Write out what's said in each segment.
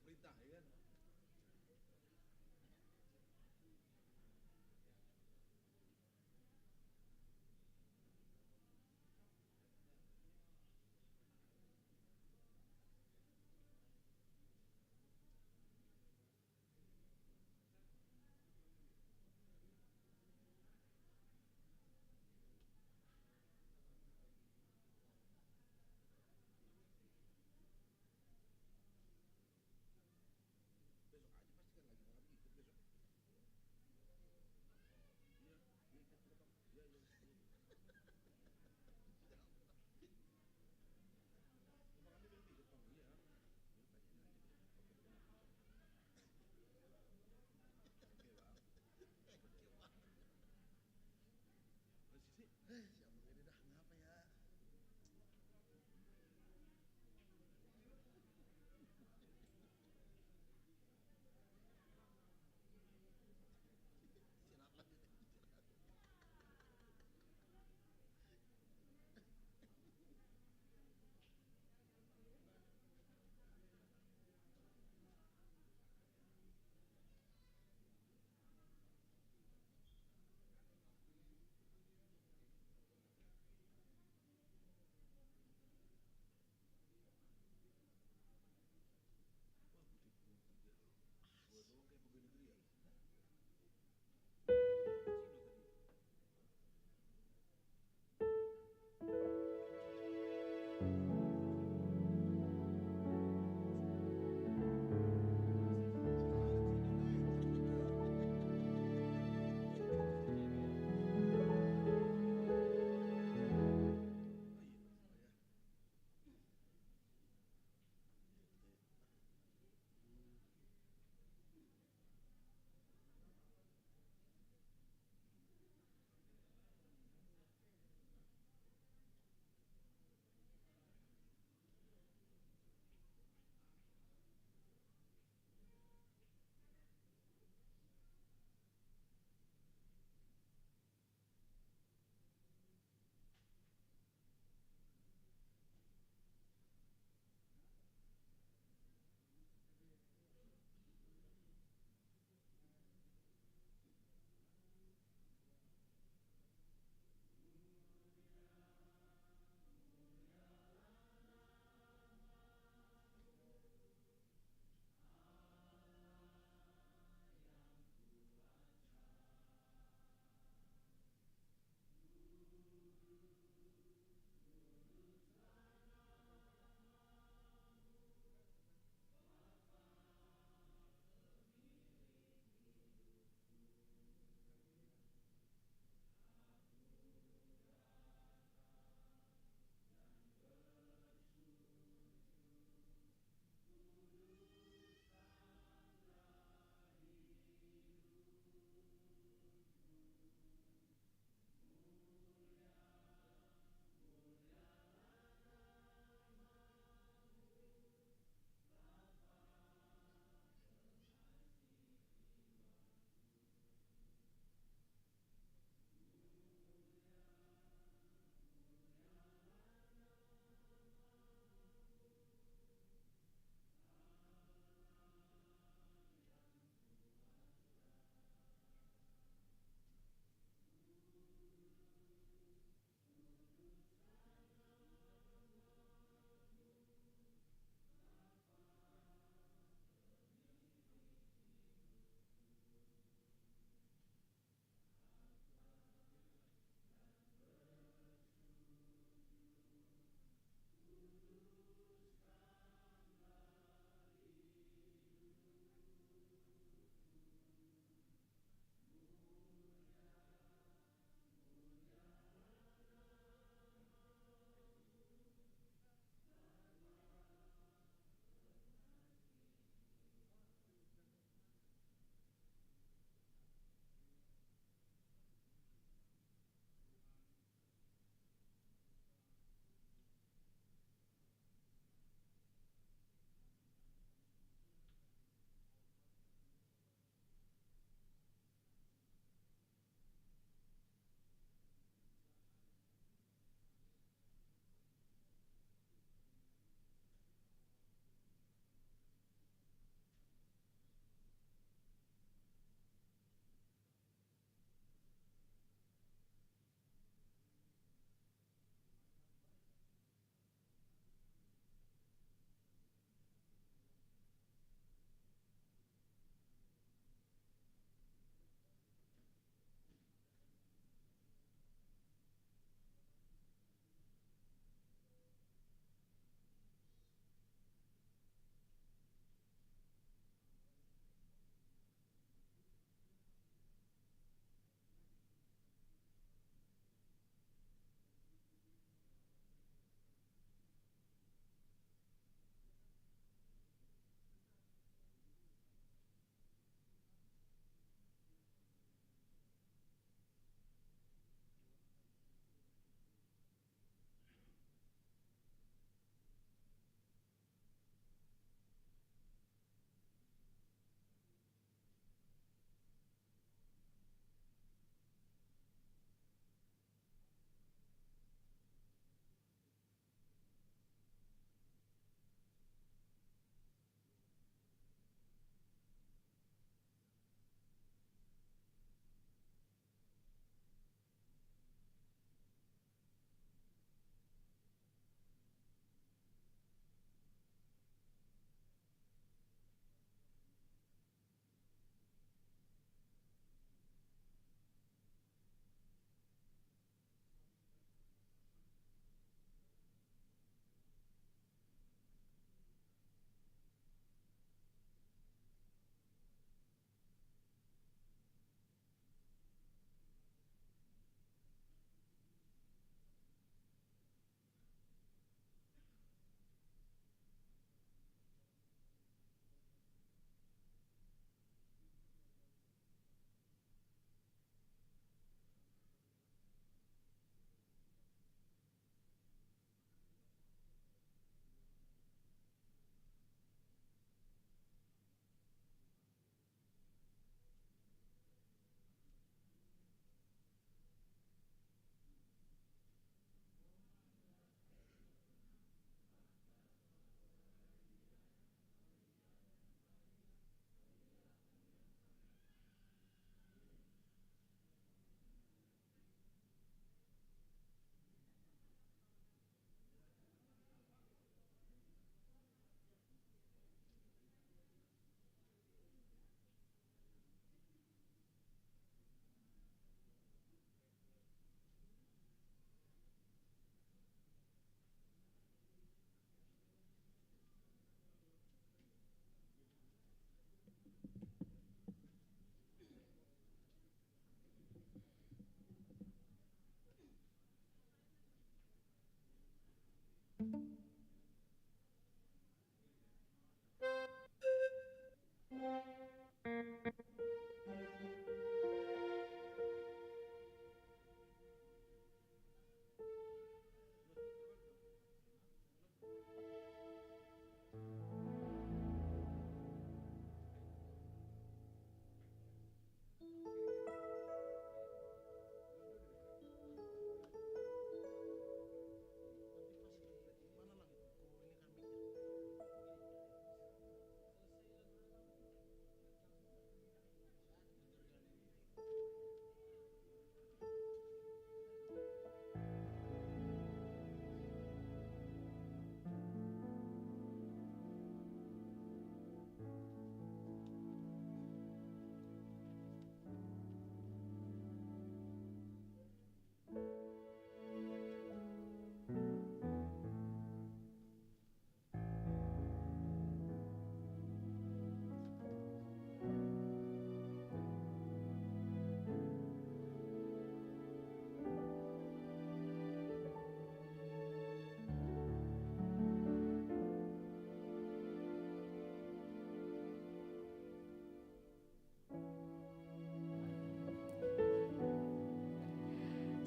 perintah ya kan.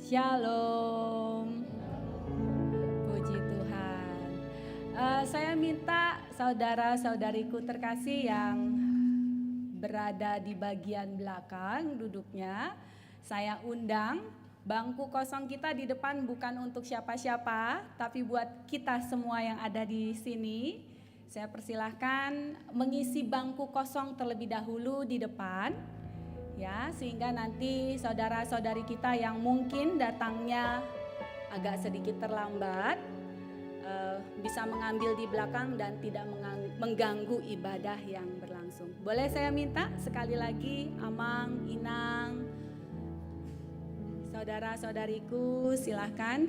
Shalom. Puji Tuhan. Saya minta saudara-saudariku terkasih yang berada di bagian belakang duduknya, saya undang. Bangku kosong kita di depan bukan untuk siapa-siapa, tapi buat kita semua yang ada di sini. Saya persilahkan mengisi bangku kosong terlebih dahulu di depan. Ya, sehingga nanti saudara-saudari kita yang mungkin datangnya agak sedikit terlambat bisa mengambil di belakang dan tidak mengganggu ibadah yang berlangsung. Boleh saya minta sekali lagi, Amang, Inang, saudara-saudariku silahkan.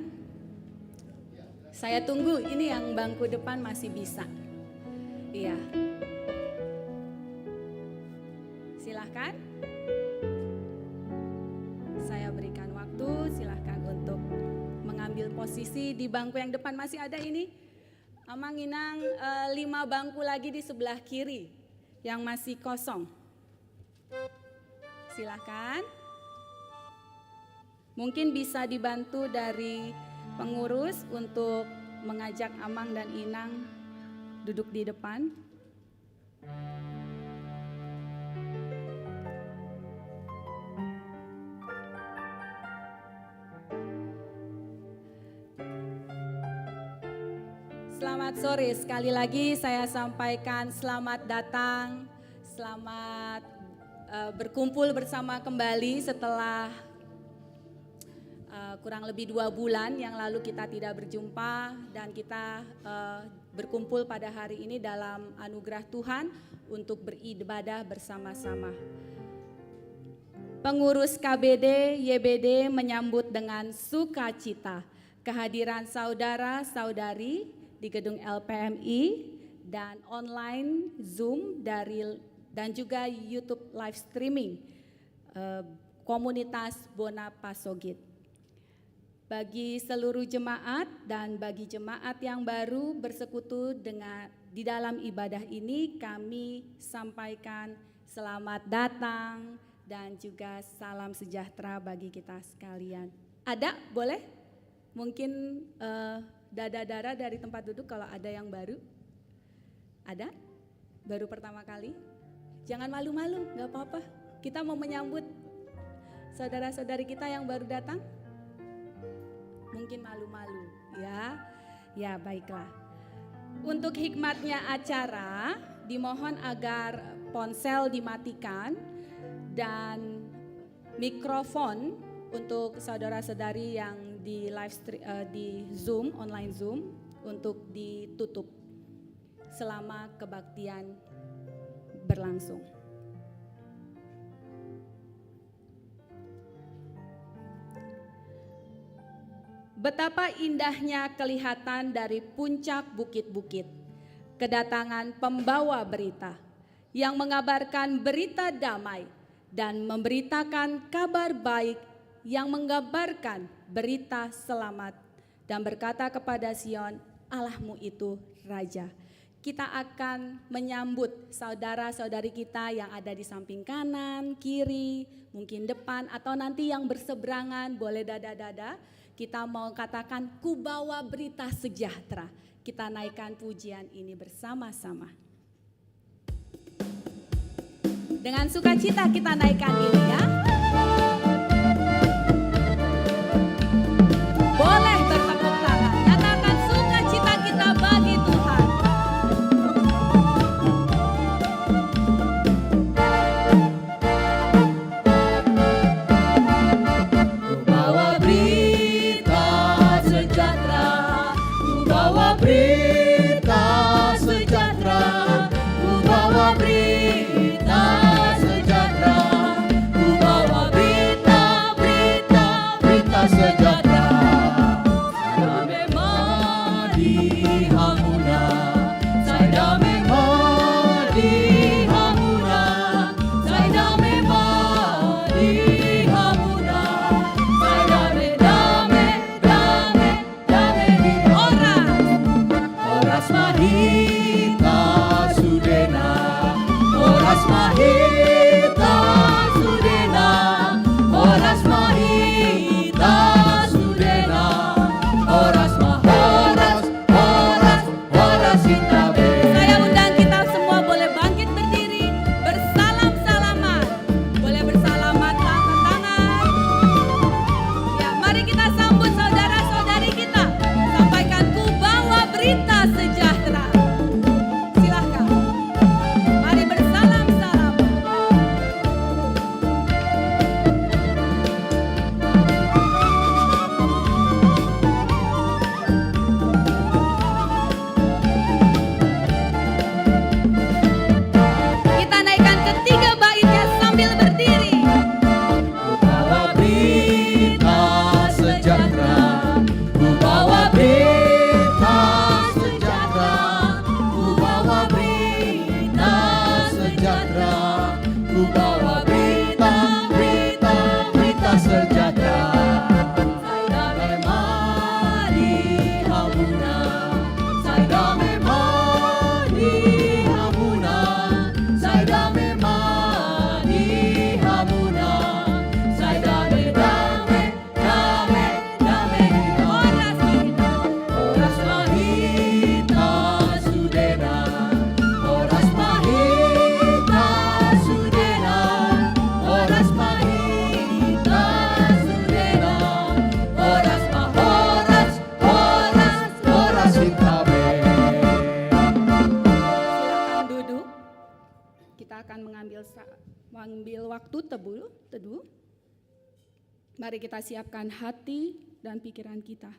Saya tunggu, ini yang bangku depan masih bisa. Iya. Silahkan. Saya berikan waktu, silahkan untuk mengambil posisi di bangku yang depan. Masih ada ini, Amang, Inang, 5 bangku lagi di sebelah kiri yang masih kosong. Silahkan. Mungkin bisa dibantu dari pengurus untuk mengajak Amang dan Inang duduk di depan. Selamat sore, sekali lagi saya sampaikan selamat datang, selamat berkumpul bersama kembali setelah kurang lebih 2 bulan yang lalu kita tidak berjumpa dan kita berkumpul pada hari ini dalam anugerah Tuhan untuk beribadah bersama-sama. Pengurus KBD YBD menyambut dengan sukacita kehadiran saudara-saudari di gedung LPMI dan online Zoom dan juga YouTube live streaming komunitas Bona Pasogit. Bagi seluruh jemaat dan bagi jemaat yang baru bersekutu di dalam ibadah ini, kami sampaikan selamat datang dan juga salam sejahtera bagi kita sekalian. Ada? Boleh? Mungkin dada-dada dari tempat duduk kalau ada yang baru. Ada? Baru pertama kali? Jangan malu-malu, gak apa-apa. Kita mau menyambut saudara-saudari kita yang baru datang. Mungkin malu-malu, ya. Ya, baiklah. Untuk hikmatnya acara, dimohon agar ponsel dimatikan dan mikrofon untuk saudara-saudari yang di live stream, di Zoom, online Zoom untuk ditutup selama kebaktian berlangsung. Betapa indahnya kelihatan dari puncak bukit-bukit, kedatangan pembawa berita yang mengabarkan berita damai dan memberitakan kabar baik yang menggambarkan berita selamat dan berkata kepada Sion, Allahmu itu Raja. Kita akan menyambut saudara-saudari kita yang ada di samping kanan, kiri, mungkin depan atau nanti yang berseberangan, boleh dada-dada. Kita mau katakan ku bawa berita sejahtera. Kita naikkan pujian ini bersama-sama. Dengan sukacita kita naikkan ini ya. Boleh bertepuk tangan, nyatakan sukacita kita bagi Tuhan. Ku bawa berita sejahtera, ku bawa berita sejahtera, ku bawa berita sejahtera, ku bawa kita akan mengambil waktu teduh. Mari kita siapkan hati dan pikiran kita.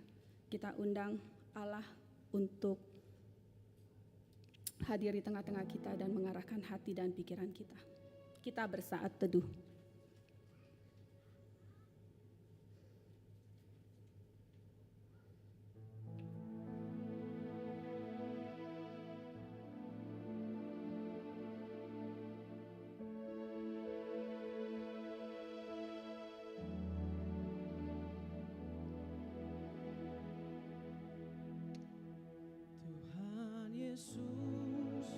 Kita undang Allah untuk hadir di tengah-tengah kita dan mengarahkan hati dan pikiran kita. Kita bersaat teduh. Tuhan Yesus,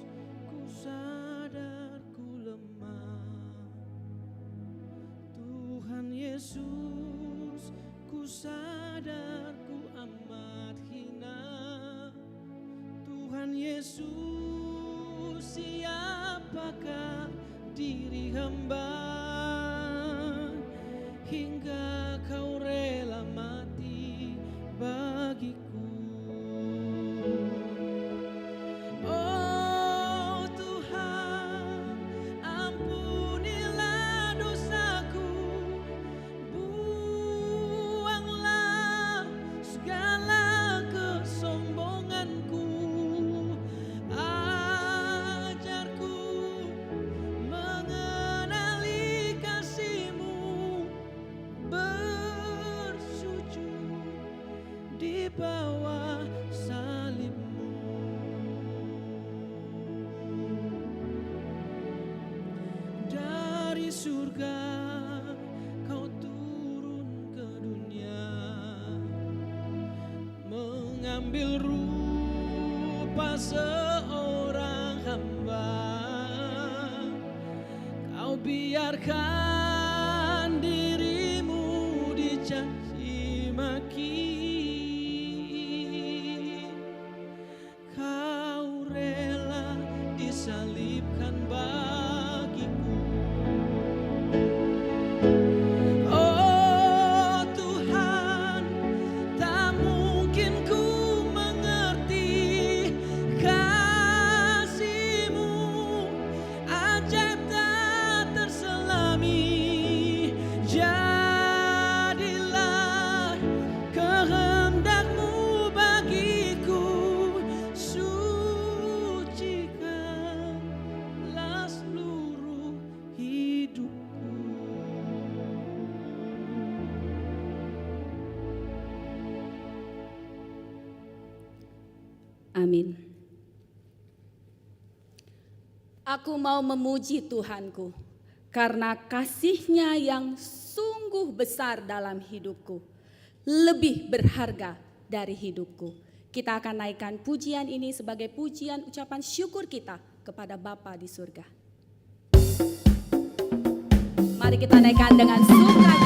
ku sadar ku lemah. Tuhan Yesus, ku sadar ku amat hina. Tuhan Yesus, siapakah diri hamba hingga kau rela mati bagiku. Oh Tuhan, ampunilah dosaku, buanglah segala kesombonganku, ajarku mengenali kasih-Mu, bersujud di bawah salib-Mu. Dari surga kau turun ke dunia, mengambil rupa seorang hamba. Kau biarkan diri-Mu dicaci maki. Kau rela disalibkan bagiku. Oh Tuhan, tak mungkin ku mengerti kasih-Mu, ajaib tak terselami. Jadilah kehendak-Mu bagiku, sucikanlah seluruh hidupku. Amin. Aku mau memuji Tuhanku karena kasih-Nya yang sungguh besar dalam hidupku, lebih berharga dari hidupku. Kita akan naikkan pujian ini sebagai pujian ucapan syukur kita kepada Bapa di surga. Mari kita naikkan dengan sukacita.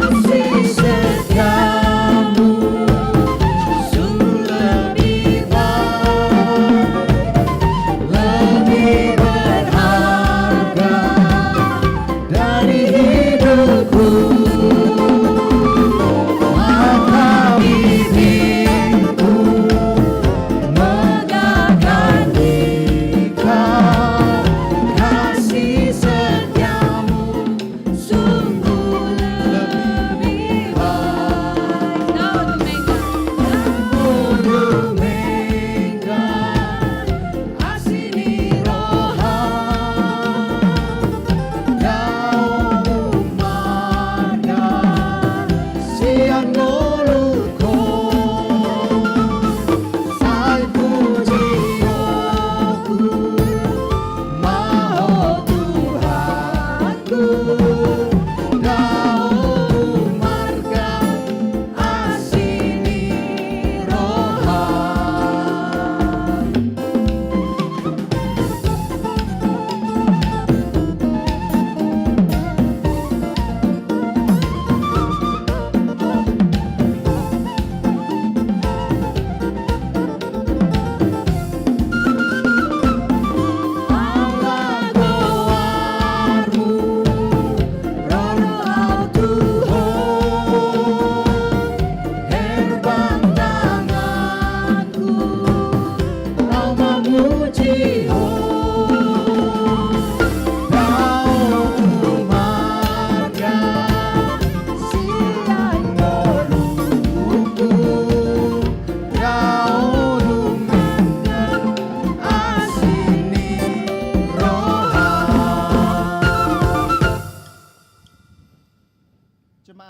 Kasih setiamu sungguh lebih baik, lebih berharga dari hidupku.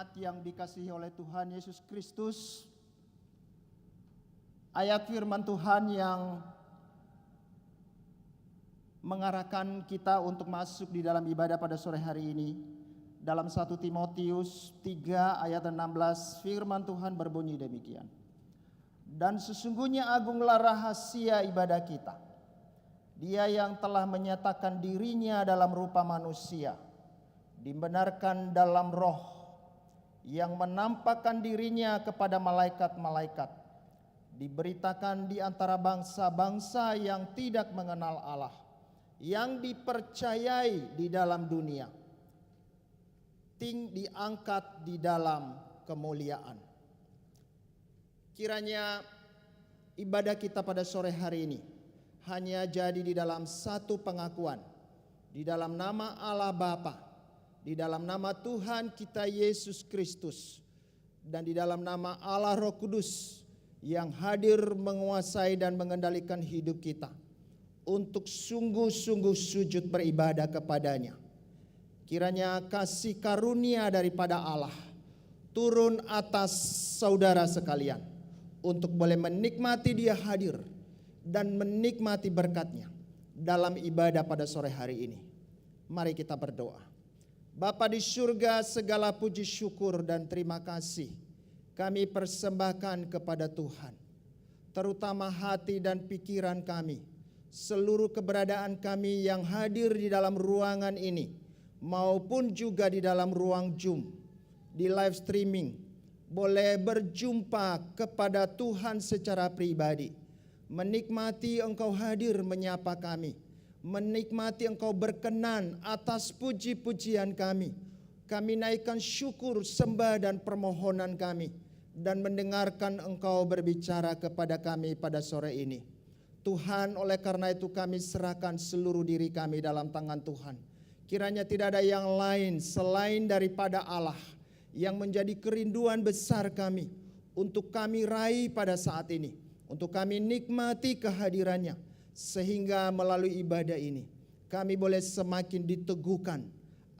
Jemaat yang dikasihi oleh Tuhan Yesus Kristus, ayat firman Tuhan yang mengarahkan kita untuk masuk di dalam ibadah pada sore hari ini dalam 1 Timotius 3 ayat 16, firman Tuhan berbunyi demikian. Dan sesungguhnya agunglah rahasia ibadah kita, Dia yang telah menyatakan dirinya dalam rupa manusia, dibenarkan dalam roh, yang menampakkan dirinya kepada malaikat-malaikat, diberitakan di antara bangsa-bangsa yang tidak mengenal Allah, yang dipercayai di dalam dunia, diangkat di dalam kemuliaan. Kiranya ibadah kita pada sore hari ini hanya jadi di dalam satu pengakuan, di dalam nama Allah Bapa, di dalam nama Tuhan kita Yesus Kristus, dan di dalam nama Allah Roh Kudus yang hadir menguasai dan mengendalikan hidup kita untuk sungguh-sungguh sujud beribadah kepadanya. Kiranya kasih karunia daripada Allah turun atas saudara sekalian untuk boleh menikmati Dia hadir dan menikmati berkat-Nya dalam ibadah pada sore hari ini. Mari kita berdoa. Bapa di surga, segala puji syukur dan terima kasih kami persembahkan kepada Tuhan, terutama hati dan pikiran kami, seluruh keberadaan kami yang hadir di dalam ruangan ini maupun juga di dalam ruang Zoom, di live streaming, boleh berjumpa kepada Tuhan secara pribadi, menikmati Engkau hadir menyapa kami, menikmati Engkau berkenan atas puji-pujian kami. Kami naikkan syukur, sembah dan permohonan kami, dan mendengarkan Engkau berbicara kepada kami pada sore ini. Tuhan, oleh karena itu kami serahkan seluruh diri kami dalam tangan Tuhan. Kiranya tidak ada yang lain selain daripada Allah yang menjadi kerinduan besar kami untuk kami raih pada saat ini, untuk kami nikmati kehadirannya, sehingga melalui ibadah ini kami boleh semakin diteguhkan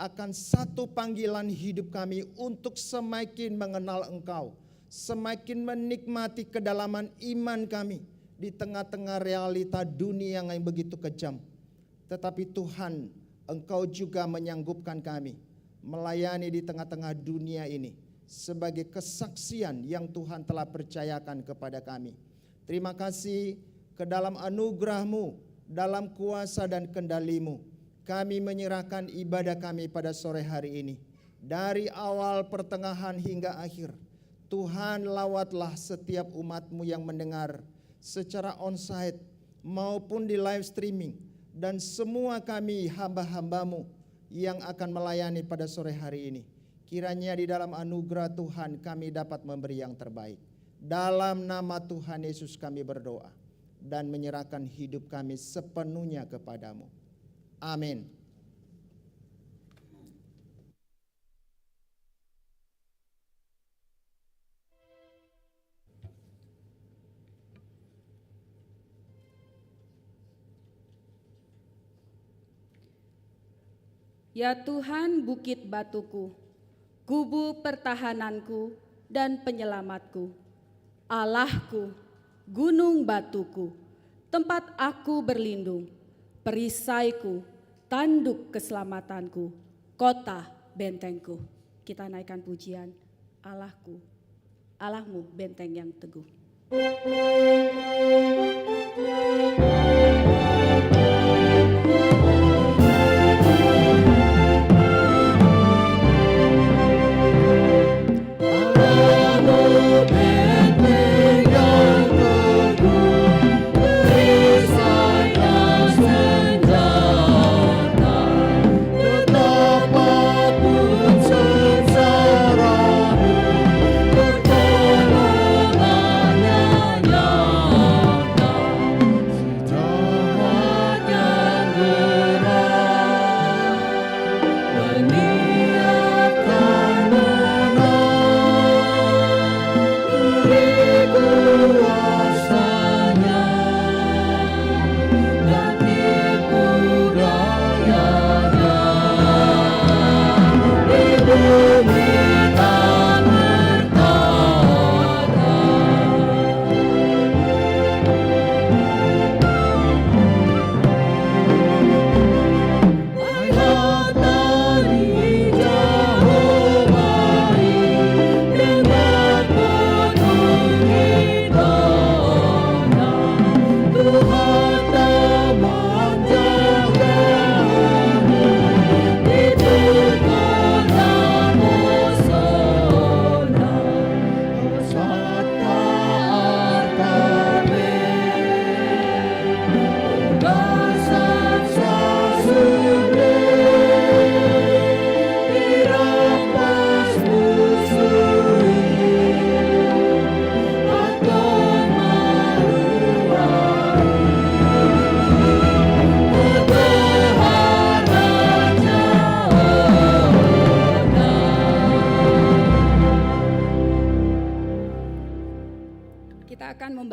akan satu panggilan hidup kami untuk semakin mengenal Engkau, semakin menikmati kedalaman iman kami di tengah-tengah realita dunia yang begitu kejam. Tetapi Tuhan, Engkau juga menyanggupkan kami melayani di tengah-tengah dunia ini sebagai kesaksian yang Tuhan telah percayakan kepada kami. Terima kasih ke dalam anugerah-Mu, dalam kuasa dan kendali-Mu, kami menyerahkan ibadah kami pada sore hari ini. Dari awal, pertengahan hingga akhir, Tuhan lawatlah setiap umat-Mu yang mendengar secara onsite maupun di live streaming, dan semua kami hamba-hamba-Mu yang akan melayani pada sore hari ini. Kiranya di dalam anugerah Tuhan kami dapat memberi yang terbaik. Dalam nama Tuhan Yesus kami berdoa dan menyerahkan hidup kami sepenuhnya kepada-Mu. Amin. Ya Tuhan, bukit batuku, kubu pertahananku dan penyelamatku, Allahku, gunung batuku, tempat aku berlindung, perisaiku, tanduk keselamatanku, kota bentengku. Kita naikkan pujian, Allahku, Allahmu benteng yang teguh. Sejarah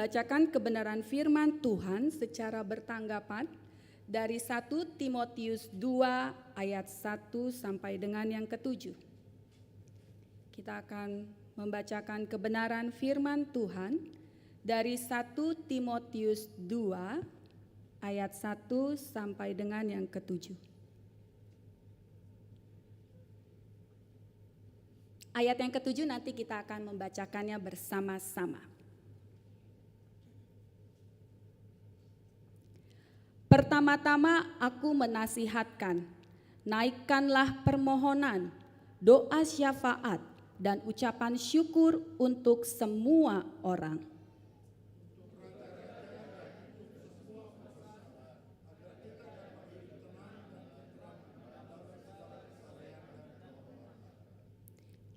membacakan kebenaran firman Tuhan secara bertanggapan dari 1 Timotius 2 ayat 1 sampai dengan yang ke-7. Kita akan membacakan kebenaran firman Tuhan dari 1 Timotius 2 ayat 1 sampai dengan yang ke-7. Ayat yang ke-7 nanti kita akan membacakannya bersama-sama. Pertama-tama aku menasihatkan, naikkanlah permohonan, doa syafaat, dan ucapan syukur untuk semua orang.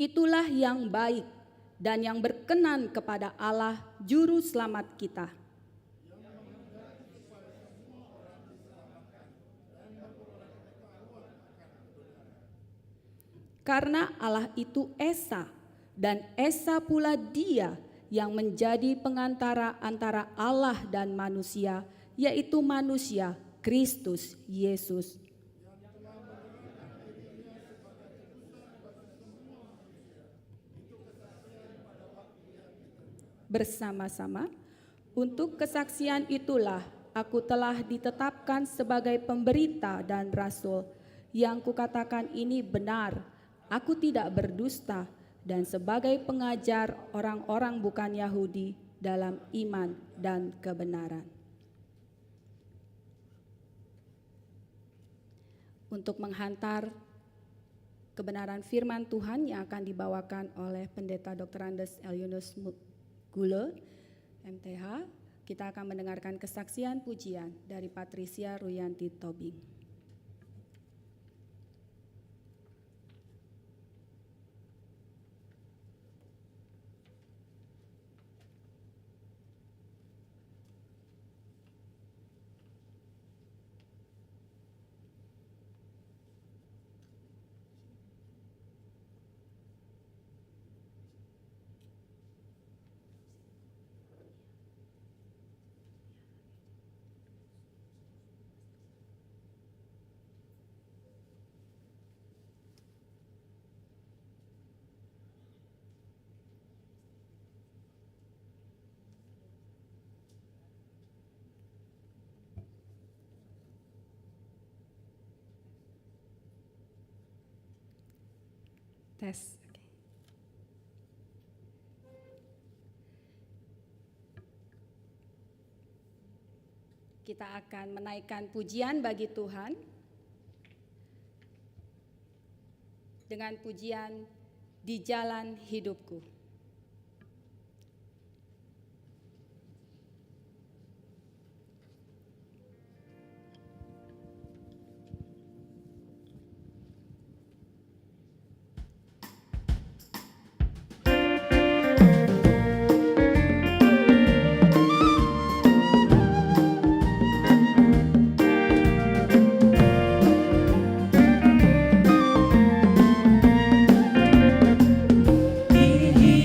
Itulah yang baik dan yang berkenan kepada Allah Juru Selamat kita. Karena Allah itu Esa, dan Esa pula Dia yang menjadi pengantara antara Allah dan manusia, yaitu manusia Kristus Yesus. Bersama-sama, untuk kesaksian itulah aku telah ditetapkan sebagai pemberita dan rasul. Yang kukatakan ini benar, aku tidak berdusta, dan sebagai pengajar orang-orang bukan Yahudi dalam iman dan kebenaran. Untuk menghantar kebenaran firman Tuhan yang akan dibawakan oleh Pendeta Dr. Andes Elyunus Gule, MTH, kita akan mendengarkan kesaksian pujian dari Patricia Ruyanti Tobing. Tes. Kita akan menaikkan pujian bagi Tuhan dengan pujian Di Jalan Hidupku. Di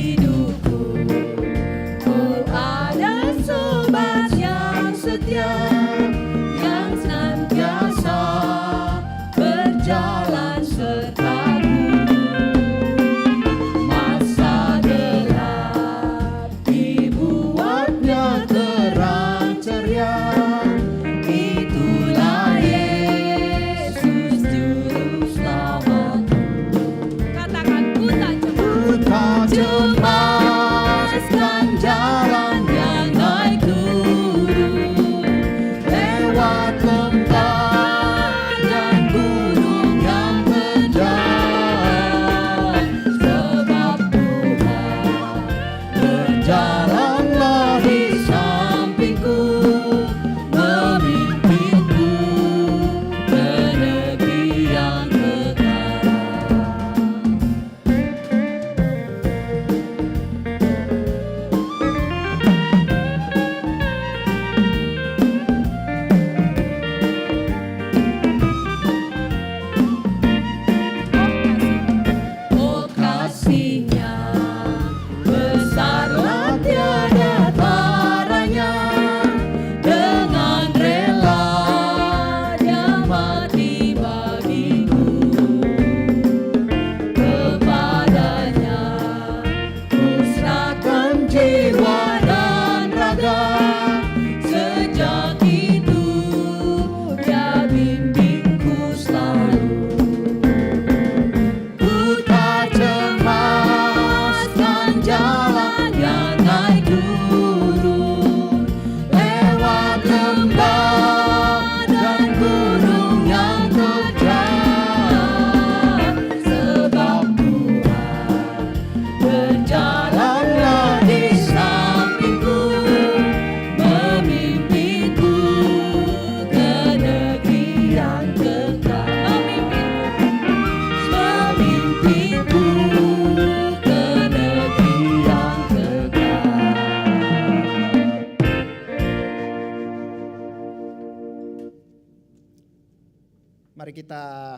Mari kita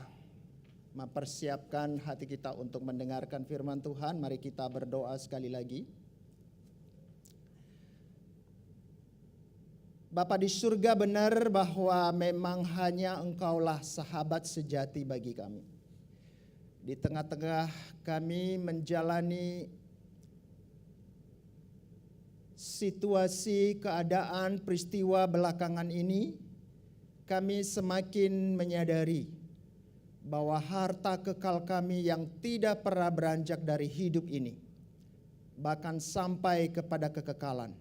mempersiapkan hati kita untuk mendengarkan firman Tuhan. Mari kita berdoa sekali lagi. Bapa di surga, benar bahwa memang hanya Engkaulah sahabat sejati bagi kami. Di tengah-tengah kami menjalani situasi, keadaan, peristiwa belakangan ini, kami semakin menyadari bahwa harta kekal kami yang tidak pernah beranjak dari hidup ini, bahkan sampai kepada kekekalan,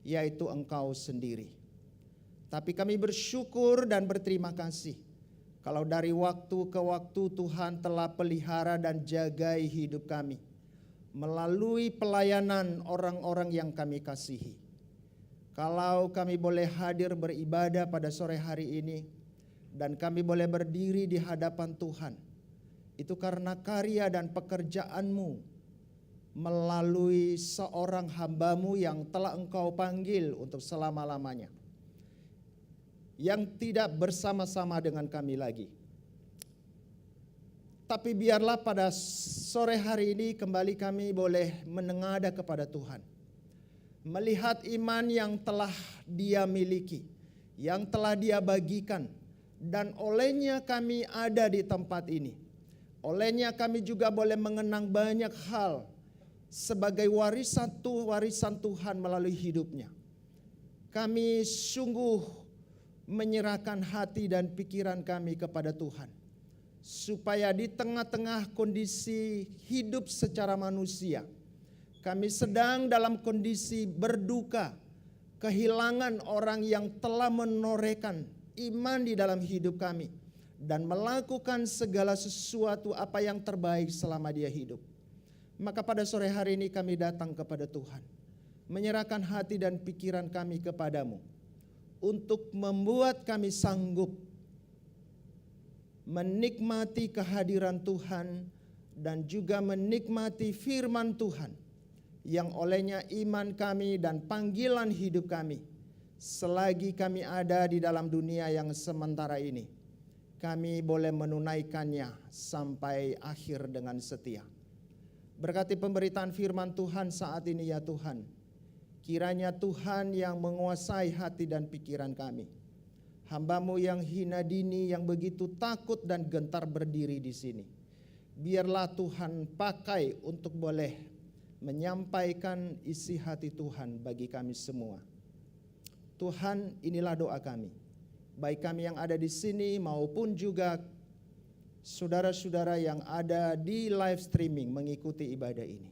yaitu Engkau sendiri. Tapi kami bersyukur dan berterima kasih kalau dari waktu ke waktu Tuhan telah pelihara dan jagai hidup kami melalui pelayanan orang-orang yang kami kasihi. Kalau kami boleh hadir beribadah pada sore hari ini dan kami boleh berdiri di hadapan Tuhan, itu karena karya dan pekerjaan-Mu melalui seorang hamba-Mu yang telah Engkau panggil untuk selama-lamanya, yang tidak bersama-sama dengan kami lagi. Tapi biarlah pada sore hari ini kembali kami boleh menengadah kepada Tuhan, melihat iman yang telah Dia miliki, yang telah Dia bagikan, dan olehnya kami ada di tempat ini. Olehnya kami juga boleh mengenang banyak hal sebagai warisan Tuhan melalui hidupnya. Kami sungguh menyerahkan hati dan pikiran kami kepada Tuhan, supaya di tengah-tengah kondisi hidup secara manusia, kami sedang dalam kondisi berduka, kehilangan orang yang telah menorehkan iman di dalam hidup kami dan melakukan segala sesuatu apa yang terbaik selama dia hidup. Maka pada sore hari ini kami datang kepada Tuhan, menyerahkan hati dan pikiran kami kepadamu untuk membuat kami sanggup menikmati kehadiran Tuhan dan juga menikmati firman Tuhan yang olehnya iman kami dan panggilan hidup kami selagi kami ada di dalam dunia yang sementara ini, kami boleh menunaikannya sampai akhir dengan setia. Berkati pemberitaan firman Tuhan saat ini ya Tuhan. Kiranya Tuhan yang menguasai hati dan pikiran kami. Hamba-Mu yang hina dini, yang begitu takut dan gentar berdiri di sini, biarlah Tuhan pakai untuk boleh menyampaikan isi hati Tuhan bagi kami semua. Tuhan, inilah doa kami, baik kami yang ada di sini maupun juga saudara-saudara yang ada di live streaming mengikuti ibadah ini.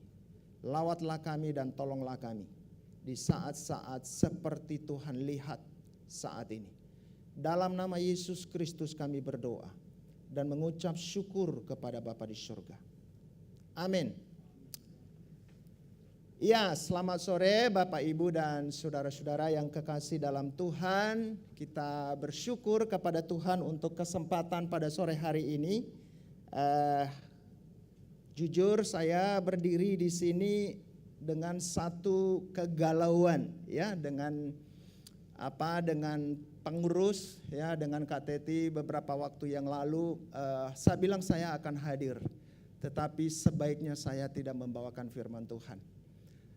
Lawatlah kami dan tolonglah kami di saat-saat seperti Tuhan lihat saat ini. Dalam nama Yesus Kristus kami berdoa dan mengucap syukur kepada Bapa di surga. Amin. Ya, selamat sore Bapak Ibu dan saudara-saudara yang kekasih dalam Tuhan. Kita bersyukur kepada Tuhan untuk kesempatan pada sore hari ini. Jujur saya berdiri di sini dengan satu kegalauan, ya, dengan pengurus, ya, dengan Kak Teti beberapa waktu yang lalu. Saya bilang saya akan hadir, tetapi sebaiknya saya tidak membawakan firman Tuhan.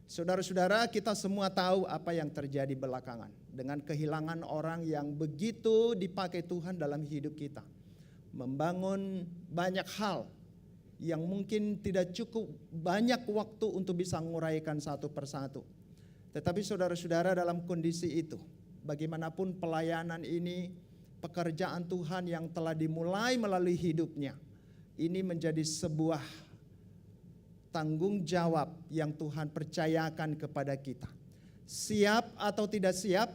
Saudara-saudara, kita semua tahu apa yang terjadi belakangan dengan kehilangan orang yang begitu dipakai Tuhan dalam hidup kita, membangun banyak hal yang mungkin tidak cukup banyak waktu untuk bisa menguraikan satu persatu. Tetapi saudara-saudara, dalam kondisi itu, bagaimanapun pelayanan ini, pekerjaan Tuhan yang telah dimulai melalui hidupnya, ini menjadi sebuah tanggung jawab yang Tuhan percayakan kepada kita. Siap atau tidak siap,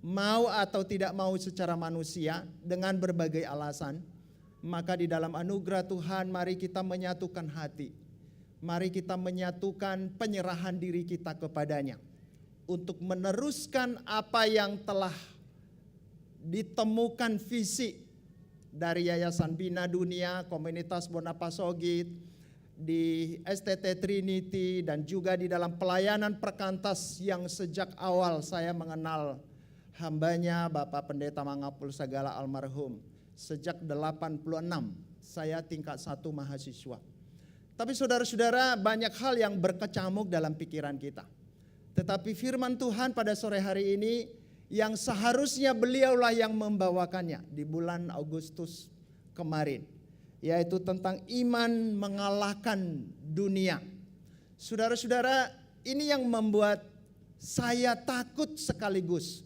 mau atau tidak mau secara manusia dengan berbagai alasan, maka di dalam anugerah Tuhan mari kita menyatukan hati. Mari kita menyatukan penyerahan diri kita kepadanya untuk meneruskan apa yang telah ditemukan visi dari Yayasan Bina Dunia, Komunitas Bonapasogit, di STT Trinity, dan juga di dalam pelayanan perkantas yang sejak awal saya mengenal hambanya Bapak Pendeta Mangapul Sagala almarhum. Sejak 86 saya tingkat 1 mahasiswa. Tapi saudara-saudara, banyak hal yang berkecamuk dalam pikiran kita. Tetapi firman Tuhan pada sore hari ini yang seharusnya beliaulah yang membawakannya di bulan Agustus kemarin, yaitu tentang iman mengalahkan dunia. Saudara-saudara, ini yang membuat saya takut sekaligus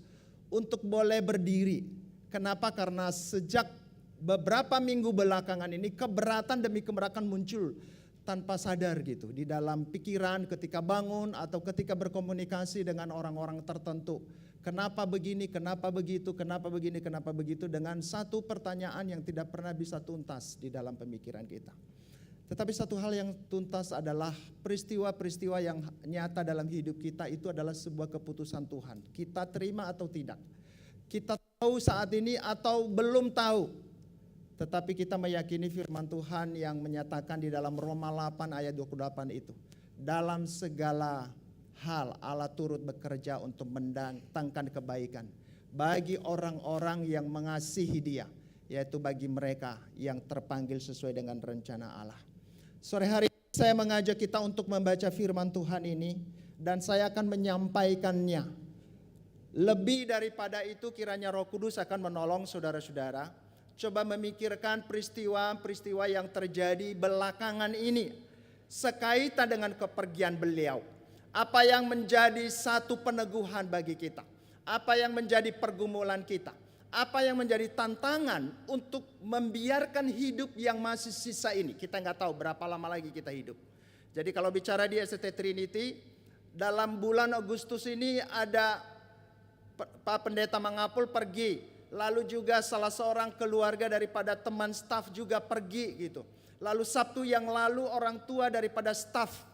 untuk boleh berdiri. Kenapa? Karena sejak beberapa minggu belakangan ini keberatan demi keberatan muncul tanpa sadar gitu di dalam pikiran ketika bangun atau ketika berkomunikasi dengan orang-orang tertentu. Kenapa begini, kenapa begitu, kenapa begini, kenapa begitu, dengan satu pertanyaan yang tidak pernah bisa tuntas di dalam pemikiran kita. Tetapi satu hal yang tuntas adalah peristiwa-peristiwa yang nyata dalam hidup kita itu adalah sebuah keputusan Tuhan. Kita terima atau tidak. Kita tahu saat ini atau belum tahu. Tetapi kita meyakini firman Tuhan yang menyatakan di dalam Roma 8 ayat 28 itu. Dalam segala hal Allah turut bekerja untuk mendatangkan kebaikan bagi orang-orang yang mengasihi Dia, yaitu bagi mereka yang terpanggil sesuai dengan rencana Allah. Sore hari ini saya mengajak kita untuk membaca firman Tuhan ini dan saya akan menyampaikannya. Lebih daripada itu kiranya Roh Kudus akan menolong saudara-saudara. Coba memikirkan peristiwa-peristiwa yang terjadi belakangan ini sekaitan dengan kepergian beliau. Apa yang menjadi satu peneguhan bagi kita? Apa yang menjadi pergumulan kita? Apa yang menjadi tantangan untuk membiarkan hidup yang masih sisa ini? Kita nggak tahu berapa lama lagi kita hidup. Jadi kalau bicara di ST Trinity, dalam bulan Agustus ini ada Pak Pendeta Mangapul pergi. Lalu juga salah seorang keluarga daripada teman staf juga pergi gitu. Lalu Sabtu yang lalu orang tua daripada staf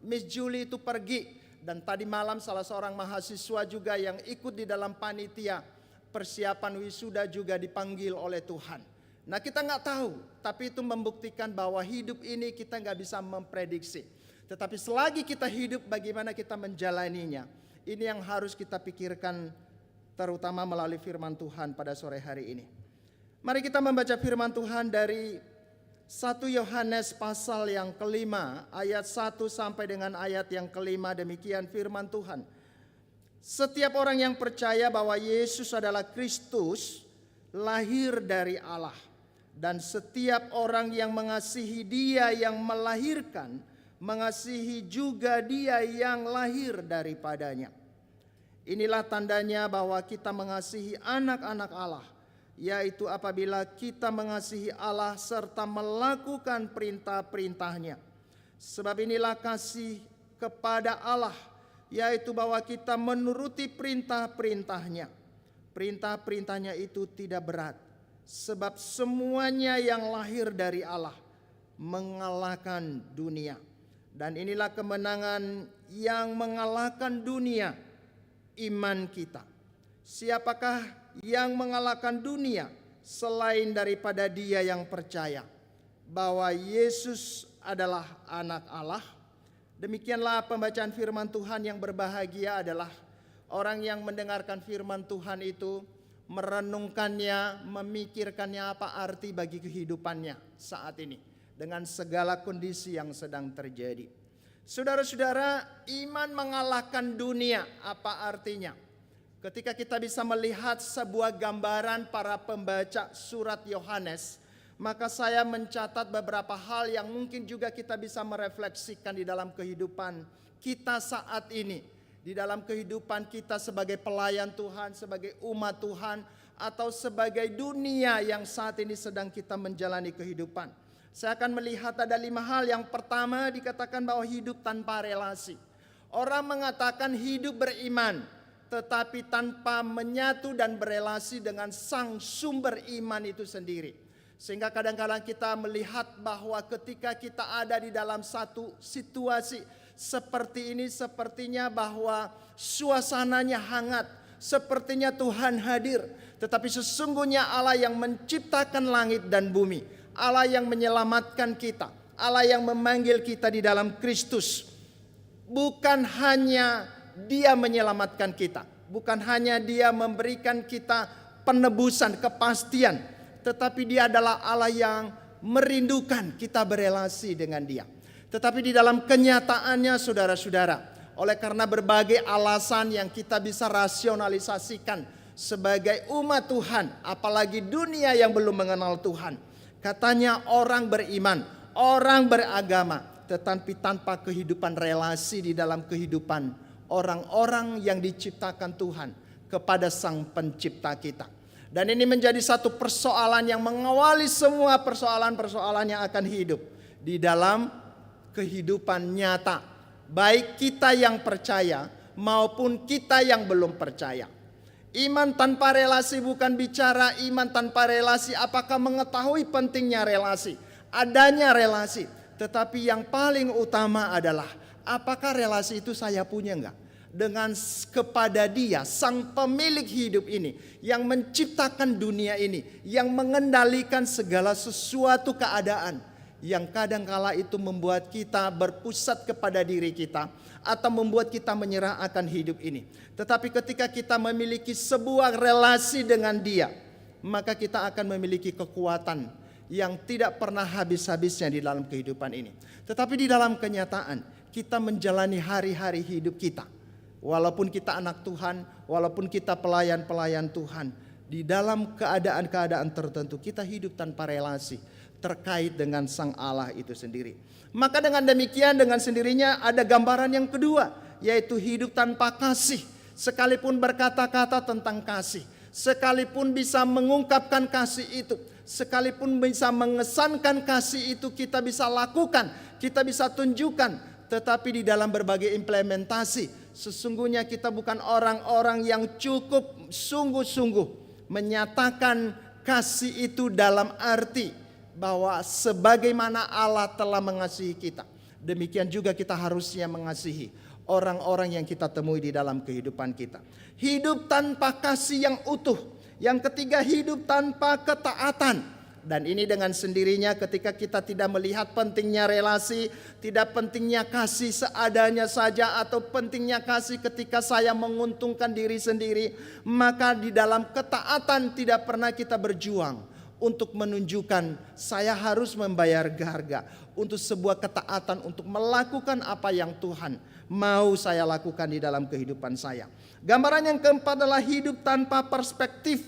Miss Julie itu pergi. Dan tadi malam salah seorang mahasiswa juga yang ikut di dalam panitia persiapan wisuda juga dipanggil oleh Tuhan. Nah kita nggak tahu, tapi itu membuktikan bahwa hidup ini kita nggak bisa memprediksi. Tetapi selagi kita hidup bagaimana kita menjalaninya. Ini yang harus kita pikirkan terutama melalui firman Tuhan pada sore hari ini. Mari kita membaca firman Tuhan dari 1 Yohanes pasal yang kelima ayat 1 sampai dengan ayat yang kelima. Demikian firman Tuhan. Setiap orang yang percaya bahwa Yesus adalah Kristus lahir dari Allah. Dan setiap orang yang mengasihi Dia yang melahirkan, mengasihi juga Dia yang lahir daripadanya. Inilah tandanya bahwa kita mengasihi anak-anak Allah, yaitu apabila kita mengasihi Allah serta melakukan perintah-perintahnya. Sebab inilah kasih kepada Allah, yaitu bahwa kita menuruti perintah-perintahnya. Perintah-perintahnya itu tidak berat, sebab semuanya yang lahir dari Allah mengalahkan dunia. Dan inilah kemenangan yang mengalahkan dunia, iman kita. Siapakah yang mengalahkan dunia selain daripada dia yang percaya bahwa Yesus adalah anak Allah? Demikianlah pembacaan firman Tuhan. Yang berbahagia adalah orang yang mendengarkan firman Tuhan itu, merenungkannya, memikirkannya apa arti bagi kehidupannya saat ini dengan segala kondisi yang sedang terjadi. Saudara-saudara, iman mengalahkan dunia, apa artinya? Ketika kita bisa melihat sebuah gambaran para pembaca surat Yohanes, maka saya mencatat beberapa hal yang mungkin juga kita bisa merefleksikan di dalam kehidupan kita saat ini. Di dalam kehidupan kita sebagai pelayan Tuhan, sebagai umat Tuhan, atau sebagai dunia yang saat ini sedang kita menjalani kehidupan. Saya akan melihat ada 5 hal. Yang pertama dikatakan bahwa hidup tanpa relasi. Orang mengatakan hidup beriman, tetapi tanpa menyatu dan berelasi dengan sang sumber iman itu sendiri. Sehingga kadang-kadang kita melihat bahwa ketika kita ada di dalam satu situasi seperti ini, sepertinya bahwa suasananya hangat, sepertinya Tuhan hadir. Tetapi sesungguhnya Allah yang menciptakan langit dan bumi, Allah yang menyelamatkan kita, Allah yang memanggil kita di dalam Kristus. Bukan hanya Dia menyelamatkan kita, bukan hanya Dia memberikan kita penebusan, kepastian, tetapi Dia adalah Allah yang merindukan kita berelasi dengan Dia. Tetapi di dalam kenyataannya saudara-saudara, oleh karena berbagai alasan yang kita bisa rasionalisasikan sebagai umat Tuhan, apalagi dunia yang belum mengenal Tuhan, katanya orang beriman, orang beragama, tetapi tanpa kehidupan relasi di dalam kehidupan orang-orang yang diciptakan Tuhan kepada Sang Pencipta kita. Dan ini menjadi satu persoalan yang mengawali semua persoalan-persoalan yang akan hidup di dalam kehidupan nyata, baik kita yang percaya maupun kita yang belum percaya. Iman tanpa relasi bukan bicara iman tanpa relasi apakah mengetahui pentingnya relasi, adanya relasi, tetapi yang paling utama adalah apakah relasi itu saya punya enggak dengan kepada Dia, Sang Pemilik hidup ini, yang menciptakan dunia ini, yang mengendalikan segala sesuatu keadaan, yang kadangkala itu membuat kita berpusat kepada diri kita atau membuat kita menyerah akan hidup ini. Tetapi ketika kita memiliki sebuah relasi dengan Dia, maka kita akan memiliki kekuatan yang tidak pernah habis-habisnya di dalam kehidupan ini. Tetapi di dalam kenyataan kita menjalani hari-hari hidup kita, walaupun kita anak Tuhan, walaupun kita pelayan-pelayan Tuhan, di dalam keadaan-keadaan tertentu kita hidup tanpa relasi terkait dengan Sang Allah itu sendiri. Maka dengan demikian, dengan sendirinya ada gambaran yang kedua, yaitu hidup tanpa kasih. Sekalipun berkata-kata tentang kasih, sekalipun bisa mengungkapkan kasih itu, sekalipun bisa mengesankan kasih itu, kita bisa lakukan, kita bisa tunjukkan, tetapi di dalam berbagai implementasi, sesungguhnya kita bukan orang-orang yang cukup sungguh-sungguh menyatakan kasih itu dalam arti bahwa sebagaimana Allah telah mengasihi kita, demikian juga kita harusnya mengasihi orang-orang yang kita temui di dalam kehidupan kita. Hidup tanpa kasih yang utuh. Yang ketiga, hidup tanpa ketaatan. Dan ini dengan sendirinya ketika kita tidak melihat pentingnya relasi, tidak pentingnya kasih seadanya saja, atau pentingnya kasih ketika saya menguntungkan diri sendiri, maka di dalam ketaatan tidak pernah kita berjuang untuk menunjukkan saya harus membayar harga untuk sebuah ketaatan, untuk melakukan apa yang Tuhan mau saya lakukan di dalam kehidupan saya. Gambaran yang keempat adalah hidup tanpa perspektif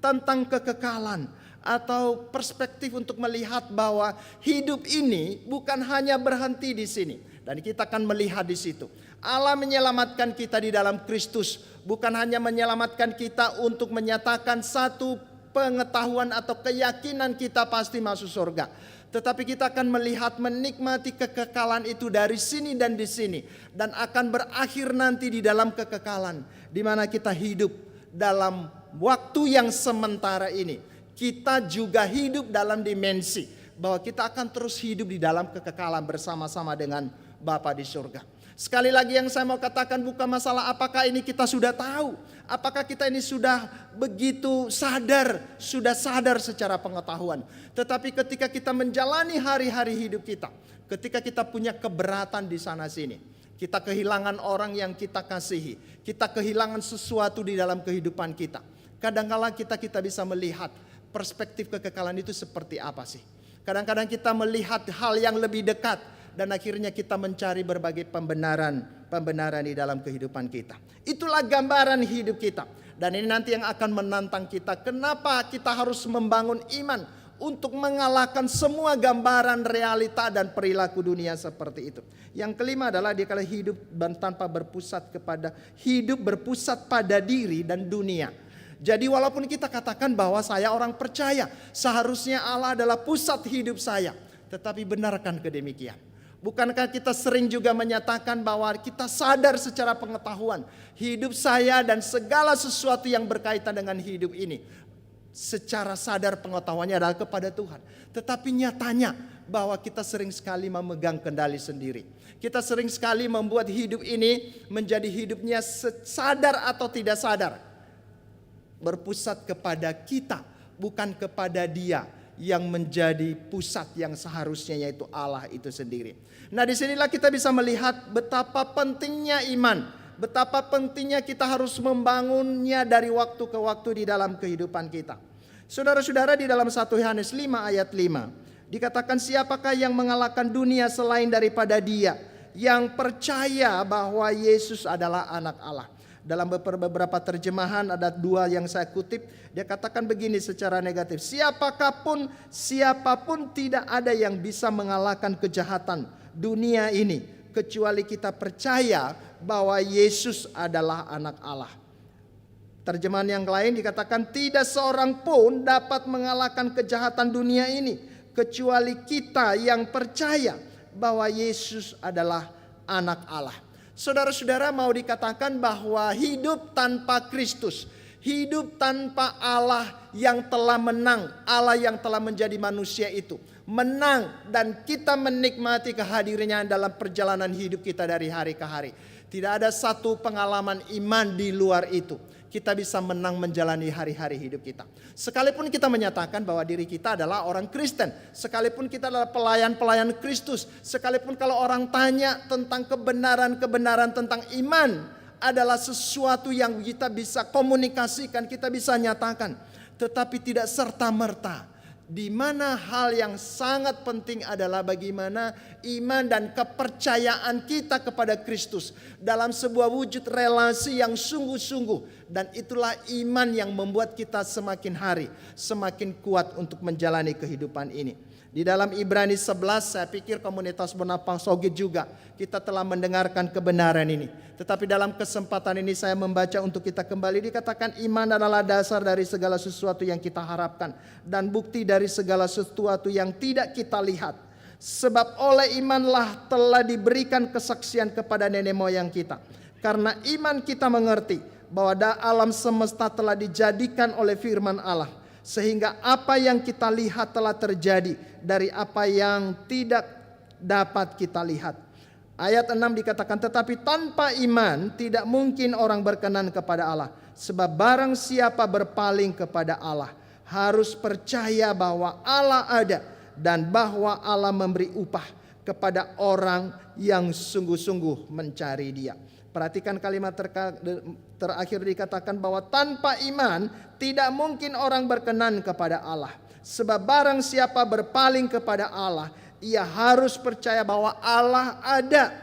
tentang kekekalan, atau perspektif untuk melihat bahwa hidup ini bukan hanya berhenti di sini. Dan kita akan melihat di situ Allah menyelamatkan kita di dalam Kristus, bukan hanya menyelamatkan kita untuk menyatakan satu pengetahuan atau keyakinan kita pasti masuk surga, tetapi kita akan melihat menikmati kekekalan itu dari sini dan di sini, dan akan berakhir nanti di dalam kekekalan di mana kita hidup dalam waktu yang sementara ini. Kita juga hidup dalam dimensi bahwa kita akan terus hidup di dalam kekekalan bersama-sama dengan Bapa di surga. Sekali lagi yang saya mau katakan bukan masalah apakah ini kita sudah tahu, apakah kita ini sudah begitu sadar, sudah sadar secara pengetahuan. Tetapi ketika kita menjalani hari-hari hidup kita, ketika kita punya keberatan di sana sini, kita kehilangan orang yang kita kasihi, kita kehilangan sesuatu di dalam kehidupan kita. Kadang-kala kita bisa melihat perspektif kekekalan itu seperti apa sih. Kadang-kadang kita melihat hal yang lebih dekat, dan akhirnya kita mencari berbagai pembenaran di dalam kehidupan kita. Itulah gambaran hidup kita. Dan ini nanti yang akan menantang kita. Kenapa kita harus membangun iman untuk mengalahkan semua gambaran realita dan perilaku dunia seperti itu. Yang kelima adalah dia kala hidup tanpa berpusat pada diri dan dunia. Jadi walaupun kita katakan bahwa saya orang percaya, seharusnya Allah adalah pusat hidup saya. Tetapi benarkan kedemikian? Bukankah kita sering juga menyatakan bahwa kita sadar secara pengetahuan hidup saya dan segala sesuatu yang berkaitan dengan hidup ini, secara sadar pengetahuannya adalah kepada Tuhan. Tetapi nyatanya bahwa kita sering sekali memegang kendali sendiri. Kita sering sekali membuat hidup ini menjadi hidupnya sadar atau tidak sadar, berpusat kepada kita, bukan kepada Dia yang menjadi pusat yang seharusnya, yaitu Allah itu sendiri. Nah, disinilah kita bisa melihat betapa pentingnya iman, betapa pentingnya kita harus membangunnya dari waktu ke waktu di dalam kehidupan kita. Saudara-saudara, di dalam 1 Yohanes 5 ayat 5 dikatakan, siapakah yang mengalahkan dunia selain daripada Dia yang percaya bahwa Yesus adalah anak Allah. Dalam beberapa terjemahan ada 2 yang saya kutip, dia katakan begini secara negatif, siapapun tidak ada yang bisa mengalahkan kejahatan dunia ini kecuali kita percaya bahwa Yesus adalah anak Allah. Terjemahan yang lain dikatakan, tidak seorang pun dapat mengalahkan kejahatan dunia ini kecuali kita yang percaya bahwa Yesus adalah anak Allah. Saudara-saudara, mau dikatakan bahwa hidup tanpa Kristus, hidup tanpa Allah yang telah menang, Allah yang telah menjadi manusia itu menang, dan kita menikmati kehadirannya dalam perjalanan hidup kita dari hari ke hari. Tidak ada satu pengalaman iman di luar itu. Kita bisa menang menjalani hari-hari hidup kita. Sekalipun kita menyatakan bahwa diri kita adalah orang Kristen, sekalipun kita adalah pelayan-pelayan Kristus, sekalipun kalau orang tanya tentang kebenaran-kebenaran tentang iman adalah sesuatu yang kita bisa komunikasikan, kita bisa nyatakan, tetapi tidak serta-merta. Di mana hal yang sangat penting adalah bagaimana iman dan kepercayaan kita kepada Kristus dalam sebuah wujud relasi yang sungguh-sungguh, dan itulah iman yang membuat kita semakin hari semakin kuat untuk menjalani kehidupan ini. Di dalam Ibrani 11, saya pikir komunitas Bonapang Sogit juga kita telah mendengarkan kebenaran ini. Tetapi dalam kesempatan ini saya membaca untuk kita kembali, dikatakan iman adalah dasar dari segala sesuatu yang kita harapkan dan bukti dari segala sesuatu yang tidak kita lihat. Sebab oleh imanlah telah diberikan kesaksian kepada nenek moyang kita. Karena iman kita mengerti bahwa alam semesta telah dijadikan oleh firman Allah, sehingga apa yang kita lihat telah terjadi dari apa yang tidak dapat kita lihat. Ayat 6 dikatakan, tetapi tanpa iman tidak mungkin orang berkenan kepada Allah. Sebab barang siapa berpaling kepada Allah harus percaya bahwa Allah ada dan bahwa Allah memberi upah kepada orang yang sungguh-sungguh mencari Dia. Perhatikan kalimat terakhir dikatakan bahwa tanpa iman tidak mungkin orang berkenan kepada Allah. Sebab barang siapa berpaling kepada Allah, ia harus percaya bahwa Allah ada.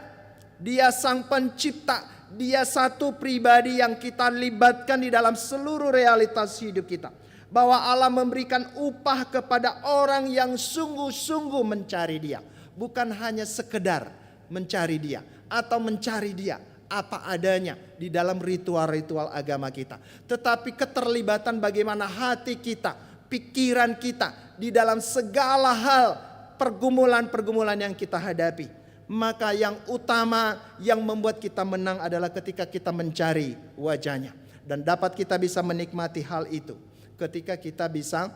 Dia sang pencipta, Dia satu pribadi yang kita libatkan di dalam seluruh realitas hidup kita. Bahwa Allah memberikan upah kepada orang yang sungguh-sungguh mencari Dia. Bukan hanya sekedar mencari Dia atau mencari Dia apa adanya di dalam ritual-ritual agama kita, tetapi keterlibatan bagaimana hati kita, pikiran kita di dalam segala hal pergumulan-pergumulan yang kita hadapi. Maka yang utama yang membuat kita menang adalah ketika kita mencari wajahnya, dan dapat kita bisa menikmati hal itu ketika kita bisa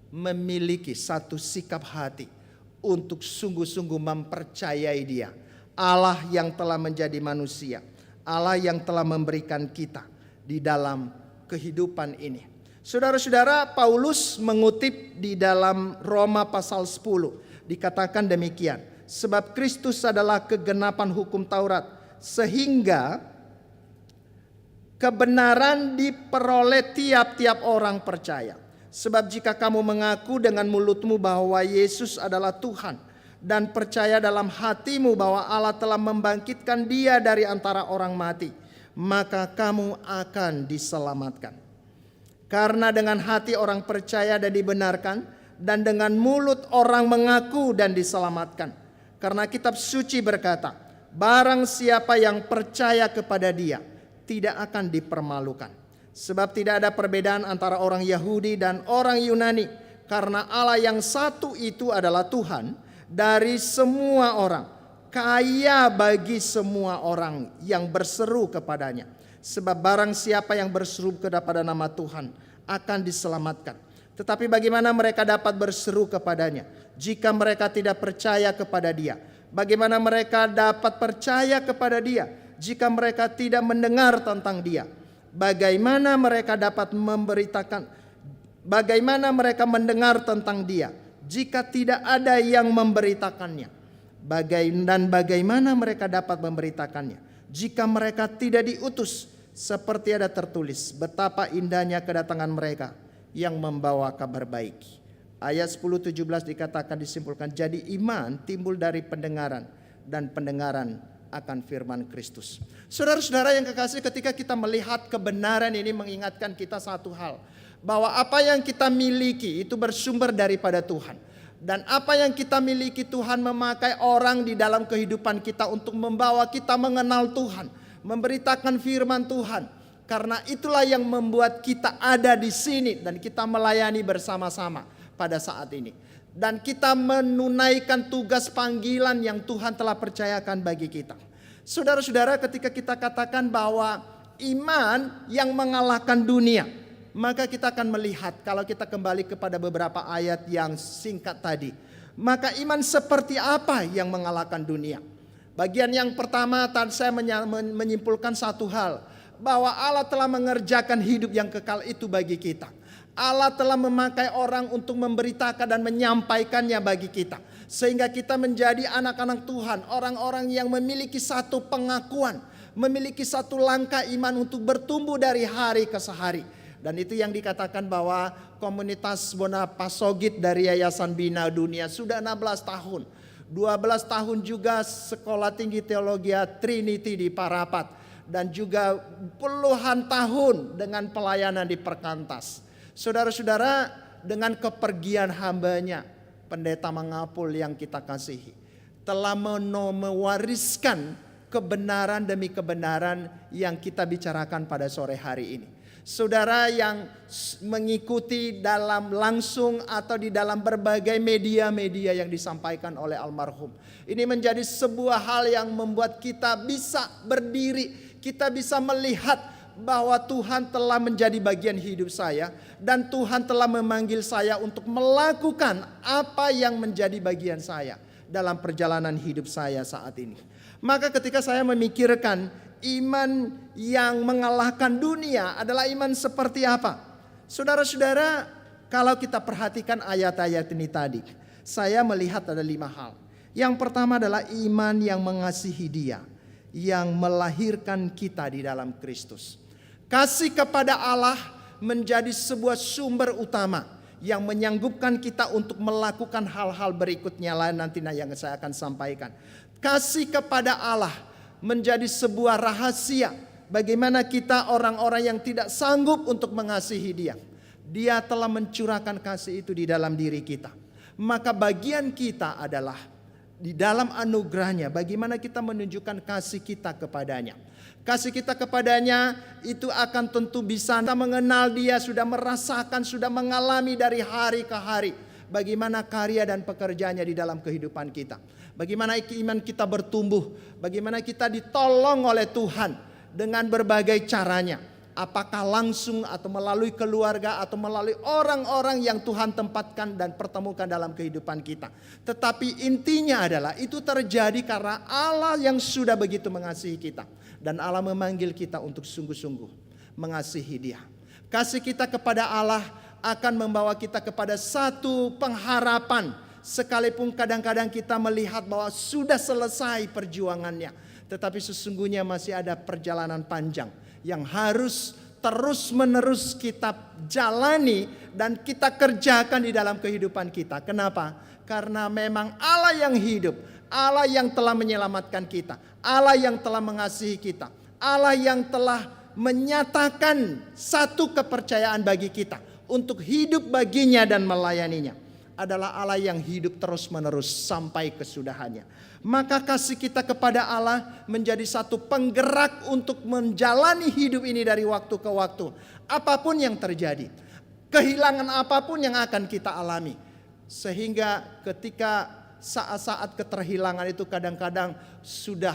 memiliki satu sikap hati untuk sungguh-sungguh mempercayai Dia, Allah yang telah menjadi manusia, Allah yang telah memberikan kita di dalam kehidupan ini. Saudara-saudara, Paulus mengutip di dalam Roma pasal 10, dikatakan demikian, sebab Kristus adalah kegenapan hukum Taurat, sehingga kebenaran diperoleh tiap-tiap orang percaya. Sebab jika kamu mengaku dengan mulutmu bahwa Yesus adalah Tuhan, dan percaya dalam hatimu bahwa Allah telah membangkitkan Dia dari antara orang mati, maka kamu akan diselamatkan. Karena dengan hati orang percaya dan dibenarkan, dan dengan mulut orang mengaku dan diselamatkan. Karena kitab suci berkata, barang siapa yang percaya kepada Dia tidak akan dipermalukan. Sebab tidak ada perbedaan antara orang Yahudi dan orang Yunani, karena Allah yang satu itu adalah Tuhan dari semua orang, kaya bagi semua orang yang berseru kepadanya. Sebab barang siapa yang berseru kepada nama Tuhan akan diselamatkan. Tetapi bagaimana mereka dapat berseru kepadanya jika mereka tidak percaya kepada Dia? Bagaimana mereka dapat percaya kepada Dia jika mereka tidak mendengar tentang Dia? Bagaimana mereka dapat bagaimana mereka mendengar tentang Dia jika tidak ada yang memberitakannya? Dan bagaimana mereka dapat memberitakannya jika mereka tidak diutus? Seperti ada tertulis, betapa indahnya kedatangan mereka yang membawa kabar baik. Ayat 10-17 dikatakan disimpulkan, jadi iman timbul dari pendengaran dan pendengaran akan firman Kristus. Saudara-saudara yang kekasih, ketika kita melihat kebenaran ini mengingatkan kita satu hal, bahwa apa yang kita miliki itu bersumber daripada Tuhan. Dan apa yang kita miliki Tuhan memakai orang di dalam kehidupan kita untuk membawa kita mengenal Tuhan, memberitakan firman Tuhan. Karena itulah yang membuat kita ada di sini dan kita melayani bersama-sama pada saat ini. Dan kita menunaikan tugas panggilan yang Tuhan telah percayakan bagi kita. Saudara-saudara, ketika kita katakan bahwa iman yang mengalahkan dunia, maka kita akan melihat kalau kita kembali kepada beberapa ayat yang singkat tadi. Maka iman seperti apa yang mengalahkan dunia? Bagian yang pertama saya menyimpulkan satu hal, bahwa Allah telah mengerjakan hidup yang kekal itu bagi kita. Allah telah memakai orang untuk memberitakan dan menyampaikannya bagi kita. Sehingga kita menjadi anak-anak Tuhan, orang-orang yang memiliki satu pengakuan, memiliki satu langkah iman untuk bertumbuh dari hari ke hari. Dan itu yang dikatakan bahwa komunitas Bonapasogit dari Yayasan Bina Dunia sudah 16 tahun. 12 tahun juga sekolah tinggi teologi Trinity di Parapat. Dan juga puluhan tahun dengan pelayanan di Perkantas. Saudara-saudara, dengan kepergian hambanya, Pendeta Mangapul yang kita kasihi, telah mewariskan kebenaran demi kebenaran yang kita bicarakan pada sore hari ini. Saudara yang mengikuti dalam langsung atau di dalam berbagai media-media yang disampaikan oleh almarhum. Ini menjadi sebuah hal yang membuat kita bisa berdiri. Kita bisa melihat bahwa Tuhan telah menjadi bagian hidup saya. Dan Tuhan telah memanggil saya untuk melakukan apa yang menjadi bagian saya dalam perjalanan hidup saya saat ini. Maka ketika saya memikirkan iman yang mengalahkan dunia adalah iman seperti apa? Saudara-saudara, kalau kita perhatikan ayat-ayat ini tadi, saya melihat ada 5 hal. Yang pertama adalah iman yang mengasihi Dia, yang melahirkan kita di dalam Kristus. Kasih kepada Allah menjadi sebuah sumber utama yang menyanggupkan kita untuk melakukan hal-hal berikutnya lain nanti yang saya akan sampaikan. Kasih kepada Allah menjadi sebuah rahasia bagaimana kita orang-orang yang tidak sanggup untuk mengasihi Dia. Dia telah mencurahkan kasih itu di dalam diri kita. Maka bagian kita adalah di dalam anugerahnya bagaimana kita menunjukkan kasih kita kepadanya. Kasih kita kepadanya itu akan tentu bisa kita mengenal Dia, sudah merasakan, sudah mengalami dari hari ke hari. Bagaimana karya dan pekerjaannya di dalam kehidupan kita. Bagaimana iman kita bertumbuh. Bagaimana kita ditolong oleh Tuhan dengan berbagai caranya. Apakah langsung atau melalui keluarga atau melalui orang-orang yang Tuhan tempatkan dan pertemukan dalam kehidupan kita. Tetapi intinya adalah itu terjadi karena Allah yang sudah begitu mengasihi kita. Dan Allah memanggil kita untuk sungguh-sungguh mengasihi Dia. Kasih kita kepada Allah akan membawa kita kepada satu pengharapan. Sekalipun kadang-kadang kita melihat bahwa sudah selesai perjuangannya. Tetapi sesungguhnya masih ada perjalanan panjang yang harus terus-menerus kita jalani dan kita kerjakan di dalam kehidupan kita. Kenapa? Karena memang Allah yang hidup, Allah yang telah menyelamatkan kita, Allah yang telah mengasihi kita, Allah yang telah menyatakan satu kepercayaan bagi kita untuk hidup baginya dan melayaninya. Adalah Allah yang hidup terus-menerus sampai kesudahannya. Maka kasih kita kepada Allah menjadi satu penggerak untuk menjalani hidup ini dari waktu ke waktu. Apapun yang terjadi, kehilangan apapun yang akan kita alami. Sehingga ketika saat-saat keterhilangan itu kadang-kadang sudah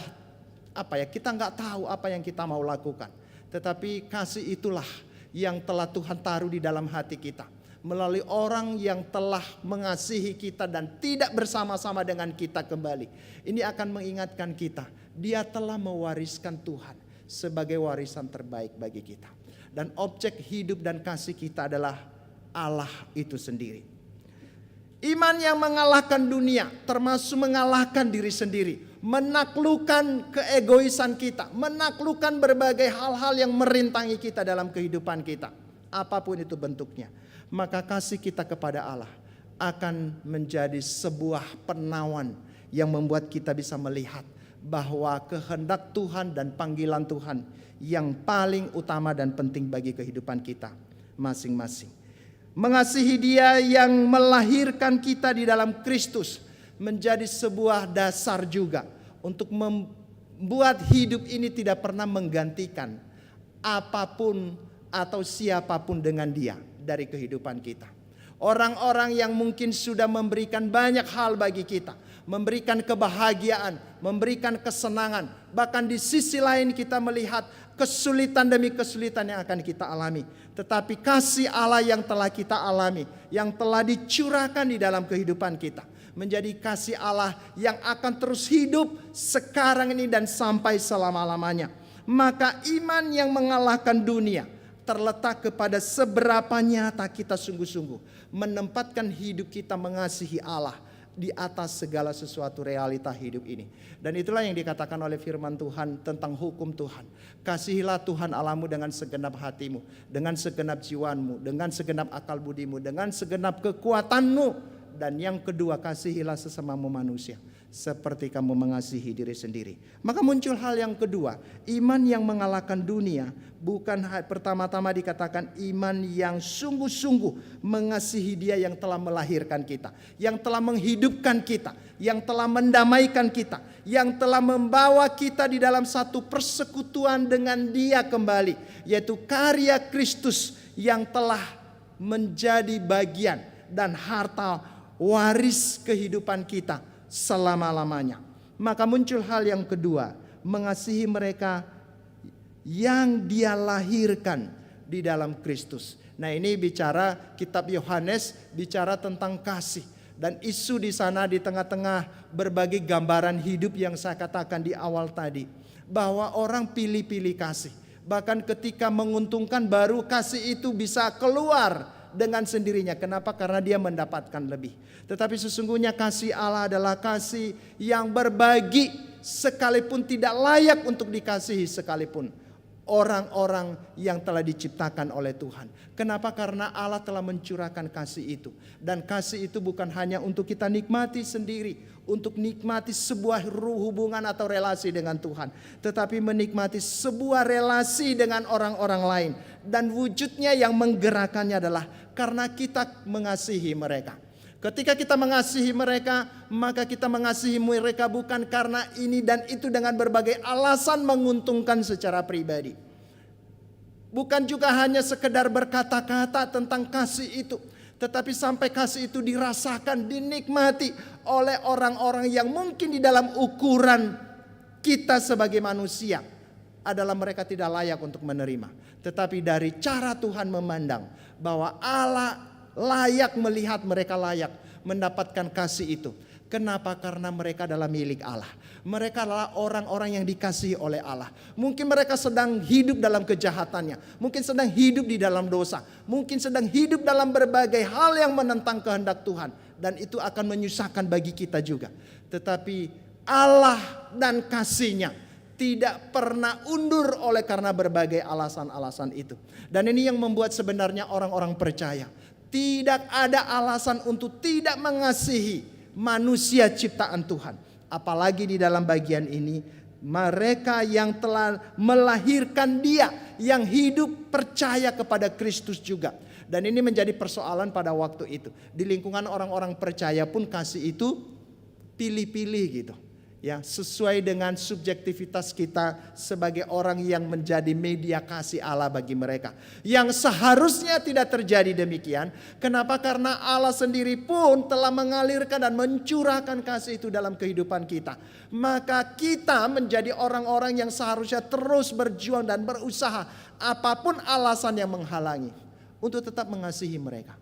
kita nggak tahu apa yang kita mau lakukan. Tetapi kasih itulah yang telah Tuhan taruh di dalam hati kita. Melalui orang yang telah mengasihi kita dan tidak bersama-sama dengan kita kembali. Ini akan mengingatkan kita, Dia telah mewariskan Tuhan sebagai warisan terbaik bagi kita. Dan objek hidup dan kasih kita adalah Allah itu sendiri. Iman yang mengalahkan dunia, termasuk mengalahkan diri sendiri. Menaklukkan keegoisan kita, menaklukkan berbagai hal-hal yang merintangi kita dalam kehidupan kita. Apapun itu bentuknya. maka kasih kita kepada Allah akan menjadi sebuah penawan yang membuat kita bisa melihat bahwa kehendak Tuhan dan panggilan Tuhan yang paling utama dan penting bagi kehidupan kita masing-masing. Mengasihi Dia yang melahirkan kita di dalam Kristus menjadi sebuah dasar juga untuk membuat hidup ini tidak pernah menggantikan apapun atau siapapun dengan Dia dari kehidupan kita. Orang-orang yang mungkin sudah memberikan banyak hal bagi kita, memberikan kebahagiaan, memberikan kesenangan, bahkan di sisi lain kita melihat kesulitan demi kesulitan yang akan kita alami. Tetapi kasih Allah yang telah kita alami, yang telah dicurahkan di dalam kehidupan kita, menjadi kasih Allah yang akan terus hidup sekarang ini dan sampai selama-lamanya. Maka iman yang mengalahkan dunia terletak kepada seberapa nyata kita sungguh-sungguh menempatkan hidup kita mengasihi Allah di atas segala sesuatu realita hidup ini. Dan itulah yang dikatakan oleh firman Tuhan tentang hukum Tuhan. Kasihilah Tuhan Allahmu dengan segenap hatimu, dengan segenap jiwamu, dengan segenap akal budimu, dengan segenap kekuatanmu. Dan yang kedua, kasihilah sesamamu manusia seperti kamu mengasihi diri sendiri. Maka muncul hal yang kedua, iman yang mengalahkan dunia. Bukan pertama-tama dikatakan iman yang sungguh-sungguh mengasihi Dia yang telah melahirkan kita, yang telah menghidupkan kita, yang telah mendamaikan kita, yang telah membawa kita di dalam satu persekutuan dengan Dia kembali, yaitu karya Kristus yang telah menjadi bagian dan harta waris kehidupan kita selama-lamanya. Maka muncul hal yang kedua, mengasihi mereka yang Dia lahirkan di dalam Kristus. Nah, ini bicara kitab Yohanes, bicara tentang kasih. Dan isu di sana di tengah-tengah berbagai gambaran hidup yang saya katakan di awal tadi, bahwa orang pilih-pilih kasih. Bahkan ketika menguntungkan baru kasih itu bisa keluar dengan sendirinya. Kenapa? Karena dia mendapatkan lebih. Tetapi sesungguhnya kasih Allah adalah kasih yang berbagi sekalipun tidak layak untuk dikasihi sekalipun orang-orang yang telah diciptakan oleh Tuhan. Kenapa? Karena Allah telah mencurahkan kasih itu. Dan kasih itu bukan hanya untuk kita nikmati sendiri, untuk nikmati sebuah hubungan atau relasi dengan Tuhan, tetapi menikmati sebuah relasi dengan orang-orang lain. Dan wujudnya yang menggerakkannya adalah karena kita mengasihi mereka. Ketika kita mengasihi mereka, maka kita mengasihi mereka bukan karena ini dan itu dengan berbagai alasan menguntungkan secara pribadi. Bukan juga hanya sekedar berkata-kata tentang kasih itu, tetapi sampai kasih itu dirasakan, dinikmati oleh orang-orang yang mungkin di dalam ukuran kita sebagai manusia adalah mereka tidak layak untuk menerima. Tetapi dari cara Tuhan memandang bahwa Allah layak melihat mereka layak mendapatkan kasih itu. Kenapa? Karena mereka adalah milik Allah. Mereka adalah orang-orang yang dikasihi oleh Allah. Mungkin mereka sedang hidup dalam kejahatannya, mungkin sedang hidup di dalam dosa, mungkin sedang hidup dalam berbagai hal yang menentang kehendak Tuhan, dan itu akan menyusahkan bagi kita juga. Tetapi Allah dan kasih-Nya tidak pernah undur oleh karena berbagai alasan-alasan itu. Dan ini yang membuat sebenarnya orang-orang percaya tidak ada alasan untuk tidak mengasihi manusia ciptaan Tuhan. Apalagi di dalam bagian ini, mereka yang telah melahirkan Dia, yang hidup percaya kepada Kristus juga. Dan ini menjadi persoalan pada waktu itu. Di lingkungan orang-orang percaya pun kasih itu pilih-pilih gitu. Ya, sesuai dengan subjektivitas kita sebagai orang yang menjadi media kasih Allah bagi mereka. Yang seharusnya tidak terjadi demikian. Kenapa? Karena Allah sendiri pun telah mengalirkan dan mencurahkan kasih itu dalam kehidupan kita. Maka kita menjadi orang-orang yang seharusnya terus berjuang dan berusaha apapun alasan yang menghalangi untuk tetap mengasihi mereka.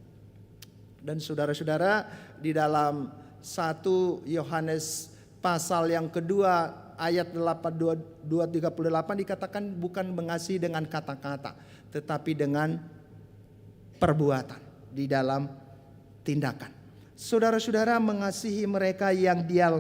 Dan saudara-saudara, di dalam 1 Yohanes pasal yang kedua ayat 238 dikatakan bukan mengasihi dengan kata-kata, tetapi dengan perbuatan di dalam tindakan. Saudara-saudara, mengasihi mereka yang Dia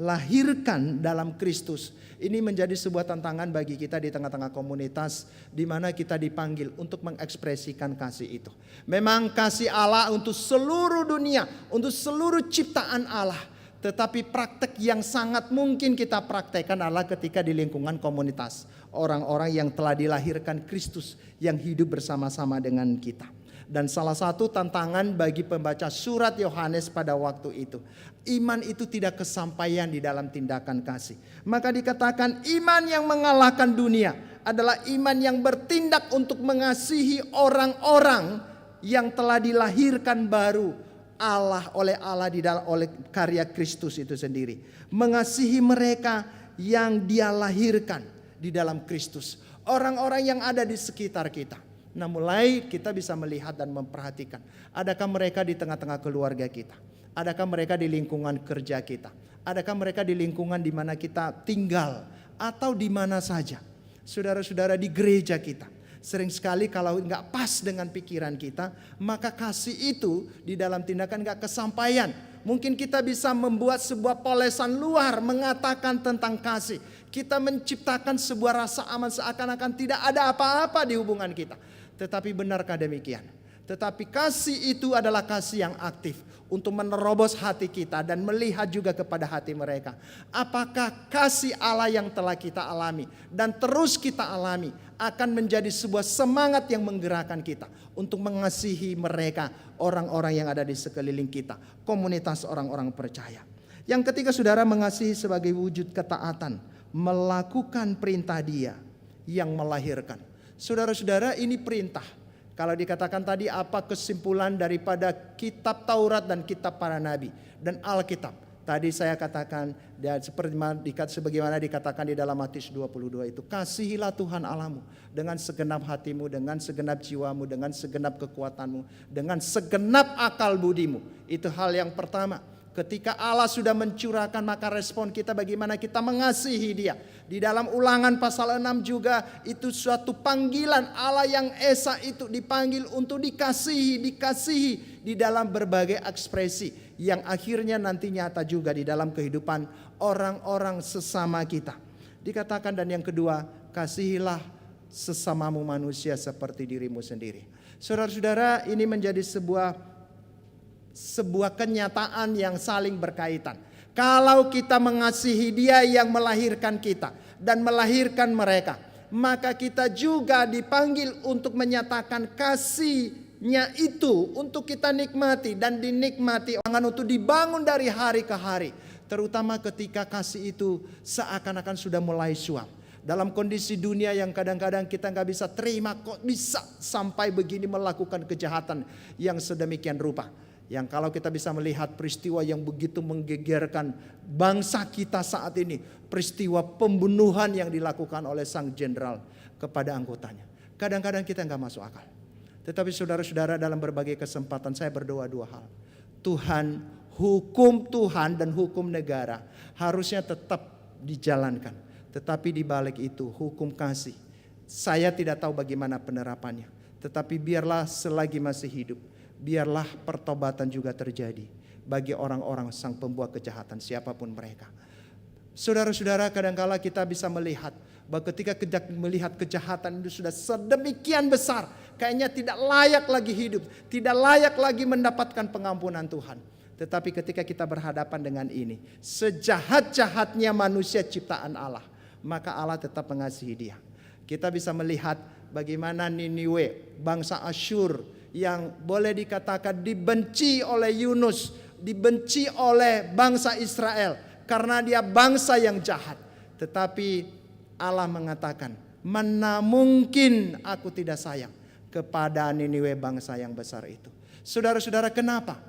lahirkan dalam Kristus. Ini menjadi sebuah tantangan bagi kita di tengah-tengah komunitas di mana kita dipanggil untuk mengekspresikan kasih itu. Memang kasih Allah untuk seluruh dunia, untuk seluruh ciptaan Allah. Tetapi praktek yang sangat mungkin kita praktekkan adalah ketika di lingkungan komunitas. Orang-orang yang telah dilahirkan Kristus yang hidup bersama-sama dengan kita. Dan salah satu tantangan bagi pembaca surat Yohanes pada waktu itu, iman itu tidak kesampaian di dalam tindakan kasih. Maka dikatakan iman yang mengalahkan dunia adalah iman yang bertindak untuk mengasihi orang-orang yang telah dilahirkan baru oleh Allah oleh karya Kristus itu sendiri. Mengasihi mereka yang Dia lahirkan di dalam Kristus. Orang-orang yang ada di sekitar kita. Nah, mulai kita bisa melihat dan memperhatikan, adakah mereka di tengah-tengah keluarga kita? Adakah mereka di lingkungan kerja kita? Adakah mereka di lingkungan di mana kita tinggal atau di mana saja? Saudara-saudara, di gereja kita. Sering sekali kalau nggak pas dengan pikiran kita, maka kasih itu di dalam tindakan nggak kesampaian. Mungkin kita bisa membuat sebuah polesan luar mengatakan tentang kasih. Kita menciptakan sebuah rasa aman seakan-akan tidak ada apa-apa di hubungan kita. Tetapi benarkah demikian? Tetapi kasih itu adalah kasih yang aktif untuk menerobos hati kita dan melihat juga kepada hati mereka. Apakah kasih Allah yang telah kita alami dan terus kita alami akan menjadi sebuah semangat yang menggerakkan kita untuk mengasihi mereka, orang-orang yang ada di sekeliling kita, komunitas orang-orang percaya. Yang ketiga, saudara, mengasihi sebagai wujud ketaatan, melakukan perintah Dia yang melahirkan. Saudara-saudara, ini perintah. Kalau dikatakan tadi apa kesimpulan daripada kitab Taurat dan kitab para nabi dan Alkitab. Tadi saya katakan sebagaimana dikatakan di dalam Matius 22 itu. Kasihilah Tuhan Allahmu dengan segenap hatimu, dengan segenap jiwamu, dengan segenap kekuatanmu, dengan segenap akal budimu. Itu hal yang pertama. Ketika Allah sudah mencurahkan, maka respon kita bagaimana kita mengasihi Dia. Di dalam Ulangan pasal 6 juga itu suatu panggilan Allah yang esa itu dipanggil untuk dikasihi di dalam berbagai ekspresi yang akhirnya nanti nyata juga di dalam kehidupan orang-orang sesama kita. Dikatakan dan yang kedua, kasihilah sesamamu manusia seperti dirimu sendiri. Saudara-saudara, ini menjadi sebuah kenyataan yang saling berkaitan. Kalau kita mengasihi Dia yang melahirkan kita dan melahirkan mereka, maka kita juga dipanggil untuk menyatakan kasih-Nya itu untuk kita nikmati dan dinikmati untuk dibangun dari hari ke hari. Terutama ketika kasih itu seakan-akan sudah mulai suam. Dalam kondisi dunia yang kadang-kadang kita nggak bisa terima, kok bisa sampai begini melakukan kejahatan yang sedemikian rupa. Yang kalau kita bisa melihat peristiwa yang begitu menggegerkan bangsa kita saat ini. Peristiwa pembunuhan yang dilakukan oleh sang jenderal kepada anggotanya. Kadang-kadang kita nggak masuk akal. Tetapi saudara-saudara, dalam berbagai kesempatan saya berdoa dua hal. Tuhan, hukum Tuhan dan hukum negara harusnya tetap dijalankan. Tetapi di balik itu hukum kasih. Saya tidak tahu bagaimana penerapannya. Tetapi biarlah selagi masih hidup, biarlah pertobatan juga terjadi bagi orang-orang sang pembuat kejahatan siapapun mereka. Saudara-saudara, kadangkala kita bisa melihat bahwa ketika melihat kejahatan itu sudah sedemikian besar, kayaknya tidak layak lagi hidup, tidak layak lagi mendapatkan pengampunan Tuhan. Tetapi ketika kita berhadapan dengan ini, sejahat-jahatnya manusia ciptaan Allah, maka Allah tetap mengasihi dia. Kita bisa melihat bagaimana Niniwe, bangsa Asyur, yang boleh dikatakan dibenci oleh Yunus, dibenci oleh bangsa Israel karena dia bangsa yang jahat. Tetapi Allah mengatakan, mana mungkin aku tidak sayang kepada Niniwe, bangsa yang besar itu. Saudara-saudara, kenapa?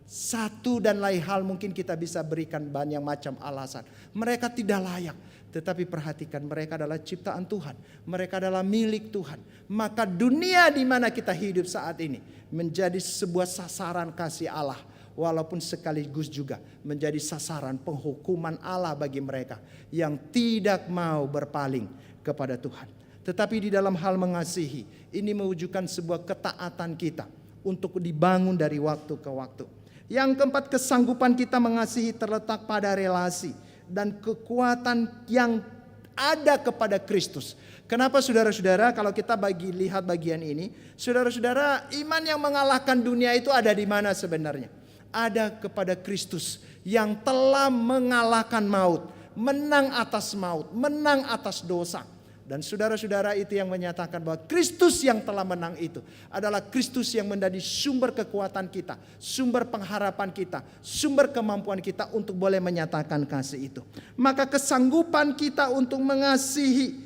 Satu dan lain hal mungkin kita bisa berikan banyak macam alasan. Mereka tidak layak. Tetapi perhatikan, mereka adalah ciptaan Tuhan. Mereka adalah milik Tuhan. Maka dunia di mana kita hidup saat ini menjadi sebuah sasaran kasih Allah. Walaupun sekaligus juga menjadi sasaran penghukuman Allah bagi mereka yang tidak mau berpaling kepada Tuhan. Tetapi di dalam hal mengasihi, ini mewujudkan sebuah ketaatan kita untuk dibangun dari waktu ke waktu. Yang keempat, kesanggupan kita mengasihi terletak pada relasi dan kekuatan yang ada kepada Kristus. Kenapa saudara-saudara, kalau kita lihat bagian ini, saudara-saudara, iman yang mengalahkan dunia itu ada di mana sebenarnya? Ada kepada Kristus yang telah mengalahkan maut, menang atas maut, menang atas dosa. Dan saudara-saudara, itu yang menyatakan bahwa Kristus yang telah menang itu adalah Kristus yang menjadi sumber kekuatan kita, sumber pengharapan kita, sumber kemampuan kita untuk boleh menyatakan kasih itu. Maka kesanggupan kita untuk mengasihi,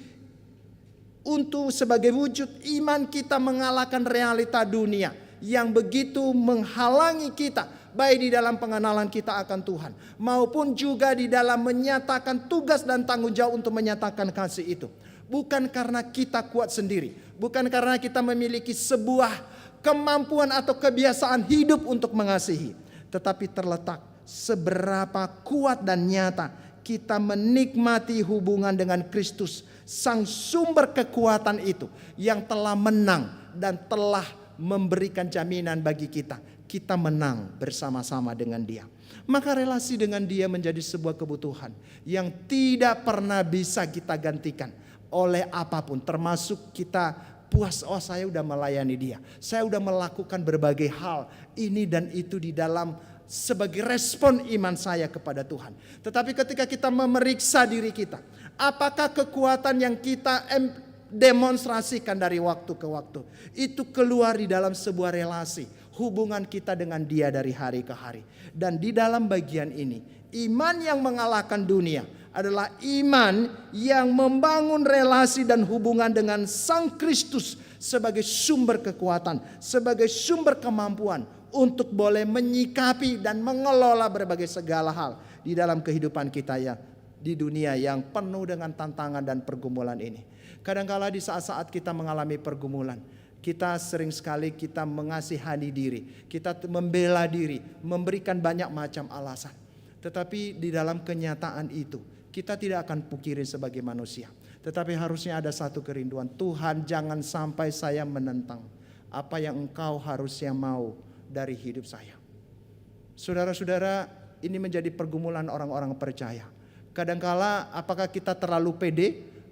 untuk sebagai wujud iman kita mengalahkan realita dunia yang begitu menghalangi kita, baik di dalam pengenalan kita akan Tuhan maupun juga di dalam menyatakan tugas dan tanggung jawab untuk menyatakan kasih itu. Bukan karena kita kuat sendiri, bukan karena kita memiliki sebuah kemampuan atau kebiasaan hidup untuk mengasihi, tetapi terletak seberapa kuat dan nyata kita menikmati hubungan dengan Kristus, sang sumber kekuatan itu yang telah menang dan telah memberikan jaminan bagi kita. Kita menang bersama-sama dengan Dia. Maka relasi dengan Dia menjadi sebuah kebutuhan yang tidak pernah bisa kita gantikan oleh apapun, termasuk kita puas, oh saya udah melayani Dia, saya udah melakukan berbagai hal ini dan itu di dalam sebagai respon iman saya kepada Tuhan. Tetapi ketika kita memeriksa diri kita, apakah kekuatan yang kita demonstrasikan dari waktu ke waktu itu keluar di dalam sebuah relasi, hubungan kita dengan Dia dari hari ke hari. Dan di dalam bagian ini, iman yang mengalahkan dunia adalah iman yang membangun relasi dan hubungan dengan Sang Kristus sebagai sumber kekuatan, sebagai sumber kemampuan untuk boleh menyikapi dan mengelola berbagai segala hal di dalam kehidupan kita ya di dunia yang penuh dengan tantangan dan pergumulan ini. Kadangkala di saat-saat kita mengalami pergumulan, kita sering sekali kita mengasihani diri, kita membela diri, memberikan banyak macam alasan. Tetapi di dalam kenyataan itu, kita tidak akan pungkiri sebagai manusia. Tetapi harusnya ada satu kerinduan, Tuhan jangan sampai saya menentang apa yang Engkau harusnya mau dari hidup saya. Saudara-saudara, ini menjadi pergumulan orang-orang percaya. Kadangkala apakah kita terlalu pede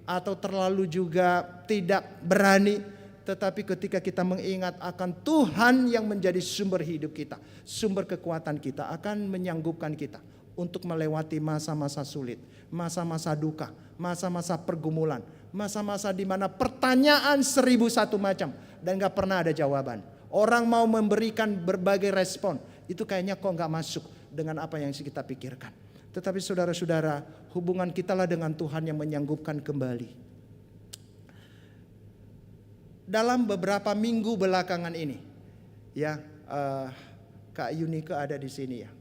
atau terlalu juga tidak berani. Tetapi ketika kita mengingat akan Tuhan yang menjadi sumber hidup kita, sumber kekuatan kita, akan menyanggupkan kita untuk melewati masa-masa sulit, masa-masa duka, masa-masa pergumulan, masa-masa di mana pertanyaan 1001 macam dan gak pernah ada jawaban. Orang mau memberikan berbagai respon, itu kayaknya kok gak masuk dengan apa yang kita pikirkan. Tetapi saudara-saudara, hubungan kita lah dengan Tuhan yang menyanggupkan kembali. Dalam beberapa minggu belakangan ini, ya Kak Yunike ada di sini ya.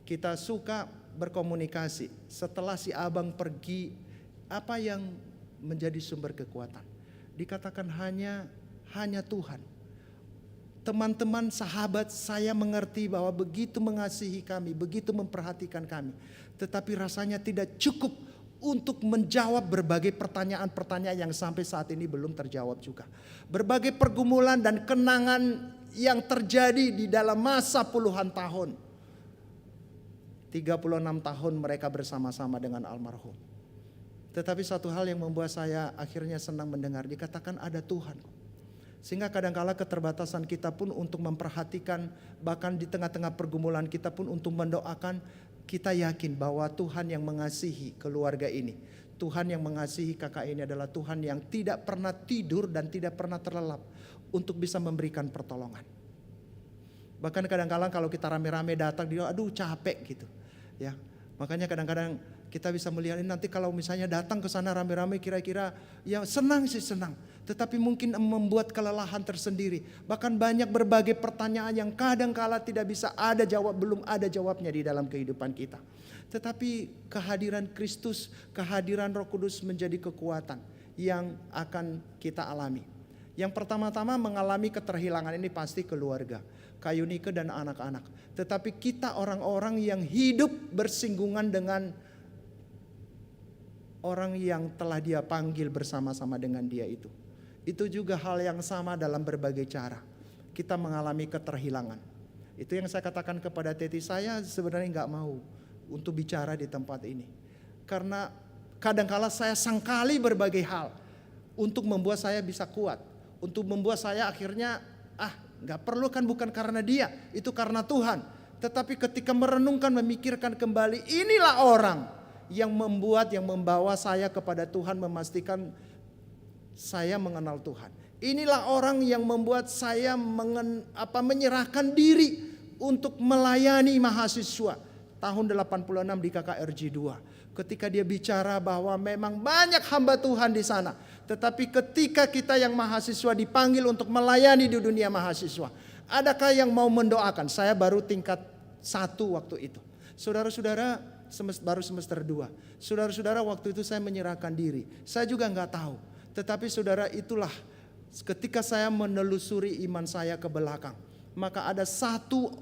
Kita suka berkomunikasi setelah si abang pergi, apa yang menjadi sumber kekuatan? Dikatakan hanya Tuhan. Teman-teman, sahabat saya mengerti bahwa begitu mengasihi kami, begitu memperhatikan kami. Tetapi rasanya tidak cukup untuk menjawab berbagai pertanyaan-pertanyaan yang sampai saat ini belum terjawab juga. Berbagai pergumulan dan kenangan yang terjadi di dalam masa puluhan tahun. 36 tahun mereka bersama-sama dengan almarhum. Tetapi satu hal yang membuat saya akhirnya senang mendengar, dikatakan ada Tuhan. Sehingga kadangkala keterbatasan kita pun untuk memperhatikan, bahkan di tengah-tengah pergumulan kita pun untuk mendoakan, kita yakin bahwa Tuhan yang mengasihi keluarga ini, Tuhan yang mengasihi kakak ini adalah Tuhan yang tidak pernah tidur dan tidak pernah terlelap untuk bisa memberikan pertolongan. Bahkan kadang-kadang kalau kita rame-rame datang, dia aduh capek gitu. Ya, makanya kadang-kadang kita bisa melihat ini nanti kalau misalnya datang ke sana rame-rame kira-kira ya senang sih senang. Tetapi mungkin membuat kelelahan tersendiri. Bahkan banyak berbagai pertanyaan yang kadang-kala tidak bisa ada jawab, belum ada jawabnya di dalam kehidupan kita. Tetapi kehadiran Kristus, kehadiran Roh Kudus menjadi kekuatan yang akan kita alami. Yang pertama-tama mengalami keterhilangan ini pasti keluarga, Kak Yunike dan anak-anak. Tetapi kita orang-orang yang hidup bersinggungan dengan orang yang telah Dia panggil bersama-sama dengan Dia itu. Itu juga hal yang sama dalam berbagai cara. Kita mengalami keterhilangan. Itu yang saya katakan kepada Teti, saya sebenarnya nggak mau untuk bicara di tempat ini. Karena kadangkala saya sangkali berbagai hal untuk membuat saya bisa kuat. Untuk membuat saya akhirnya, nggak perlu kan, bukan karena dia, itu karena Tuhan. Tetapi ketika merenungkan, memikirkan kembali, inilah orang yang membawa saya kepada Tuhan, memastikan saya mengenal Tuhan. Inilah orang yang membuat saya menyerahkan diri untuk melayani mahasiswa tahun 86 di KKRJ 2. Ketika dia bicara bahwa memang banyak hamba Tuhan di sana. Tetapi ketika kita yang mahasiswa dipanggil untuk melayani di dunia mahasiswa, adakah yang mau mendoakan? Saya baru tingkat 1 waktu itu. Saudara-saudara baru semester 2. Saudara-saudara, waktu itu saya menyerahkan diri. Saya juga nggak tahu. Tetapi saudara, itulah ketika saya menelusuri iman saya ke belakang, maka ada 2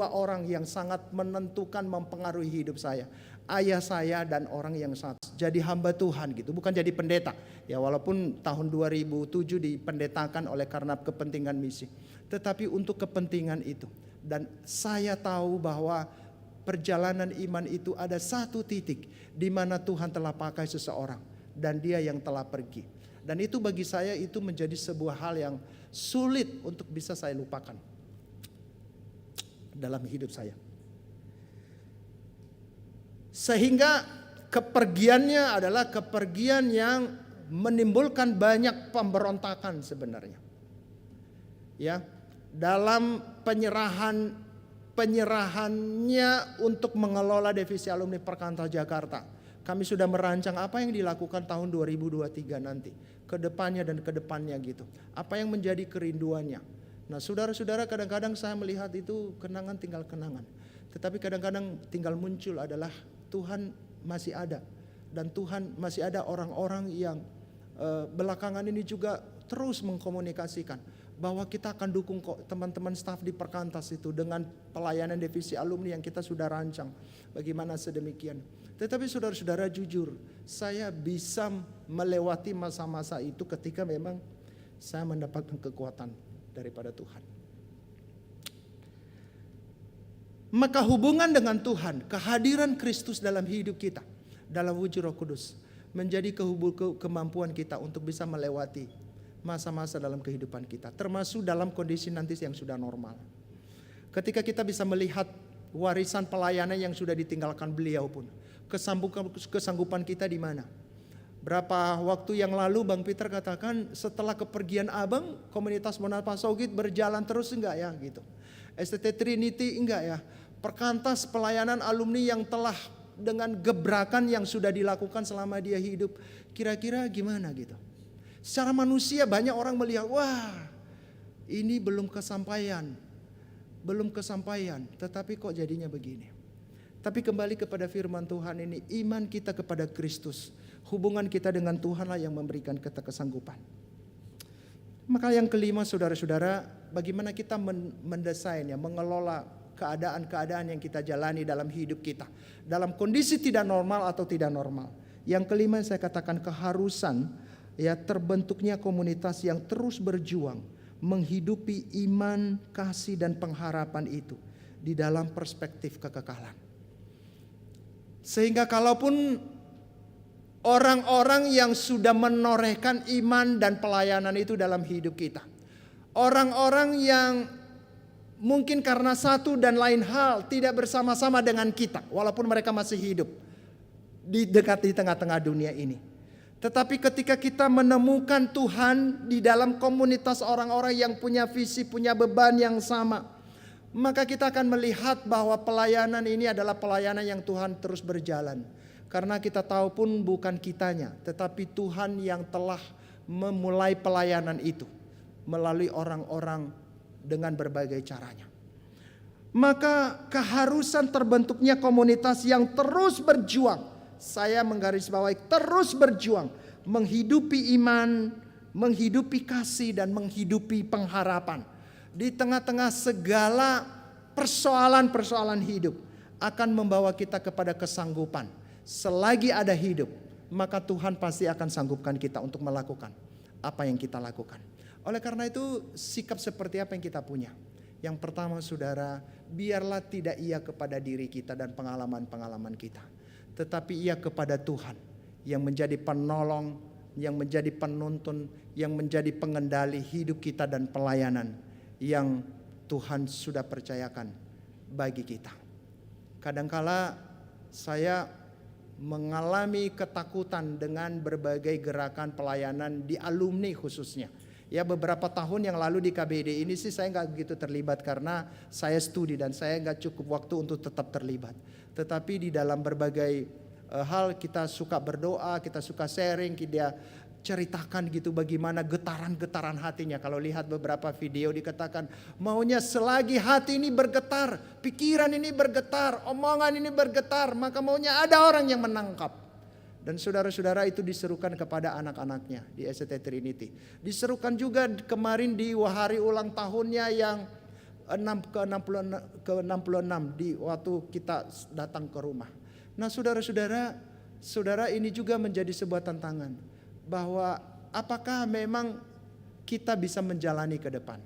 orang yang sangat menentukan, mempengaruhi hidup saya. Ayah saya dan orang yang satu. Jadi hamba Tuhan gitu, bukan jadi pendeta. Ya walaupun tahun 2007 dipendetakan oleh karena kepentingan misi. Tetapi untuk kepentingan itu. Dan saya tahu bahwa perjalanan iman itu ada satu titik di mana Tuhan telah pakai seseorang dan dia yang telah pergi. Dan itu bagi saya itu menjadi sebuah hal yang sulit untuk bisa saya lupakan dalam hidup saya. Sehingga kepergiannya adalah kepergian yang menimbulkan banyak pemberontakan sebenarnya. Ya, dalam penyerahannya untuk mengelola divisi alumni Perkantas Jakarta. Kami sudah merancang apa yang dilakukan tahun 2023 nanti. Kedepannya dan kedepannya gitu. Apa yang menjadi kerinduannya. Nah saudara-saudara, kadang-kadang saya melihat itu kenangan tinggal kenangan. Tetapi kadang-kadang tinggal muncul adalah Tuhan masih ada. Dan Tuhan masih ada orang-orang yang belakangan ini juga terus mengkomunikasikan. Bahwa kita akan dukung kok teman-teman staf di Perkantas itu dengan pelayanan divisi alumni yang kita sudah rancang. Bagaimana sedemikian. Tetapi saudara-saudara, jujur, saya bisa melewati masa-masa itu ketika memang saya mendapatkan kekuatan daripada Tuhan. Maka hubungan dengan Tuhan, kehadiran Kristus dalam hidup kita, dalam wujud Roh Kudus, menjadi kemampuan kita untuk bisa melewati masa-masa dalam kehidupan kita, termasuk dalam kondisi nanti yang sudah normal. Ketika kita bisa melihat warisan pelayanan yang sudah ditinggalkan beliau pun, kesanggupan kita di mana? Berapa waktu yang lalu Bang Peter katakan, setelah kepergian Abang, komunitas Monas Pasogit berjalan terus enggak ya gitu. STT Trinity enggak ya. Perkantas pelayanan alumni yang telah dengan gebrakan yang sudah dilakukan selama dia hidup, kira-kira gimana gitu. Secara manusia banyak orang melihat, wah ini belum kesampaian. Tetapi kok jadinya begini. Tapi kembali kepada firman Tuhan ini, iman kita kepada Kristus, hubungan kita dengan Tuhanlah yang memberikan kita kesanggupan. Maka yang kelima saudara-saudara, bagaimana kita mendesain ya, mengelola keadaan-keadaan yang kita jalani dalam hidup kita. Dalam kondisi tidak normal atau tidak normal. Yang kelima saya katakan keharusan ya, terbentuknya komunitas yang terus berjuang menghidupi iman, kasih dan pengharapan itu di dalam perspektif kekekalan. Sehingga kalaupun orang-orang yang sudah menorehkan iman dan pelayanan itu dalam hidup kita, orang-orang yang mungkin karena satu dan lain hal tidak bersama-sama dengan kita, walaupun mereka masih hidup di tengah-tengah dunia ini. Tetapi ketika kita menemukan Tuhan di dalam komunitas orang-orang yang punya visi, punya beban yang sama, maka kita akan melihat bahwa pelayanan ini adalah pelayanan yang Tuhan terus berjalan. Karena kita tahu pun bukan kitanya, tetapi Tuhan yang telah memulai pelayanan itu melalui orang-orang dengan berbagai caranya. Maka keharusan terbentuknya komunitas yang terus berjuang. Saya menggarisbawahi terus berjuang. Menghidupi iman, menghidupi kasih dan menghidupi pengharapan. Di tengah-tengah segala persoalan-persoalan hidup akan membawa kita kepada kesanggupan. Selagi ada hidup, maka Tuhan pasti akan sanggupkan kita untuk melakukan apa yang kita lakukan. Oleh karena itu, sikap seperti apa yang kita punya? Yang pertama saudara, biarlah tidak ia kepada diri kita dan pengalaman-pengalaman kita, tetapi ia kepada Tuhan yang menjadi penolong, yang menjadi penuntun, yang menjadi pengendali hidup kita dan pelayanan yang Tuhan sudah percayakan bagi kita. Kadangkala saya mengalami ketakutan dengan berbagai gerakan pelayanan di alumni khususnya. Ya, beberapa tahun yang lalu di KBD ini sih saya nggak begitu terlibat karena saya studi dan saya nggak cukup waktu untuk tetap terlibat. Tetapi di dalam berbagai hal kita suka berdoa, kita suka sharing, dia ceritakan gitu bagaimana getaran-getaran hatinya. Kalau lihat beberapa video dikatakan maunya selagi hati ini bergetar, pikiran ini bergetar, omongan ini bergetar, maka maunya ada orang yang menangkap. Dan saudara-saudara itu diserukan kepada anak-anaknya di ST Trinity. Diserukan juga kemarin di hari ulang tahunnya yang ke-66 di waktu kita datang ke rumah. Nah saudara ini juga menjadi sebuah tantangan. Bahwa apakah memang kita bisa menjalani ke depan.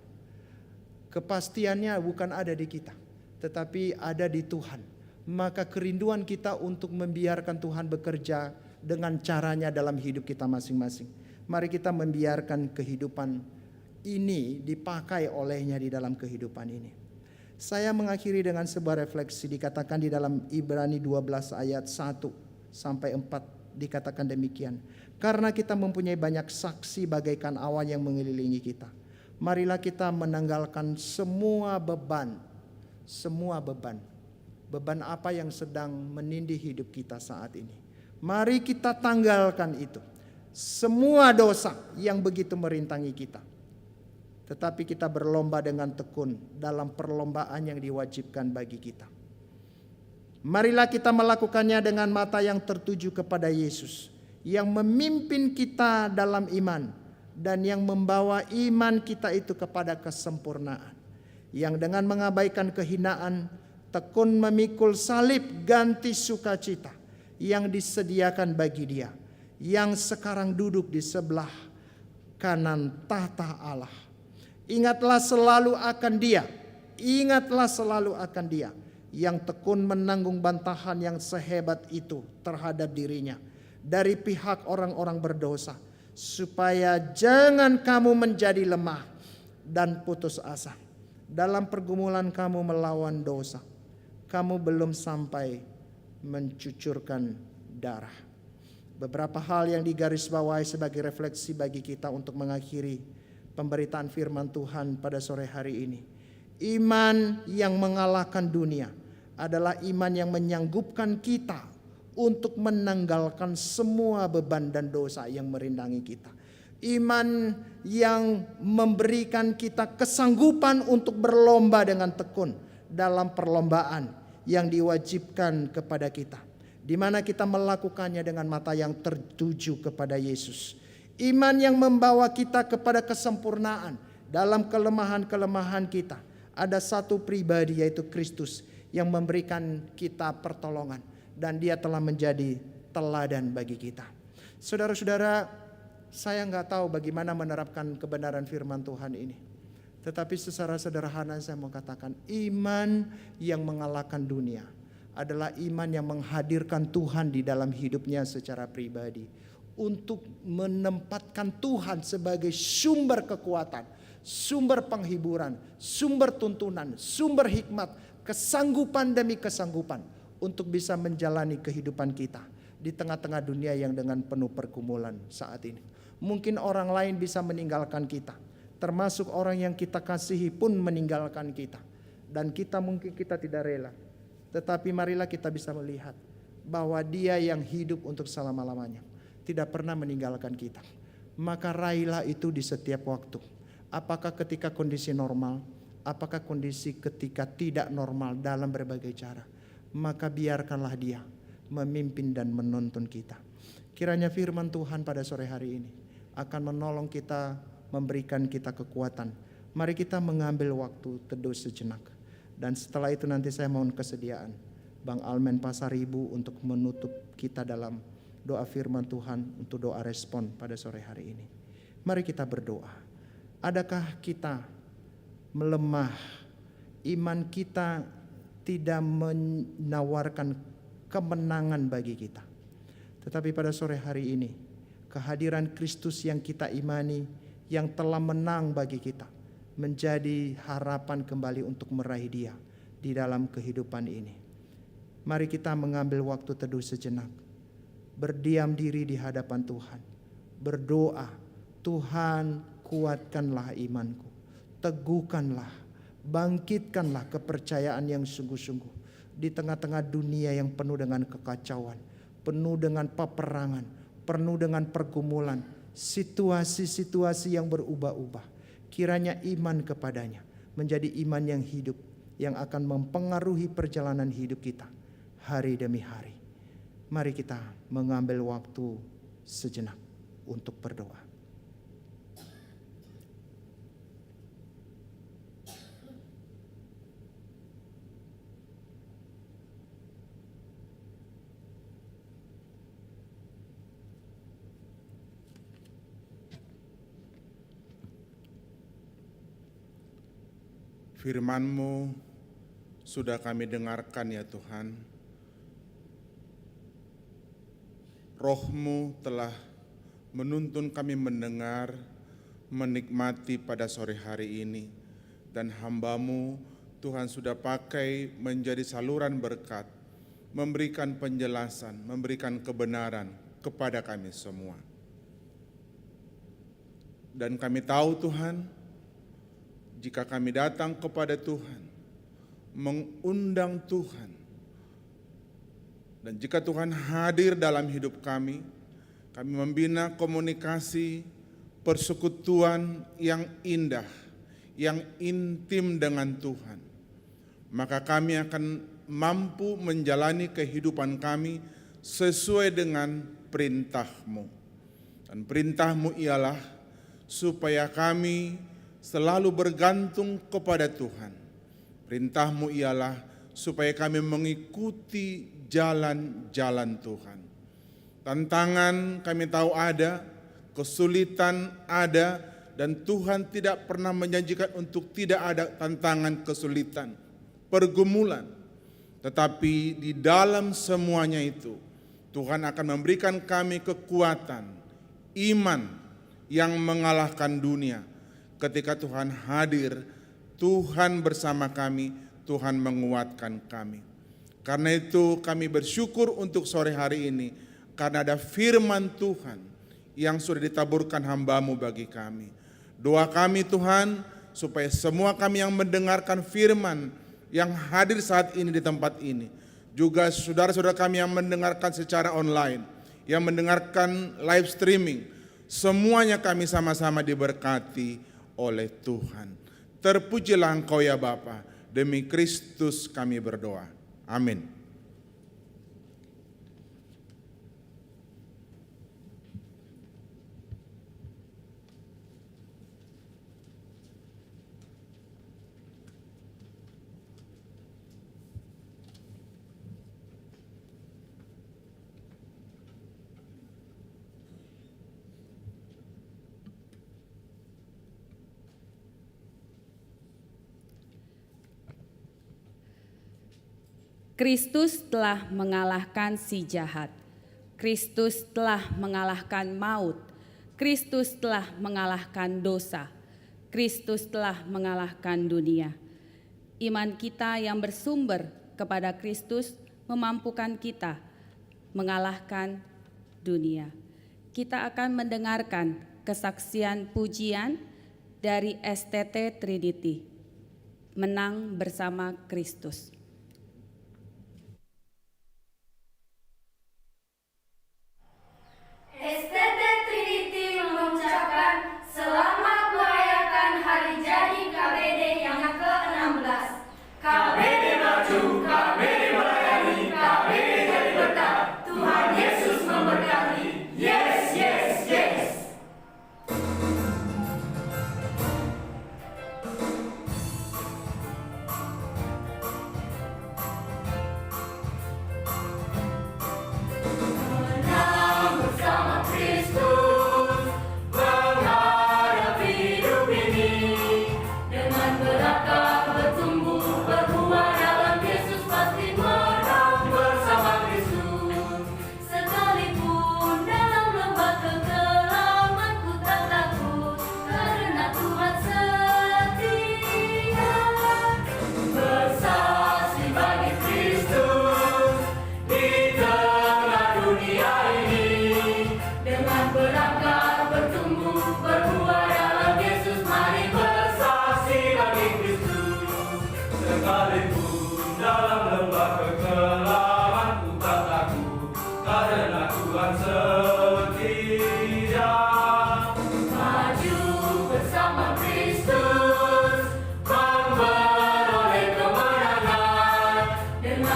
Kepastiannya bukan ada di kita, tetapi ada di Tuhan. Maka kerinduan kita untuk membiarkan Tuhan bekerja dengan caranya dalam hidup kita masing-masing. Mari kita membiarkan kehidupan ini dipakai olehnya di dalam kehidupan ini. Saya mengakhiri dengan sebuah refleksi, dikatakan di dalam Ibrani 12 ayat 1 sampai 4 dikatakan demikian. Karena kita mempunyai banyak saksi bagaikan awan yang mengelilingi kita, marilah kita menanggalkan semua beban. Beban apa yang sedang menindih hidup kita saat ini. Mari kita tanggalkan itu. Semua dosa yang begitu merintangi kita. Tetapi kita berlomba dengan tekun dalam perlombaan yang diwajibkan bagi kita. Marilah kita melakukannya dengan mata yang tertuju kepada Yesus, yang memimpin kita dalam iman dan yang membawa iman kita itu kepada kesempurnaan. Yang dengan mengabaikan kehinaan, tekun memikul salib ganti sukacita yang disediakan bagi Dia, yang sekarang duduk di sebelah kanan tahta Allah. Ingatlah selalu akan Dia, ingatlah selalu akan Dia yang tekun menanggung bantahan yang sehebat itu terhadap dirinya dari pihak orang-orang berdosa, supaya jangan kamu menjadi lemah dan putus asa dalam pergumulan kamu melawan dosa. Kamu belum sampai mencucurkan darah. Beberapa hal yang digarisbawahi sebagai refleksi bagi kita untuk mengakhiri pemberitaan firman Tuhan pada sore hari ini. Iman yang mengalahkan dunia adalah iman yang menyanggupkan kita untuk menanggalkan semua beban dan dosa yang merintangi kita. Iman yang memberikan kita kesanggupan untuk berlomba dengan tekun dalam perlombaan yang diwajibkan kepada kita, di mana kita melakukannya dengan mata yang tertuju kepada Yesus. Iman yang membawa kita kepada kesempurnaan dalam kelemahan-kelemahan kita. Ada satu pribadi, yaitu Kristus, yang memberikan kita pertolongan, dan Dia telah menjadi teladan bagi kita. Saudara-saudara, saya nggak tahu bagaimana menerapkan kebenaran firman Tuhan ini. Tetapi secara sederhana saya mau katakan, iman yang mengalahkan dunia adalah iman yang menghadirkan Tuhan di dalam hidupnya secara pribadi, untuk menempatkan Tuhan sebagai sumber kekuatan, sumber penghiburan, sumber tuntunan, sumber hikmat, kesanggupan demi kesanggupan untuk bisa menjalani kehidupan kita di tengah-tengah dunia yang dengan penuh pergumulan saat ini. Mungkin orang lain bisa meninggalkan kita, termasuk orang yang kita kasihi pun meninggalkan kita, dan mungkin kita tidak rela. Tetapi marilah kita bisa melihat bahwa Dia yang hidup untuk selama-lamanya tidak pernah meninggalkan kita. Maka raihlah itu di setiap waktu. Apakah ketika kondisi normal, apakah kondisi ketika tidak normal dalam berbagai cara. Maka biarkanlah Dia memimpin dan menuntun kita. Kiranya firman Tuhan pada sore hari ini akan menolong kita, memberikan kita kekuatan. Mari kita mengambil waktu teduh sejenak. Dan setelah itu nanti saya mohon kesediaan Bang Almen Pasaribu untuk menutup kita dalam doa firman Tuhan, untuk doa respon pada sore hari ini. Mari kita berdoa. Adakah kita melemah iman kita tidak menawarkan kemenangan bagi kita. Tetapi pada sore hari ini, kehadiran Kristus yang kita imani, yang telah menang bagi kita, menjadi harapan kembali untuk meraih Dia di dalam kehidupan ini. Mari kita mengambil waktu teduh sejenak, berdiam diri di hadapan Tuhan, berdoa, Tuhan kuatkanlah imanku, teguhkanlah, bangkitkanlah kepercayaan yang sungguh-sungguh di tengah-tengah dunia yang penuh dengan kekacauan, penuh dengan peperangan, penuh dengan pergumulan, situasi-situasi yang berubah-ubah. Kiranya iman kepadanya menjadi iman yang hidup, yang akan mempengaruhi perjalanan hidup kita hari demi hari. Mari kita mengambil waktu sejenak untuk berdoa. Firman-Mu sudah kami dengarkan ya Tuhan. Roh-Mu telah menuntun kami mendengar, menikmati pada sore hari ini. Dan hamba-Mu Tuhan sudah pakai menjadi saluran berkat, memberikan penjelasan, memberikan kebenaran kepada kami semua. Dan kami tahu Tuhan, jika kami datang kepada Tuhan, mengundang Tuhan, dan jika Tuhan hadir dalam hidup kami membina komunikasi, persekutuan yang indah, yang intim dengan Tuhan, maka kami akan mampu menjalani kehidupan kami sesuai dengan perintah-Mu. Dan perintah-Mu ialah supaya kami selalu bergantung kepada Tuhan. Perintah-Mu ialah supaya kami mengikuti jalan-jalan Tuhan. Tantangan kami tahu ada, kesulitan ada, dan Tuhan tidak pernah menjanjikan untuk tidak ada tantangan, kesulitan, pergumulan. Tetapi di dalam semuanya itu, Tuhan akan memberikan kami kekuatan, iman yang mengalahkan dunia. Ketika Tuhan hadir, Tuhan bersama kami, Tuhan menguatkan kami. Karena itu kami bersyukur untuk sore hari ini, karena ada firman Tuhan yang sudah ditaburkan hamba-Mu bagi kami. Doa kami Tuhan, supaya semua kami yang mendengarkan firman, yang hadir saat ini di tempat ini, juga saudara-saudara kami yang mendengarkan secara online, yang mendengarkan live streaming, semuanya kami sama-sama diberkati oleh Tuhan. Terpujilah Engkau ya Bapa, demi Kristus kami berdoa. Amin. Kristus telah mengalahkan si jahat. Kristus telah mengalahkan maut. Kristus telah mengalahkan dosa. Kristus telah mengalahkan dunia. Iman kita yang bersumber kepada Kristus memampukan kita mengalahkan dunia. Kita akan mendengarkan kesaksian pujian dari STT Trinity, Menang Bersama Kristus. STT Trinity mengucapkan selamat merayakan hari jadi KBD yang ke-16. KBD maju, KBD melayani, KBD jadi berkat. Tuhan Yesus memberkati. Yes, yes, yes.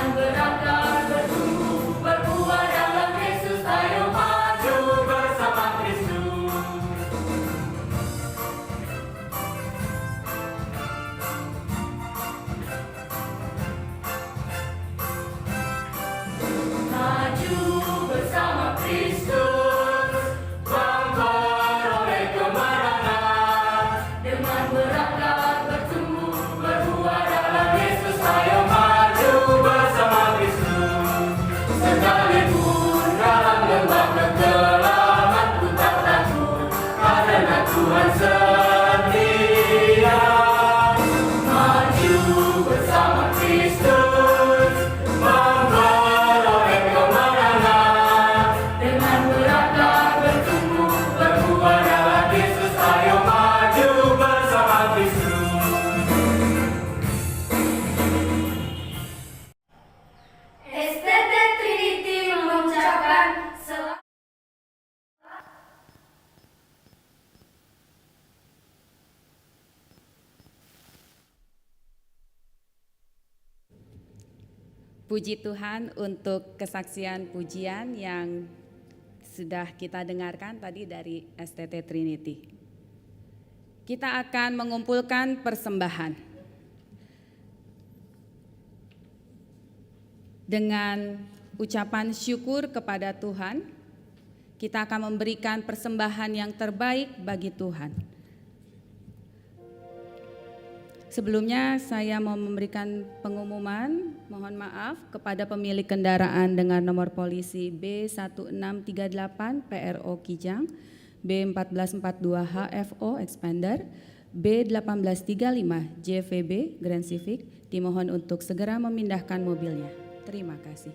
Dengan berangkat bertumbuh berbuah dalam Yesus, ayo maju bersama Kristus. Maju bersama Kristus, memperoleh kemenangan. Dengan berangkat bertumbuh berbuah dalam Yesus, ayo maju bersama Kristus. Sekalipun dalam lembah kegelapan ku tak takut, karena Tuhan setia. Maju bersama Kristus, memperoleh kemenangan. Dengan berangkat bertumbuh berbuah dalam Yesus, ayo maju bersama Kristus. STT Trinity mengucapkan selamat. Puji Tuhan untuk kesaksian pujian yang sudah kita dengarkan tadi dari STT Trinity. Kita akan mengumpulkan persembahan. Dengan ucapan syukur kepada Tuhan, kita akan memberikan persembahan yang terbaik bagi Tuhan. Sebelumnya saya mau memberikan pengumuman, mohon maaf kepada pemilik kendaraan dengan nomor polisi B1638 PRO Kijang, B1442 HFO Expander, B1835 JVB Grand Civic, dimohon untuk segera memindahkan mobilnya. Terima kasih.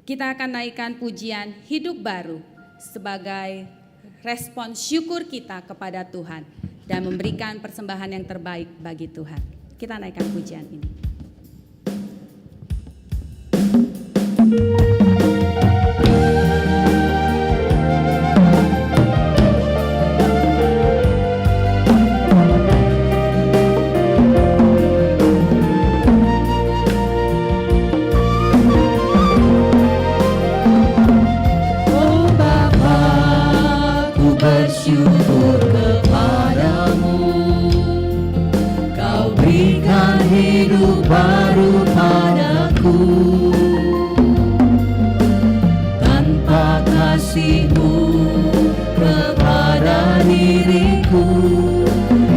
Kita akan naikkan pujian Hidup Baru sebagai respon syukur kita kepada Tuhan dan memberikan persembahan yang terbaik bagi Tuhan. Kita naikkan pujian ini. Oh Bapa, ku bersyukur kepadamu. Kau berikan hidup baru padaku. Tanpa kasih-Mu kepada diriku,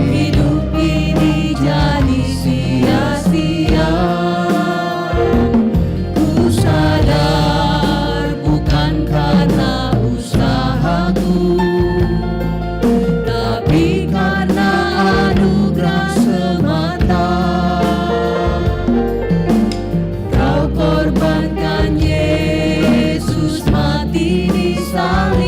hidup ini jadi sia-sia. Ku sadar bukan karena usahaku, tapi karena anugerah semata. Kau korbankan Yesus mati di salib.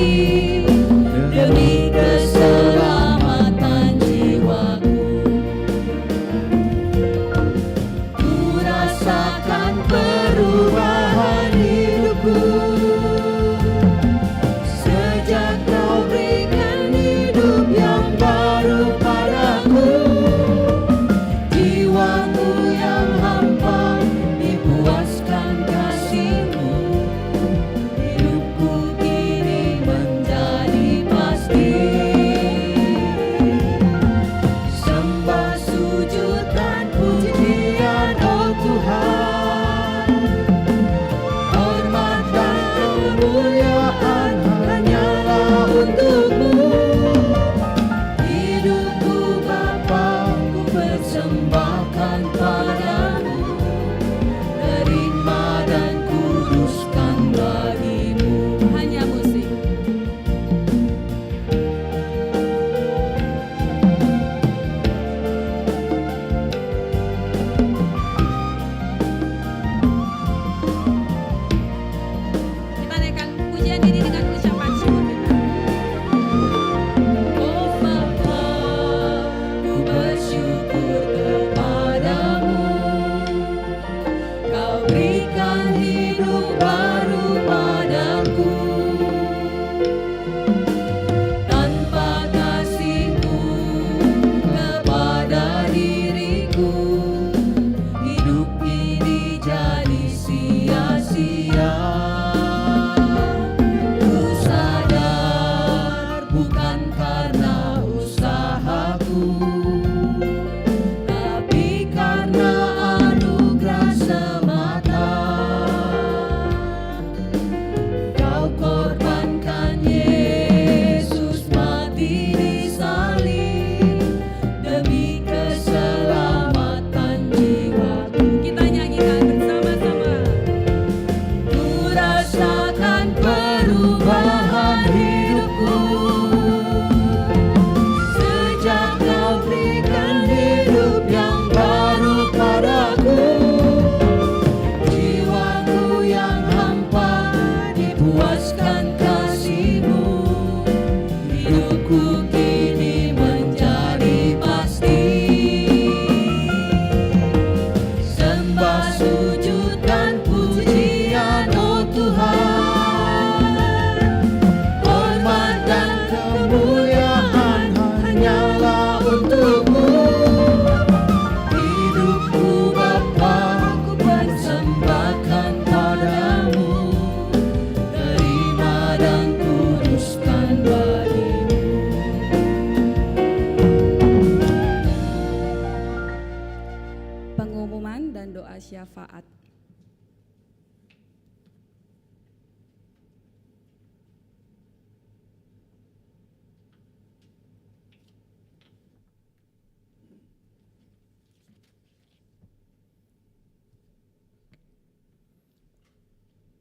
bermanfaat.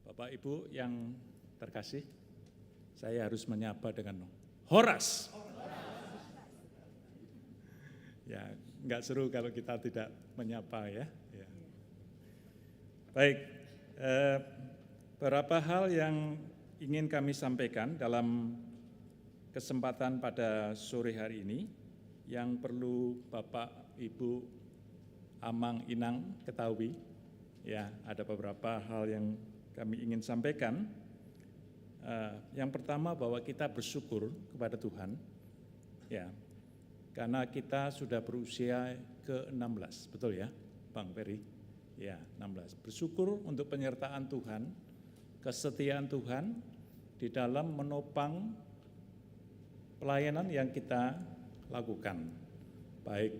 Bapak Ibu yang terkasih, saya harus menyapa dengan Horas. Ya, nggak seru kalau kita tidak menyapa ya. Ya. Baik, beberapa hal yang ingin kami sampaikan dalam kesempatan pada sore hari ini yang perlu Bapak Ibu Amang Inang ketahui. Ya, ada beberapa hal yang kami ingin sampaikan. Yang pertama bahwa kita bersyukur kepada Tuhan, ya, karena kita sudah berusia ke-16, betul ya, Bang Peri? Ya, 16. Bersyukur untuk penyertaan Tuhan, kesetiaan Tuhan di dalam menopang pelayanan yang kita lakukan, baik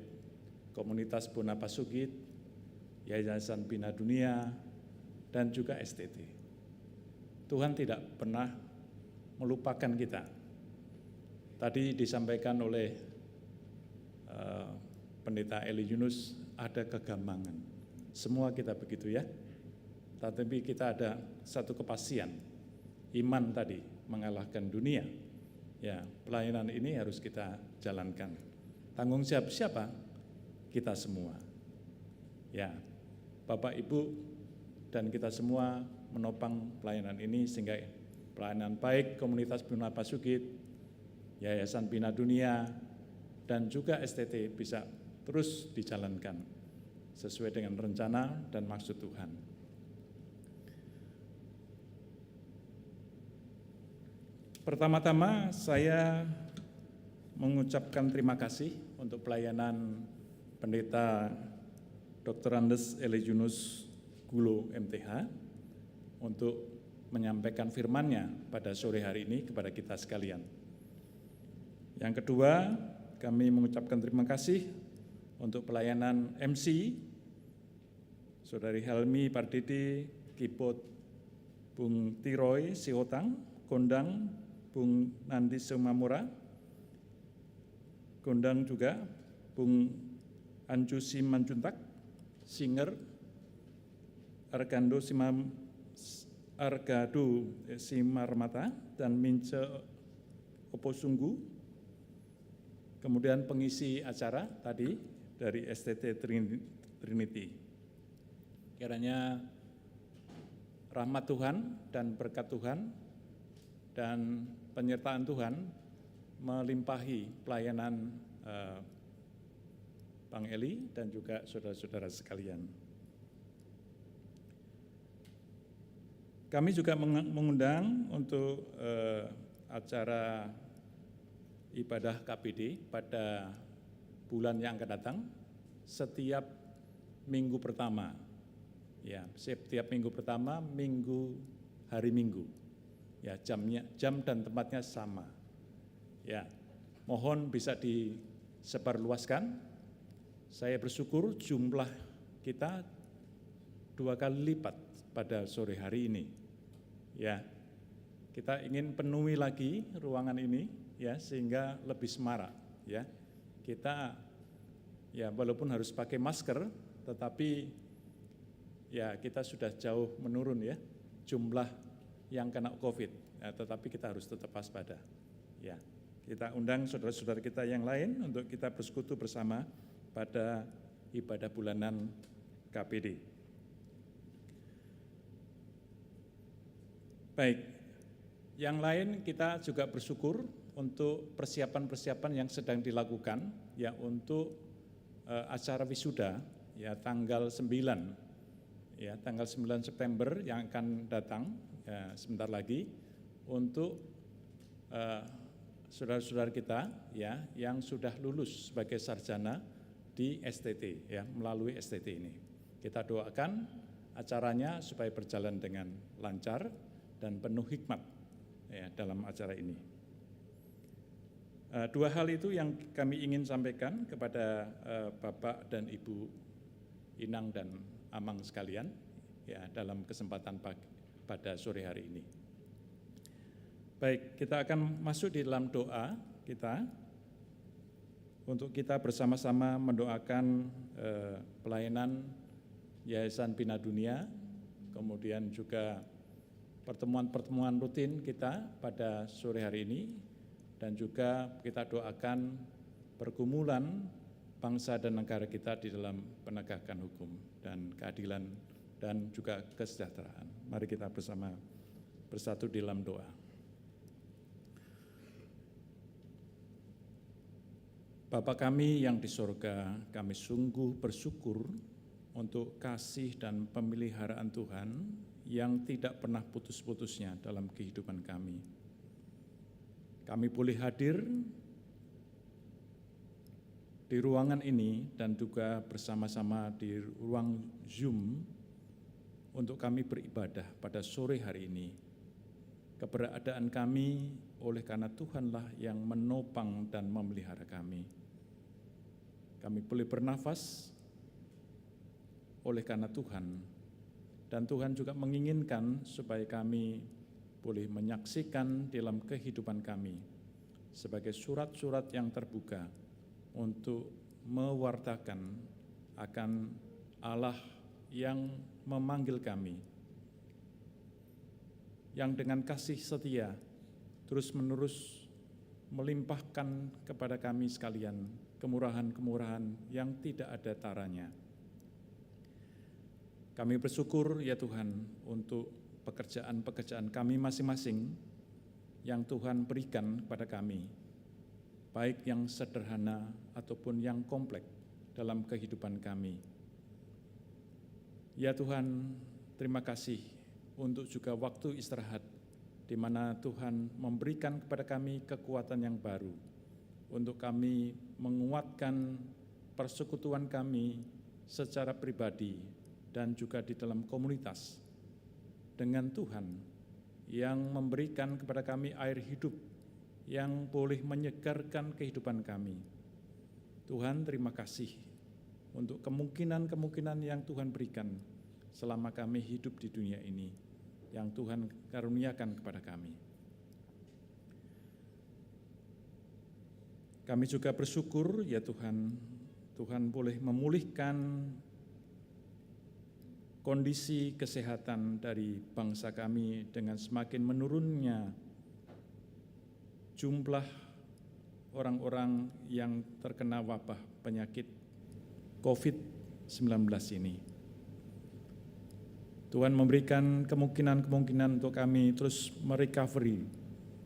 komunitas Bonapasugit, Yayasan Bina Dunia, dan juga STT. Tuhan tidak pernah melupakan kita. Tadi disampaikan oleh Pendeta Eli Yunus, ada kegambangan. Semua kita begitu ya. Tetapi kita ada satu kepastian, iman tadi mengalahkan dunia. Ya, pelayanan ini harus kita jalankan. Tanggung jawab siapa? Kita semua. Ya, Bapak Ibu dan kita semua menopang pelayanan ini sehingga pelayanan baik komunitas Bonapasugit, Yayasan Bina Dunia, dan juga STT bisa terus dijalankan sesuai dengan rencana dan maksud Tuhan. Pertama-tama saya mengucapkan terima kasih untuk pelayanan Pendeta Dr. Andes Eli Yunus Gulo MTH untuk menyampaikan firman-Nya pada sore hari ini kepada kita sekalian. Yang kedua, kami mengucapkan terima kasih untuk pelayanan MC, Saudari Helmi Pardede, keyboard Bung Tiroy Siotang, kondang Bung Nandi Sumamura, kondang juga Bung Anju Simanjuntak, singer Argado Simarmata dan Mince Oposunggu, kemudian pengisi acara tadi dari STT Trinity. Kiranya rahmat Tuhan dan berkat Tuhan dan penyertaan Tuhan melimpahi pelayanan Bang Eli dan juga saudara-saudara sekalian. Kami juga mengundang untuk acara ibadah KPD pada bulan yang akan datang setiap minggu pertama. Ya, setiap minggu pertama, hari Minggu. Ya, jam dan tempatnya sama. Ya, mohon bisa disebarluaskan. Saya bersyukur jumlah kita 2 kali lipat pada sore hari ini. Ya, kita ingin penuhi lagi ruangan ini ya sehingga lebih semarak ya. Kita ya walaupun harus pakai masker tetapi ya kita sudah jauh menurun ya jumlah yang kena Covid ya, tetapi kita harus tetap waspada. Ya, kita undang saudara-saudara kita yang lain untuk kita bersekutu bersama pada ibadah bulanan KPD. Baik, yang lain kita juga bersyukur untuk persiapan-persiapan yang sedang dilakukan ya untuk acara wisuda ya tanggal 9 September yang akan datang ya, sebentar lagi untuk saudara-saudara kita ya yang sudah lulus sebagai sarjana di STT ya melalui STT ini. Kita doakan acaranya supaya berjalan dengan lancar dan penuh hikmat ya, dalam acara ini. Dua hal itu yang kami ingin sampaikan kepada Bapak dan Ibu Inang dan amang sekalian ya dalam kesempatan pada sore hari ini. Baik, kita akan masuk di dalam doa kita untuk kita bersama-sama mendoakan pelayanan Yayasan Bina Dunia, kemudian juga pertemuan-pertemuan rutin kita pada sore hari ini, dan juga kita doakan pergumulan bangsa dan negara kita di dalam penegakan hukum dan keadilan dan juga kesejahteraan. Mari kita bersatu di dalam doa. Bapa kami yang di sorga, kami sungguh bersyukur untuk kasih dan pemeliharaan Tuhan yang tidak pernah putus-putusnya dalam kehidupan kami. Kami boleh hadir di ruangan ini dan juga bersama-sama di ruang Zoom untuk kami beribadah pada sore hari ini. Keberadaan kami oleh karena Tuhanlah yang menopang dan memelihara kami. Kami boleh bernafas oleh karena Tuhan, dan Tuhan juga menginginkan supaya kami boleh menyaksikan dalam kehidupan kami sebagai surat-surat yang terbuka untuk mewartakan akan Allah yang memanggil kami, yang dengan kasih setia terus-menerus melimpahkan kepada kami sekalian kemurahan-kemurahan yang tidak ada taranya. Kami bersyukur ya Tuhan untuk pekerjaan-pekerjaan kami masing-masing yang Tuhan berikan kepada kami, baik yang sederhana ataupun yang kompleks dalam kehidupan kami. Ya Tuhan, terima kasih untuk juga waktu istirahat di mana Tuhan memberikan kepada kami kekuatan yang baru untuk kami menguatkan persekutuan kami secara pribadi dan juga di dalam komunitas dengan Tuhan yang memberikan kepada kami air hidup yang boleh menyegarkan kehidupan kami. Tuhan, terima kasih untuk kemungkinan-kemungkinan yang Tuhan berikan selama kami hidup di dunia ini, yang Tuhan karuniakan kepada kami. Kami juga bersyukur ya Tuhan, Tuhan boleh memulihkan kondisi kesehatan dari bangsa kami dengan semakin menurunnya jumlah orang-orang yang terkena wabah penyakit COVID-19 ini. Tuhan memberikan kemungkinan-kemungkinan untuk kami terus merecovery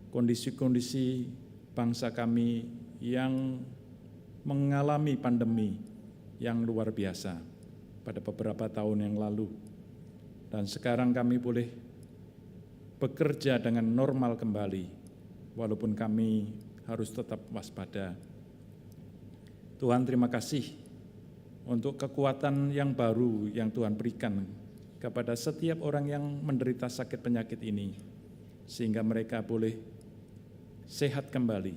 kondisi-kondisi bangsa kami yang mengalami pandemi yang luar biasa pada beberapa tahun yang lalu. Dan sekarang kami boleh bekerja dengan normal kembali, walaupun kami harus tetap waspada. Tuhan, terima kasih untuk kekuatan yang baru yang Tuhan berikan kepada setiap orang yang menderita sakit penyakit ini, sehingga mereka boleh sehat kembali,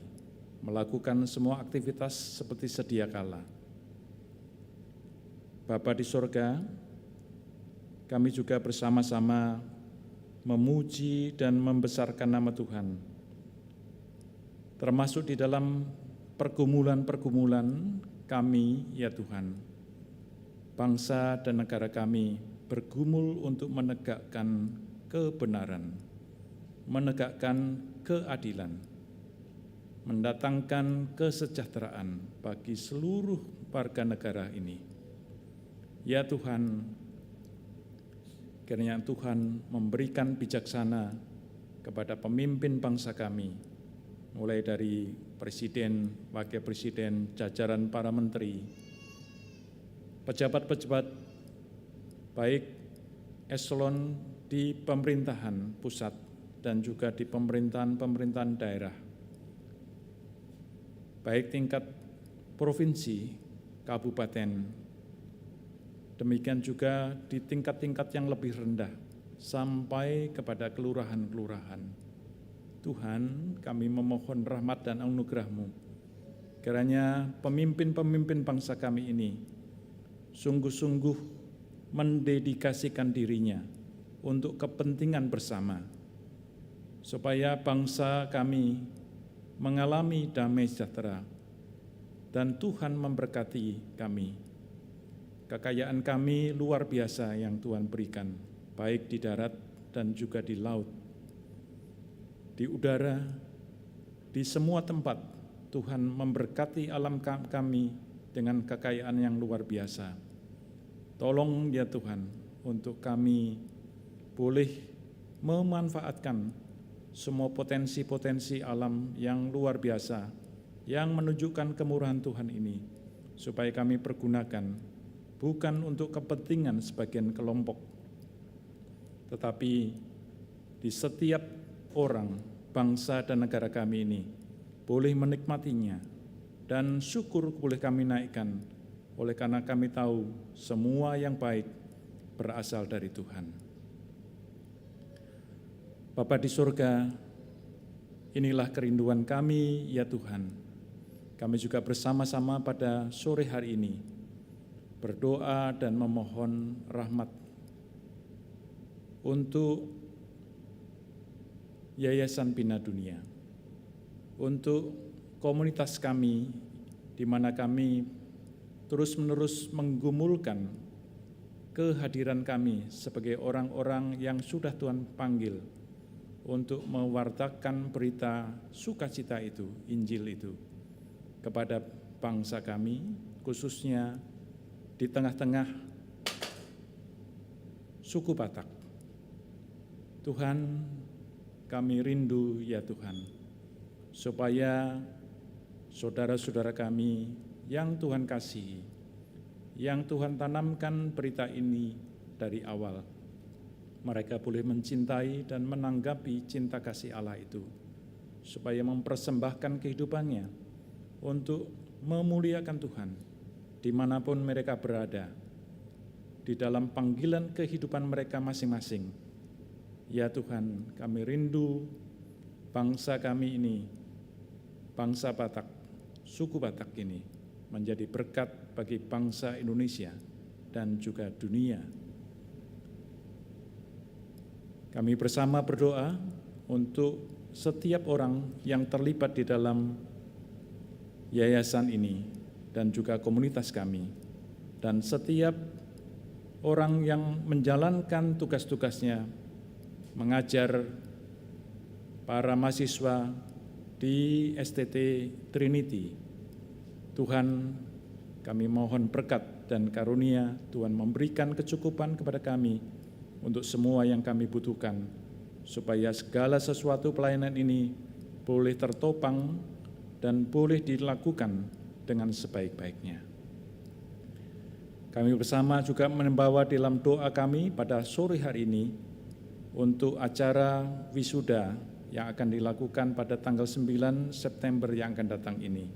melakukan semua aktivitas seperti sedia kala. Bapa di sorga, kami juga bersama-sama memuji dan membesarkan nama Tuhan, termasuk di dalam pergumulan-pergumulan kami ya Tuhan. Bangsa dan negara kami bergumul untuk menegakkan kebenaran, menegakkan keadilan, mendatangkan kesejahteraan bagi seluruh warga negara ini. Ya Tuhan, kiranya Tuhan memberikan bijaksana kepada pemimpin bangsa kami, mulai dari presiden, wakil presiden, jajaran para menteri, pejabat-pejabat, baik eselon di pemerintahan pusat dan juga di pemerintahan daerah, baik tingkat provinsi, kabupaten, demikian juga di tingkat-tingkat yang lebih rendah, sampai kepada kelurahan-kelurahan. Tuhan, kami memohon rahmat dan anugerah-Mu. Kiranya pemimpin-pemimpin bangsa kami ini sungguh-sungguh mendedikasikan dirinya untuk kepentingan bersama, supaya bangsa kami mengalami damai sejahtera dan Tuhan memberkati kami. Kekayaan kami luar biasa yang Tuhan berikan, baik di darat dan juga di laut, di udara, di semua tempat. Tuhan memberkati alam kami dengan kekayaan yang luar biasa. Tolong ya Tuhan, untuk kami boleh memanfaatkan semua potensi-potensi alam yang luar biasa, yang menunjukkan kemurahan Tuhan ini, supaya kami pergunakan bukan untuk kepentingan sebagian kelompok, tetapi di setiap orang, bangsa dan negara kami ini boleh menikmatinya, dan syukur boleh kami naikkan, oleh karena kami tahu semua yang baik berasal dari Tuhan. Bapa di surga, inilah kerinduan kami ya Tuhan. Kami juga bersama-sama pada sore hari ini berdoa dan memohon rahmat untuk Yayasan Bina Dunia, untuk komunitas kami di mana kami terus-menerus menggumulkan kehadiran kami sebagai orang-orang yang sudah Tuhan panggil untuk mewartakan berita sukacita itu, Injil itu, kepada bangsa kami, khususnya di tengah-tengah suku Batak. Tuhan, kami rindu ya Tuhan, supaya saudara-saudara kami yang Tuhan kasihi, yang Tuhan tanamkan berita ini dari awal, mereka boleh mencintai dan menanggapi cinta kasih Allah itu, supaya mempersembahkan kehidupannya untuk memuliakan Tuhan dimanapun mereka berada, di dalam panggilan kehidupan mereka masing-masing. Ya Tuhan, kami rindu bangsa kami ini, bangsa Batak, suku Batak ini, menjadi berkat bagi bangsa Indonesia dan juga dunia. Kami bersama berdoa untuk setiap orang yang terlibat di dalam yayasan ini dan juga komunitas kami, dan setiap orang yang menjalankan tugas-tugasnya mengajar para mahasiswa di STT Trinity. Tuhan, kami mohon berkat dan karunia Tuhan memberikan kecukupan kepada kami untuk semua yang kami butuhkan, supaya segala sesuatu pelayanan ini boleh tertopang dan boleh dilakukan dengan sebaik-baiknya. Kami bersama juga membawa dalam doa kami pada sore hari ini untuk acara wisuda yang akan dilakukan pada tanggal 9 September yang akan datang ini.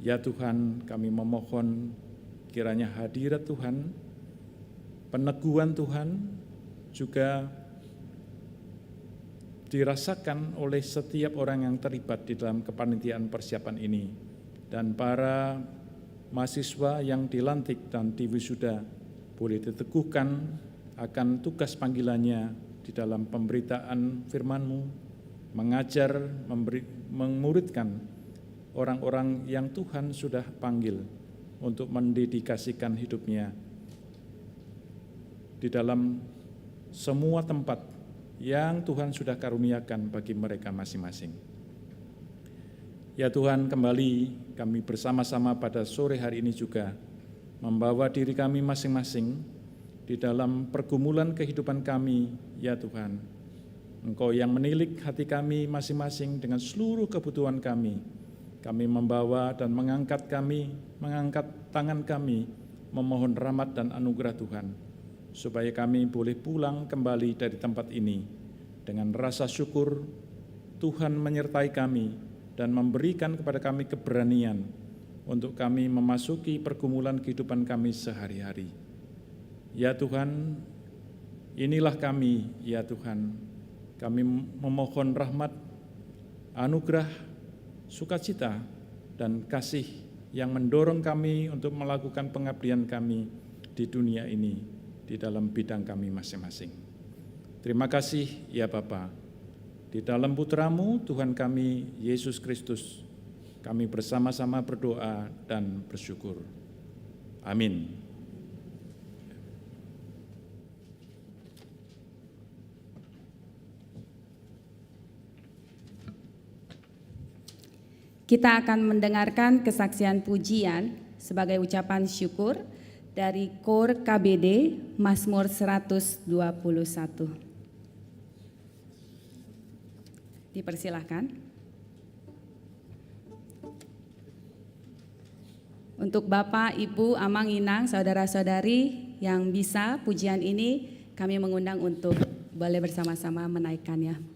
Ya Tuhan, kami memohon kiranya hadirat Tuhan, peneguhan Tuhan juga dirasakan oleh setiap orang yang terlibat di dalam kepanitiaan persiapan ini, dan para mahasiswa yang dilantik dan diwisuda boleh diteguhkan akan tugas panggilannya di dalam pemberitaan firman-Mu, mengajar, memuridkan orang-orang yang Tuhan sudah panggil untuk mendedikasikan hidupnya di dalam semua tempat yang Tuhan sudah karuniakan bagi mereka masing-masing. Ya Tuhan, kembali kami bersama-sama pada sore hari ini juga membawa diri kami masing-masing di dalam pergumulan kehidupan kami, ya Tuhan. Engkau yang menilik hati kami masing-masing dengan seluruh kebutuhan kami. Kami membawa dan mengangkat tangan kami, memohon rahmat dan anugerah Tuhan, supaya kami boleh pulang kembali dari tempat ini dengan rasa syukur. Tuhan menyertai kami dan memberikan kepada kami keberanian untuk kami memasuki pergumulan kehidupan kami sehari-hari. Ya Tuhan, inilah kami, ya Tuhan. Kami memohon rahmat, anugerah, sukacita, dan kasih yang mendorong kami untuk melakukan pengabdian kami di dunia ini. di dalam bidang kami masing-masing. Terima kasih ya Bapa. Di dalam putra-Mu Tuhan kami Yesus Kristus, kami bersama-sama berdoa dan bersyukur. Amin. Kita akan mendengarkan kesaksian pujian sebagai ucapan syukur dari KOR KBD Mazmur 121. Dipersilahkan. Untuk Bapak, Ibu, Amang, Inang, saudara-saudari yang bisa pujian ini, kami mengundang untuk boleh bersama-sama menaikkannya.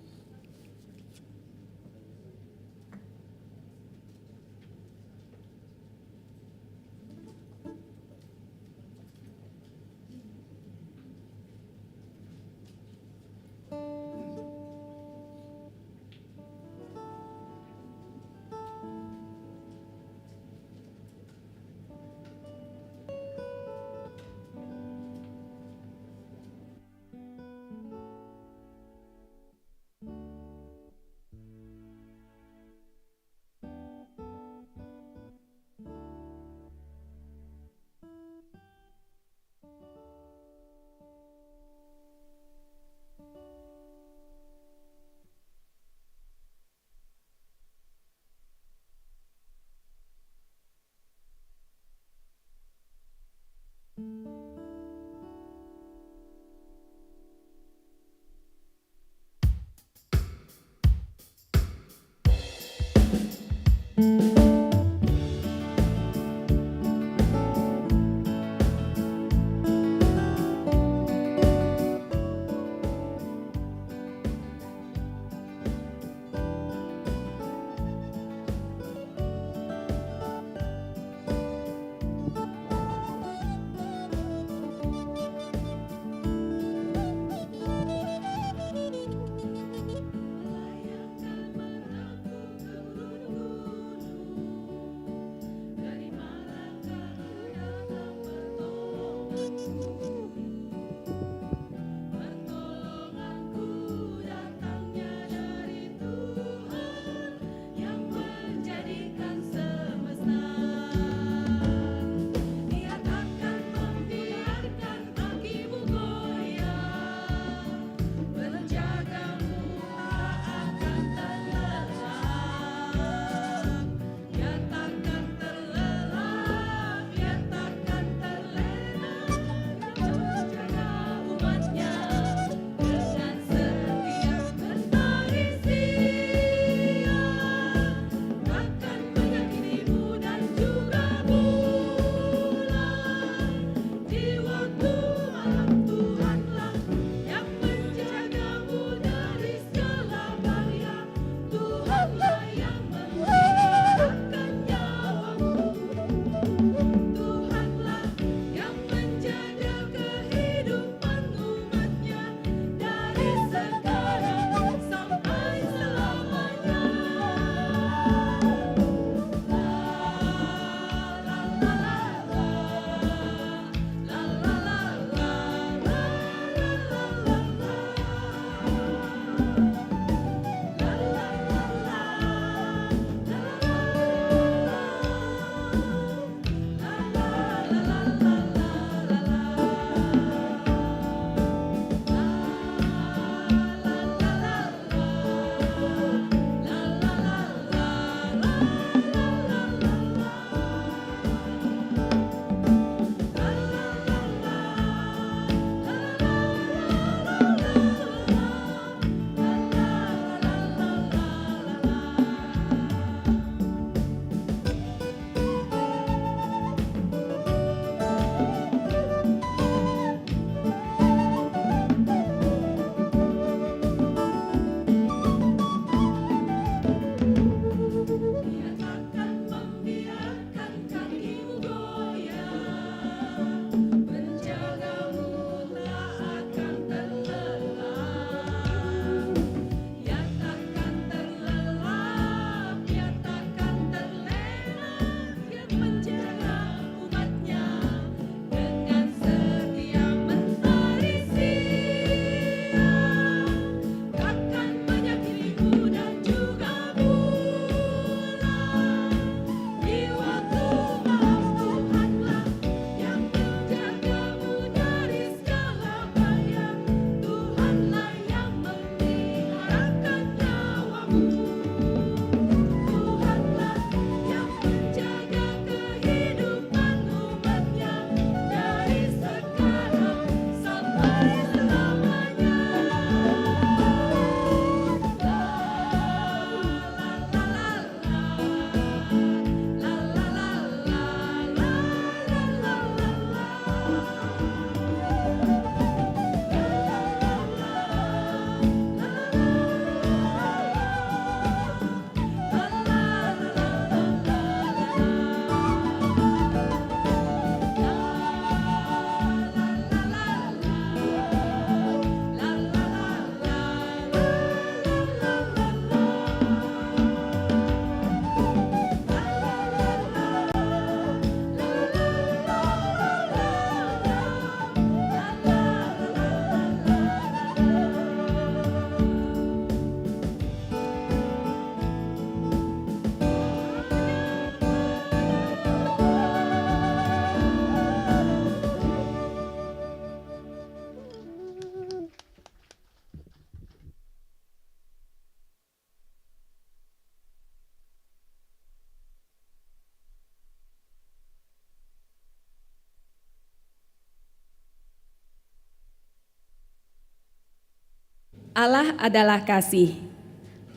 Allah adalah kasih.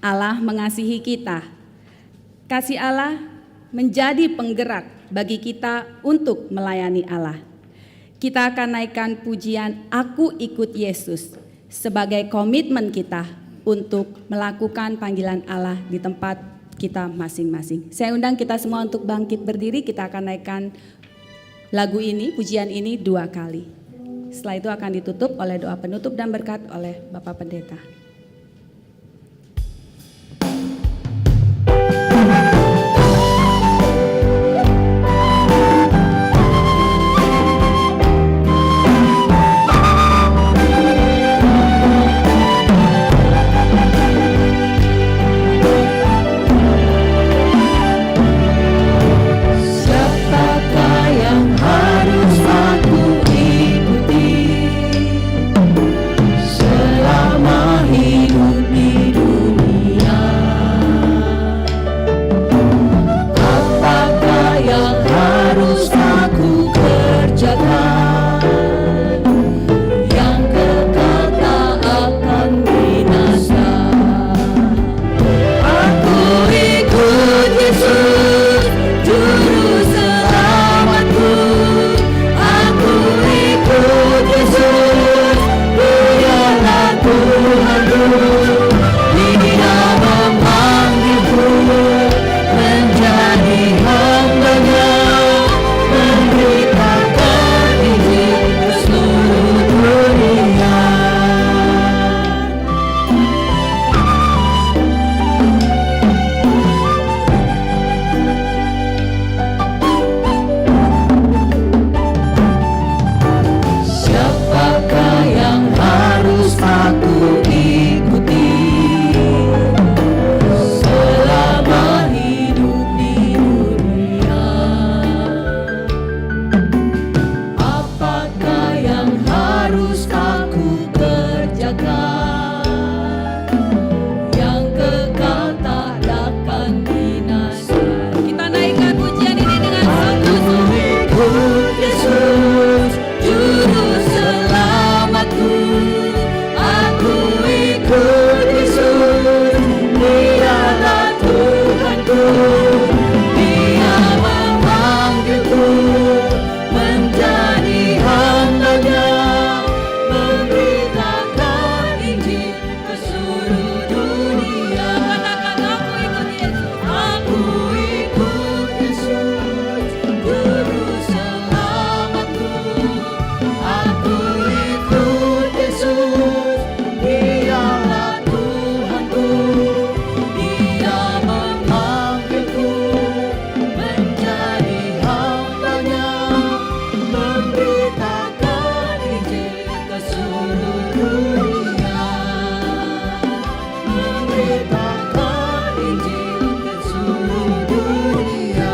Allah mengasihi kita. Kasih Allah menjadi penggerak bagi kita untuk melayani Allah. Kita akan naikkan pujian Aku Ikut Yesus sebagai komitmen kita untuk melakukan panggilan Allah di tempat kita masing-masing. Saya undang kita semua untuk bangkit berdiri, kita akan naikkan lagu ini, pujian ini 2 kali. Setelah itu akan ditutup oleh doa penutup dan berkat oleh Bapak Pendeta. Siapakah yang harus aku ikuti selama hidup di dunia? Apakah yang harus aku kerjakan yang kekal tak akan binasa? Aku ikut Yesus, Juru Selamatku. Aku ikut Yesus, Dialah Tuhanku. Dia memanggilku menjadi hamba-Nya, memberitakan Injil ke seluruh dunia. Siapakah yang harus aku ikuti selama hidup di dunia? Apakah yang harus aku kerjakan yang kekal tak akan binasa? Kita naikkan pujian ini dengan sungguh-sungguh. Ikut Yesus, Juru Selamatku. Aku ikut Yesus, Dialah Tuhanku. Dia memanggilku menjadi hamba-Nya, memberitakan Injil ke seluruh dunia. Katakan aku ikut Yesus. Aku ikut Yesus, Juru Selamatku. Aku ikut Yesus, Dialah Tuhanku. Dia memanggilku menjadi hamba-Nya, memberitakan Injil ke seluruh dunia. Memberitakan Injil ke seluruh dunia.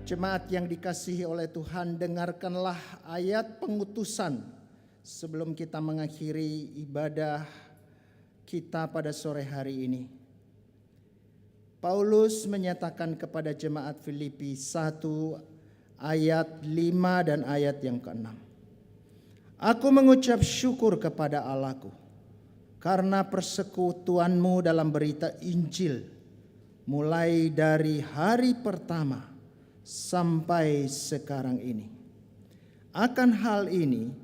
Jemaat yang dikasihi oleh Tuhan, dengarkanlah ayat pengutusan sebelum kita mengakhiri ibadah kita pada sore hari ini. Paulus menyatakan kepada jemaat Filipi 1 ayat 5 dan ayat yang ke-6. Aku mengucap syukur kepada Allahku karena persekutuanmu dalam berita Injil mulai dari hari pertama sampai sekarang ini. Akan hal ini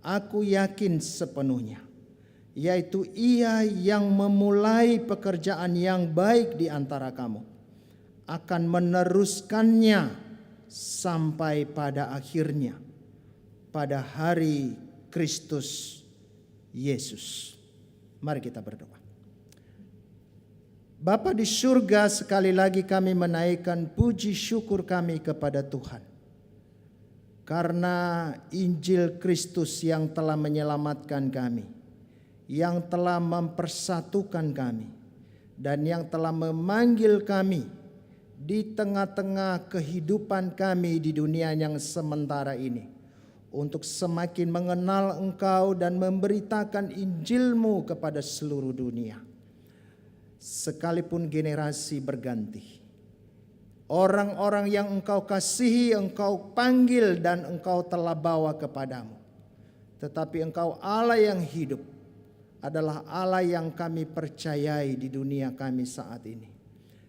aku yakin sepenuhnya, yaitu Ia yang memulai pekerjaan yang baik di antara kamu akan meneruskannya sampai pada akhirnya pada hari Kristus Yesus. Mari kita berdoa. Bapa di surga, sekali lagi kami menaikkan puji syukur kami kepada Tuhan. Karena Injil Kristus yang telah menyelamatkan kami, yang telah mempersatukan kami, dan yang telah memanggil kami di tengah-tengah kehidupan kami di dunia yang sementara ini, untuk semakin mengenal Engkau dan memberitakan Injil-Mu kepada seluruh dunia. Sekalipun generasi berganti, Orang-orang yang Engkau kasihi, Engkau panggil dan Engkau telah bawa kepadamu. Tetapi Engkau Allah yang hidup adalah Allah yang kami percayai di dunia kami saat ini.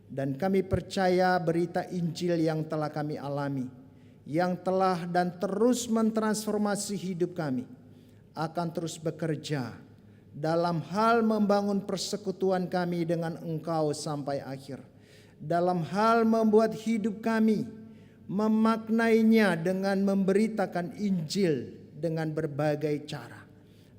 Dan kami percaya berita Injil yang telah kami alami, yang telah dan terus mentransformasi hidup kami, akan terus bekerja dalam hal membangun persekutuan kami dengan Engkau sampai akhir. Dalam hal membuat hidup kami memaknainya dengan memberitakan Injil dengan berbagai cara.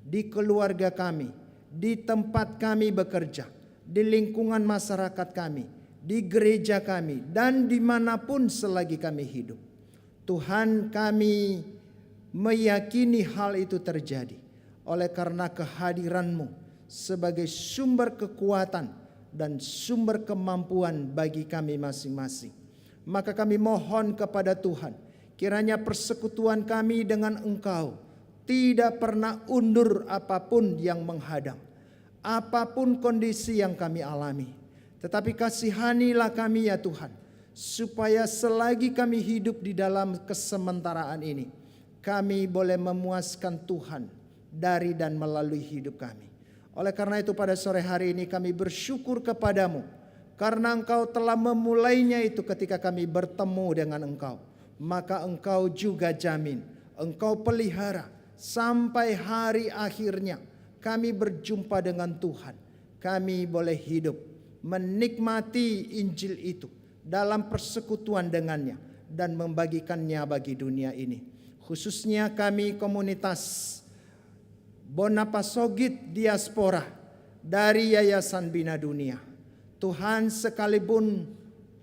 Di keluarga kami, di tempat kami bekerja, di lingkungan masyarakat kami, di gereja kami, dan dimanapun selagi kami hidup. Tuhan, kami meyakini hal itu terjadi oleh karena kehadiran-Mu sebagai sumber kekuatan dan sumber kemampuan bagi kami masing-masing. Maka kami mohon kepada Tuhan, kiranya persekutuan kami dengan Engkau tidak pernah undur apapun yang menghadang, apapun kondisi yang kami alami. Tetapi kasihanilah kami ya Tuhan, supaya selagi kami hidup di dalam kesementaraan ini, kami boleh memuaskan Tuhan dari dan melalui hidup kami. Oleh karena itu pada sore hari ini kami bersyukur kepadamu, karena Engkau telah memulainya itu ketika kami bertemu dengan Engkau. Maka Engkau juga jamin, Engkau pelihara sampai hari akhirnya kami berjumpa dengan Tuhan. Kami boleh hidup menikmati Injil itu dalam persekutuan dengannya dan membagikannya bagi dunia ini. Khususnya kami komunitas Bonapasogit Diaspora dari Yayasan Bina Dunia. Tuhan, sekalipun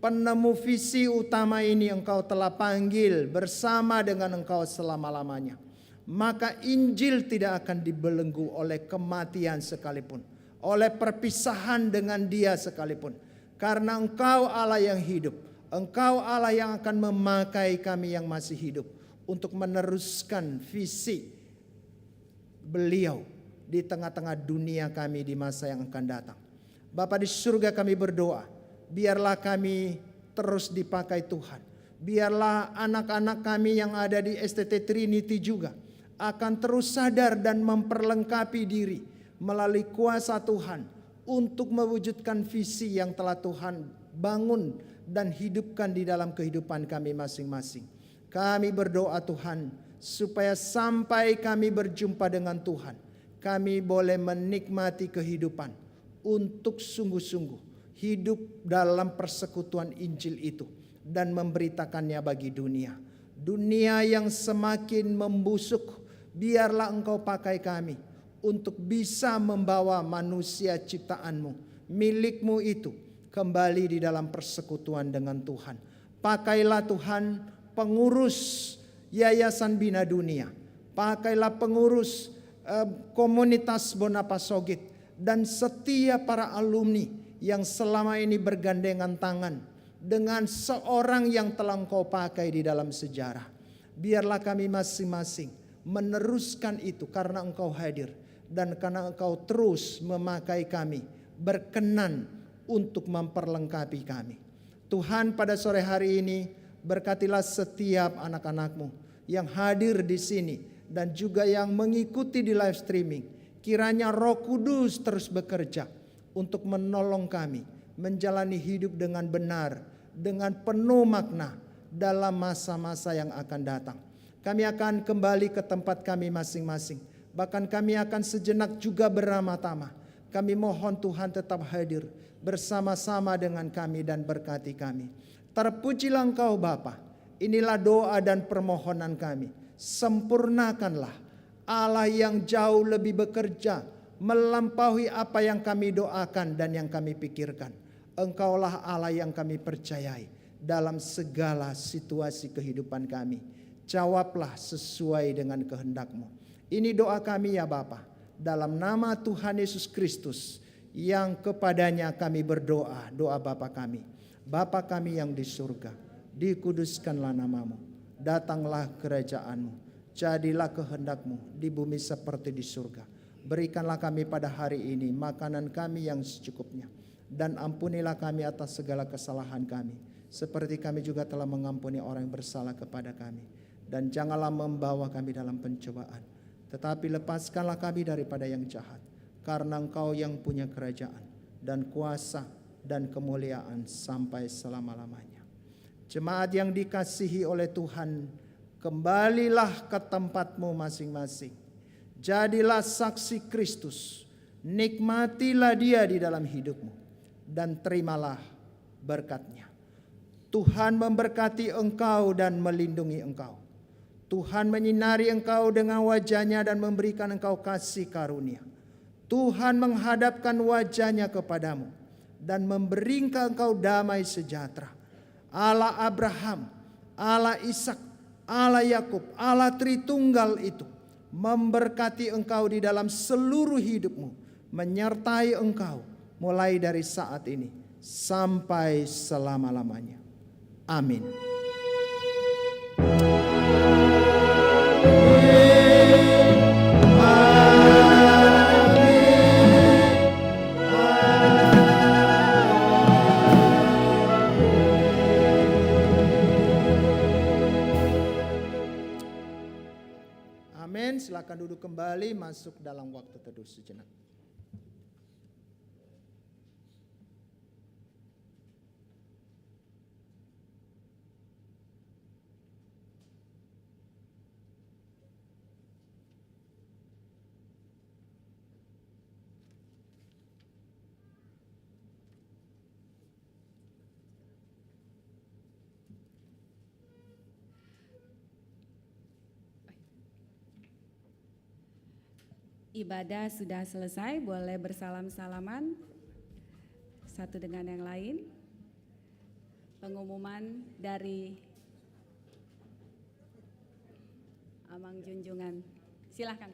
penemu visi utama ini Engkau telah panggil bersama dengan Engkau selama-lamanya, maka Injil tidak akan dibelenggu oleh kematian sekalipun, oleh perpisahan dengan Dia sekalipun. Karena Engkau Allah yang hidup, Engkau Allah yang akan memakai kami yang masih hidup untuk meneruskan visi Beliau di tengah-tengah dunia kami di masa yang akan datang. Bapa di surga, kami berdoa, biarlah kami terus dipakai Tuhan. Biarlah anak-anak kami yang ada di STT Trinity juga akan terus sadar dan memperlengkapi diri melalui kuasa Tuhan untuk mewujudkan visi yang telah Tuhan bangun dan hidupkan di dalam kehidupan kami masing-masing. Kami berdoa Tuhan, supaya sampai kami berjumpa dengan Tuhan, kami boleh menikmati kehidupan untuk sungguh-sungguh hidup dalam persekutuan Injil itu dan memberitakannya bagi dunia. Dunia yang semakin membusuk, biarlah Engkau pakai kami untuk bisa membawa manusia ciptaan-Mu, milik-Mu itu kembali di dalam persekutuan dengan Tuhan. Pakailah Tuhan pengurus Yayasan Bina Dunia, pakailah pengurus komunitas Bonapasogit dan setiap para alumni yang selama ini bergandengan tangan dengan seorang yang telah Engkau pakai di dalam sejarah. Biarlah kami masing-masing meneruskan itu karena Engkau hadir dan karena Engkau terus memakai kami, berkenan untuk memperlengkapi kami. Tuhan, pada sore hari ini berkatilah setiap anak-anak-Mu yang hadir di sini dan juga yang mengikuti di live streaming. Kiranya Roh Kudus terus bekerja untuk menolong kami menjalani hidup dengan benar, dengan penuh makna dalam masa-masa yang akan datang. Kami akan kembali ke tempat kami masing-masing. Bahkan kami akan sejenak juga beramah-tamah. Kami mohon Tuhan tetap hadir bersama-sama dengan kami dan berkati kami. Terpujilah Engkau Bapa. Inilah doa dan permohonan kami. Sempurnakanlah Allah yang jauh lebih bekerja melampaui apa yang kami doakan dan yang kami pikirkan. Engkaulah Allah yang kami percayai dalam segala situasi kehidupan kami. Jawablah sesuai dengan kehendak-Mu. Ini doa kami ya Bapa, dalam nama Tuhan Yesus Kristus yang kepadanya kami berdoa, doa Bapa kami. Bapa kami yang di surga, dikuduskanlah nama-Mu, datanglah kerajaan-Mu, jadilah kehendak-Mu di bumi seperti di surga. Berikanlah kami pada hari ini makanan kami yang secukupnya, dan ampunilah kami atas segala kesalahan kami, seperti kami juga telah mengampuni orang yang bersalah kepada kami. Dan janganlah membawa kami dalam pencobaan, tetapi lepaskanlah kami daripada yang jahat. Karena Engkau yang punya kerajaan dan kuasa dan kemuliaan sampai selama-lamanya. Jemaat yang dikasihi oleh Tuhan, kembalilah ke tempatmu masing-masing. Jadilah saksi Kristus. Nikmatilah Dia di dalam hidupmu dan terimalah berkat-Nya. Tuhan memberkati engkau dan melindungi engkau. Tuhan menyinari engkau dengan wajah-Nya dan memberikan engkau kasih karunia. Tuhan menghadapkan wajah-Nya kepadamu dan memberi engkau damai sejahtera. Allah Abraham, Allah Ishak, Allah Yakub, Allah Tritunggal itu memberkati engkau di dalam seluruh hidupmu, menyertai engkau mulai dari saat ini sampai selama-lamanya. Amin. Amin. Silakan duduk kembali, masuk dalam waktu teduh sejenak. Ibadah sudah selesai, boleh bersalam-salaman satu dengan yang lain. Pengumuman dari Amang Junjungan, silahkan.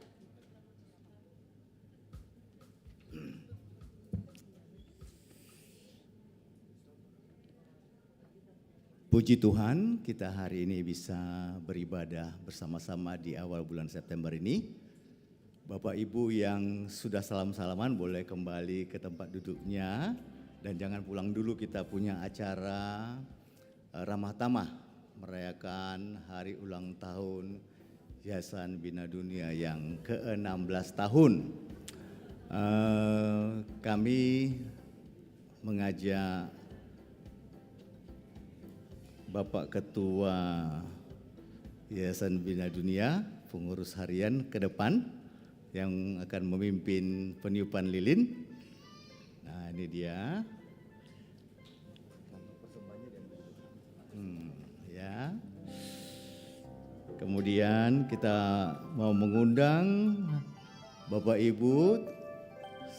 Puji Tuhan, kita hari ini bisa beribadah bersama-sama di awal bulan September ini. Bapak Ibu yang sudah salam-salaman boleh kembali ke tempat duduknya dan jangan pulang dulu, kita punya acara ramah tamah merayakan hari ulang tahun Yayasan Bina Dunia yang ke-16 tahun. Kami mengajak Bapak Ketua Yayasan Bina Dunia, pengurus harian ke depan yang akan memimpin peniupan lilin. Nah, ini dia. Ya. Kemudian kita mau mengundang Bapak Ibu,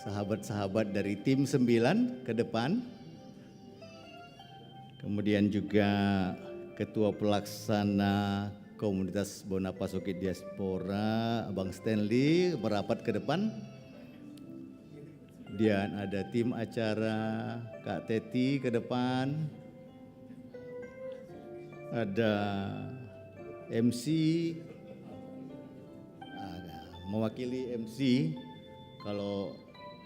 sahabat-sahabat dari tim 9 ke depan. Kemudian juga Ketua Pelaksana Komunitas Bonapasuki Diaspora, Abang Stanley, merapat ke depan. Dan ada tim acara Kak Teti ke depan. Ada MC, mewakili MC, kalau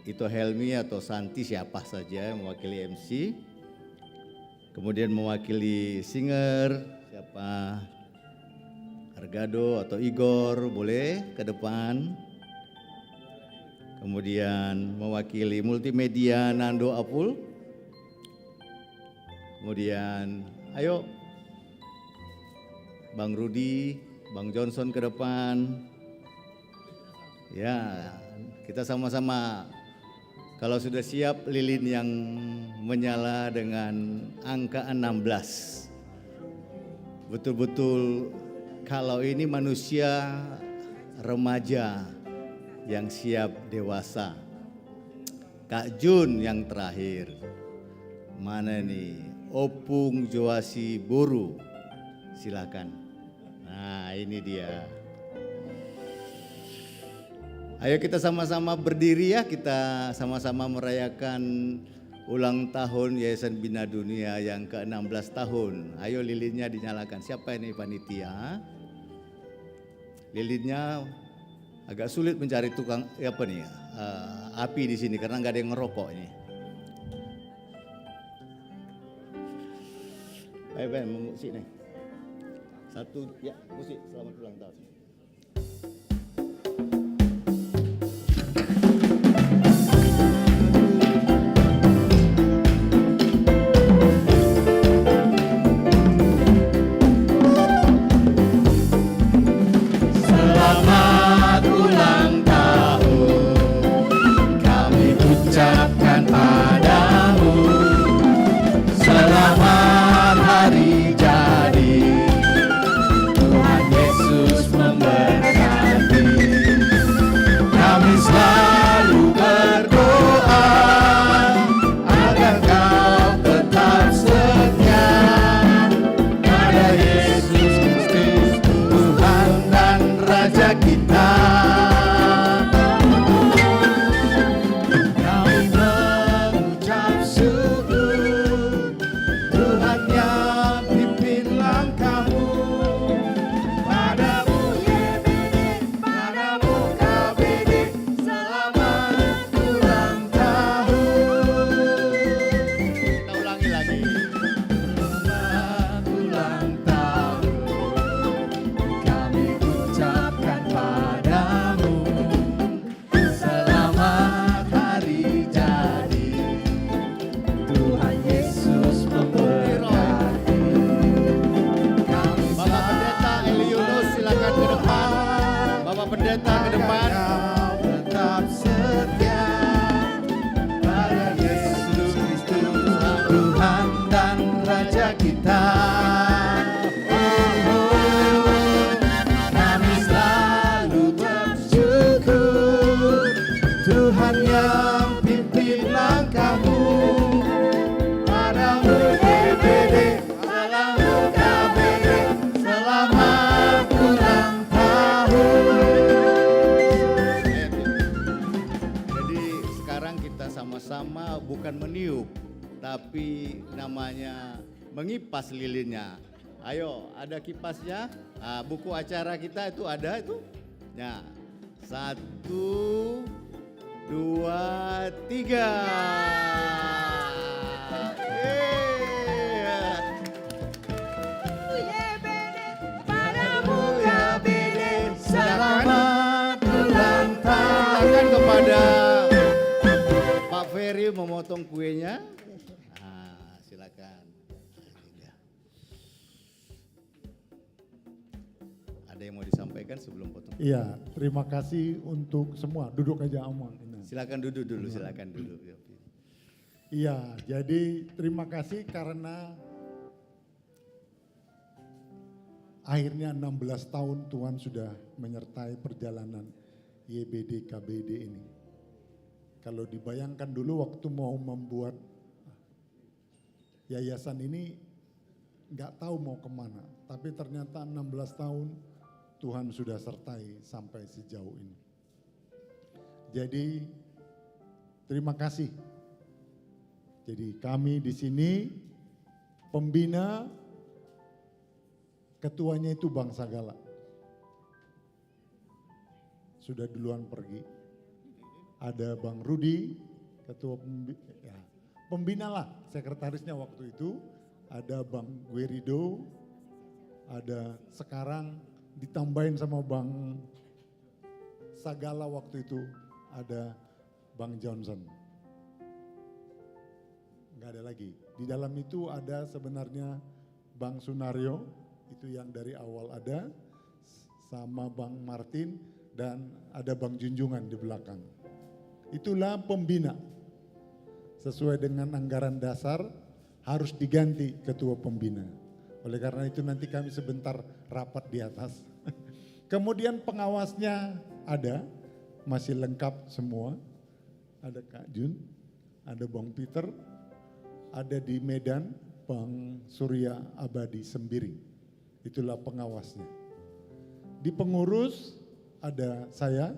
itu Helmi atau Santi siapa saja mewakili MC. Kemudian mewakili singer, siapa? Argado atau Igor boleh ke depan. Kemudian mewakili multimedia Nando Apul. Kemudian ayo Bang Rudi, Bang Johnson ke depan. Ya, kita sama-sama kalau sudah siap lilin yang menyala dengan angka 16. Betul-betul kalau ini manusia remaja yang siap dewasa. Kak Jun yang terakhir. Mana nih? Opung Joasi Boru. Silakan. Nah, ini dia. Ayo kita sama-sama berdiri ya, kita sama-sama merayakan ulang tahun Yayasan Bina Dunia yang ke-16 tahun. Ayo lilinnya dinyalakan. Siapa ini panitia? Lilinnya agak sulit mencari tukang api di sini karena nggak ada yang ngerokok ini. Ayo Ben, musik nih. Satu, ya musik, selamat ulang tahun. Selamat ulang tahun, kami ucapkan padamu. Selamat hari jadi, Tuhan Yesus memberkati. Kami selalu berdoa agar kau tetap setia pada Yesus Kristus, Tuhan dan Raja kita. Kami mengucap syukur, Tuhan yang pimpin langkahmu. Padamu YBD, padamu KBD, selamat ulang tahun. Kita ulangi lagi. Selamat ulang tahun, kami ucapkan padamu. Selamat hari jadi, Tuhan Yesus memberkati. Bapak Pendeta Eli Yunus silakan ke depan. Bapak Pendeta ke depan. Tetap setia pada Yesus Kristus, Tuhan dan Raja kita. Kami selalu bersyukur, Tuhan yang pimpin langkahmu. Padamu YBD, padamu KBD, selamat ulang tahun. Jadi sekarang kita sama-sama bukan meniup, tapi namanya mengipas lilinnya. Ayo, ada kipasnya. Nah, buku acara kita itu ada itu. Ya, 1, 2, 3. Padamu KBD, selamat ulang tahun. Silakan kepada Pak Ferry memotong kuenya. Nah, silakan. Ada yang mau disampaikan sebelum potong? Iya, terima kasih untuk semua. Duduk aja aman. Silakan duduk dulu, silakan duduk. Iya, jadi terima kasih karena akhirnya 16 tahun Tuhan sudah menyertai perjalanan YBD KBD ini. Kalau dibayangkan dulu waktu mau membuat yayasan ini nggak tahu mau kemana. Tapi ternyata 16 tahun Tuhan sudah sertai sampai sejauh ini. Jadi terima kasih. Jadi kami di sini pembina, ketuanya itu Bang Sagala. Sudah duluan pergi. Ada Bang Rudi, ketua pembina lah, sekretarisnya waktu itu. Ada Bang Guerido, ada sekarang ditambahin sama Bang Sagala waktu itu, ada Bang Johnson. Enggak ada lagi. Di dalam itu ada sebenarnya Bang Sunario, itu yang dari awal ada, sama Bang Martin, dan ada Bang Junjungan di belakang. Itulah pembina. Sesuai dengan anggaran dasar harus diganti ketua pembina. Oleh karena itu nanti kami sebentar rapat di atas. Kemudian pengawasnya ada, masih lengkap semua. Ada Kak Jun, ada Bang Peter, ada di Medan Bang Surya Abadi Sembiring. Itulah pengawasnya. Di pengurus ada saya,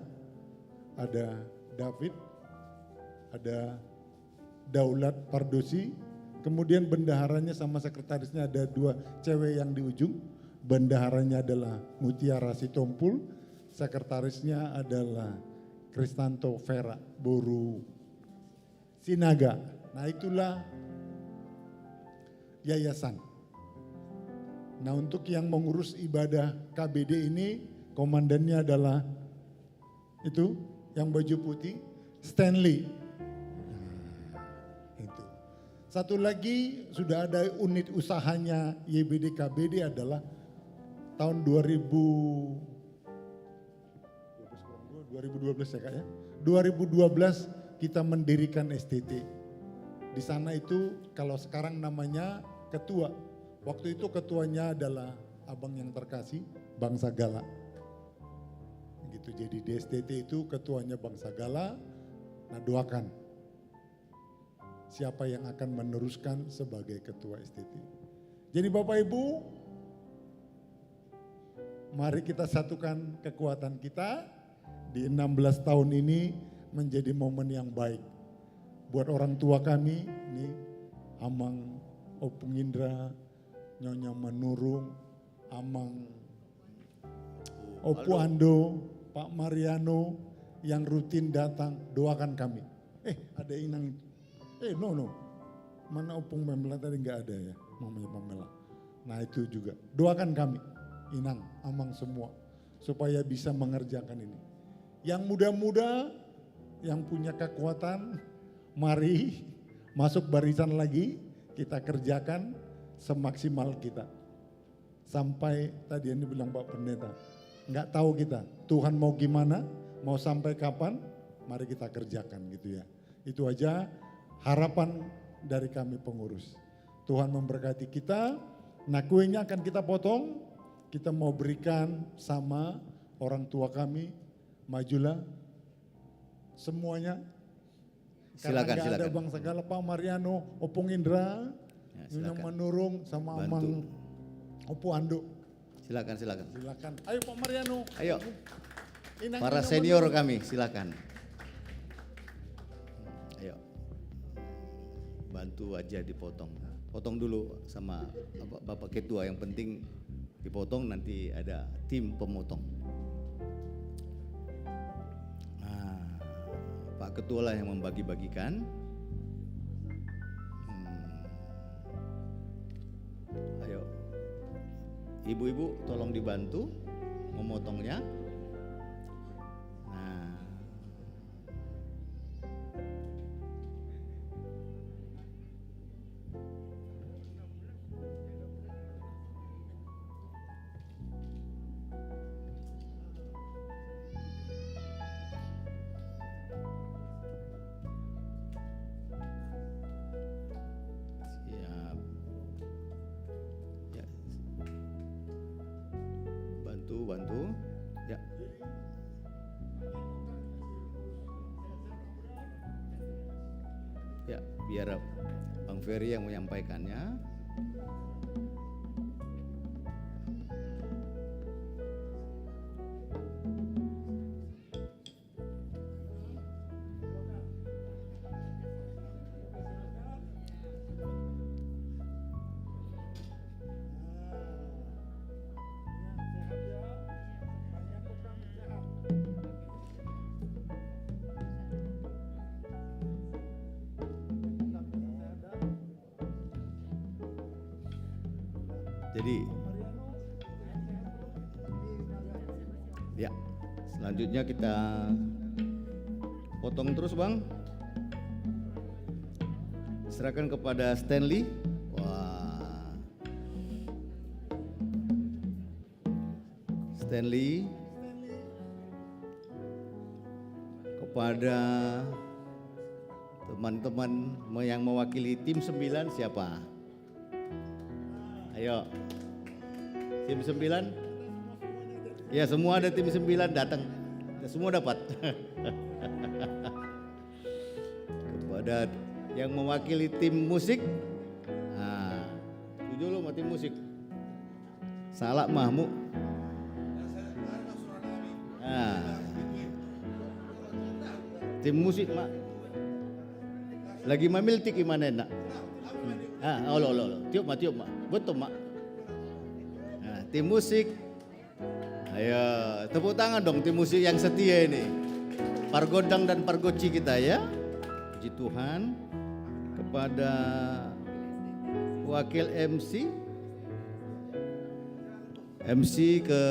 ada David, ada Daulat Pardosi, kemudian bendaharanya sama sekretarisnya ada 2 cewek yang di ujung. Bendaharanya adalah Mutiara Sitompul, sekretarisnya adalah Kristanto Vera Boru Sinaga. Nah itulah yayasan. Nah, untuk yang mengurus ibadah KBD ini, komandannya adalah itu yang baju putih, Stanley. Nah, itu. Satu lagi sudah ada unit usahanya YBD KBD adalah tahun 2012 ya Kak ya. 2012 kita mendirikan STT. Di sana itu kalau sekarang namanya ketua. Waktu itu ketuanya adalah abang yang terkasih, Bang Sagala. Gitu, jadi di STT itu ketuanya Bang Sagala. Nah, doakan siapa yang akan meneruskan sebagai ketua STT. Jadi Bapak Ibu, mari kita satukan kekuatan kita di 16 tahun ini menjadi momen yang baik. Buat orang tua kami, ini Amang Opung Indra, Nyonya Menurung, Amang Opu Ando, Pak Mariano yang rutin datang, doakan kami. Ada Inang, no. Mana Opung Pamela tadi nggak ada ya, mamanya Pamela. Nah itu juga, doakan kami, Inang, Amang semua, supaya bisa mengerjakan ini. Yang muda-muda, yang punya kekuatan, mari masuk barisan lagi, kita kerjakan semaksimal kita. Sampai tadi yang dibilang Pak Pendeta, nggak tahu kita Tuhan mau gimana, mau sampai kapan, mari kita kerjakan gitu ya. Itu aja harapan dari kami pengurus. Tuhan memberkati kita. Nah, kuenya akan kita potong, kita mau berikan sama orang tua kami. Majulah semuanya. Silakan, Karena silakan. ada Bang Sagala, Pak Mariano, Opung Indra, Nyonya Menurung sama Bantu. Amang Opu Ando. Silakan. Silakan. Ayo Pak Mariano. Ayo. Inang, Para Nyonya senior Menurung. kami, silakan. Ayo. Bantu aja dipotong. Potong dulu sama Bapak Ketua, yang penting dipotong, nanti ada tim pemotong. Nah, Pak Ketua lah yang membagi-bagikan. Ayo. Ibu-ibu tolong dibantu memotongnya. Nah. Siap. Ya. Bantu. Ya. Ya, biar Bang Ferry yang menyampaikannya. Jadi ya, selanjutnya kita potong terus Bang. Serahkan kepada Stanley. Wah. Stanley kepada teman-teman yang mewakili tim 9 siapa? Ayo. Tim 9? Ya, semua ada tim 9 datang. Semua dapat. Kepada yang mewakili tim musik. Nah, setuju lo sama tim musik? Salah Mahmud. Nah. Tim musik mak. Lagi mamil tik gimana nak? Lo. Tiup mak. Betul mak. Nah, tim musik. Ayo, tepuk tangan dong tim musik yang setia ini. Pargodang dan Pargoci kita ya. Puji Tuhan. Kepada wakil MC MC ke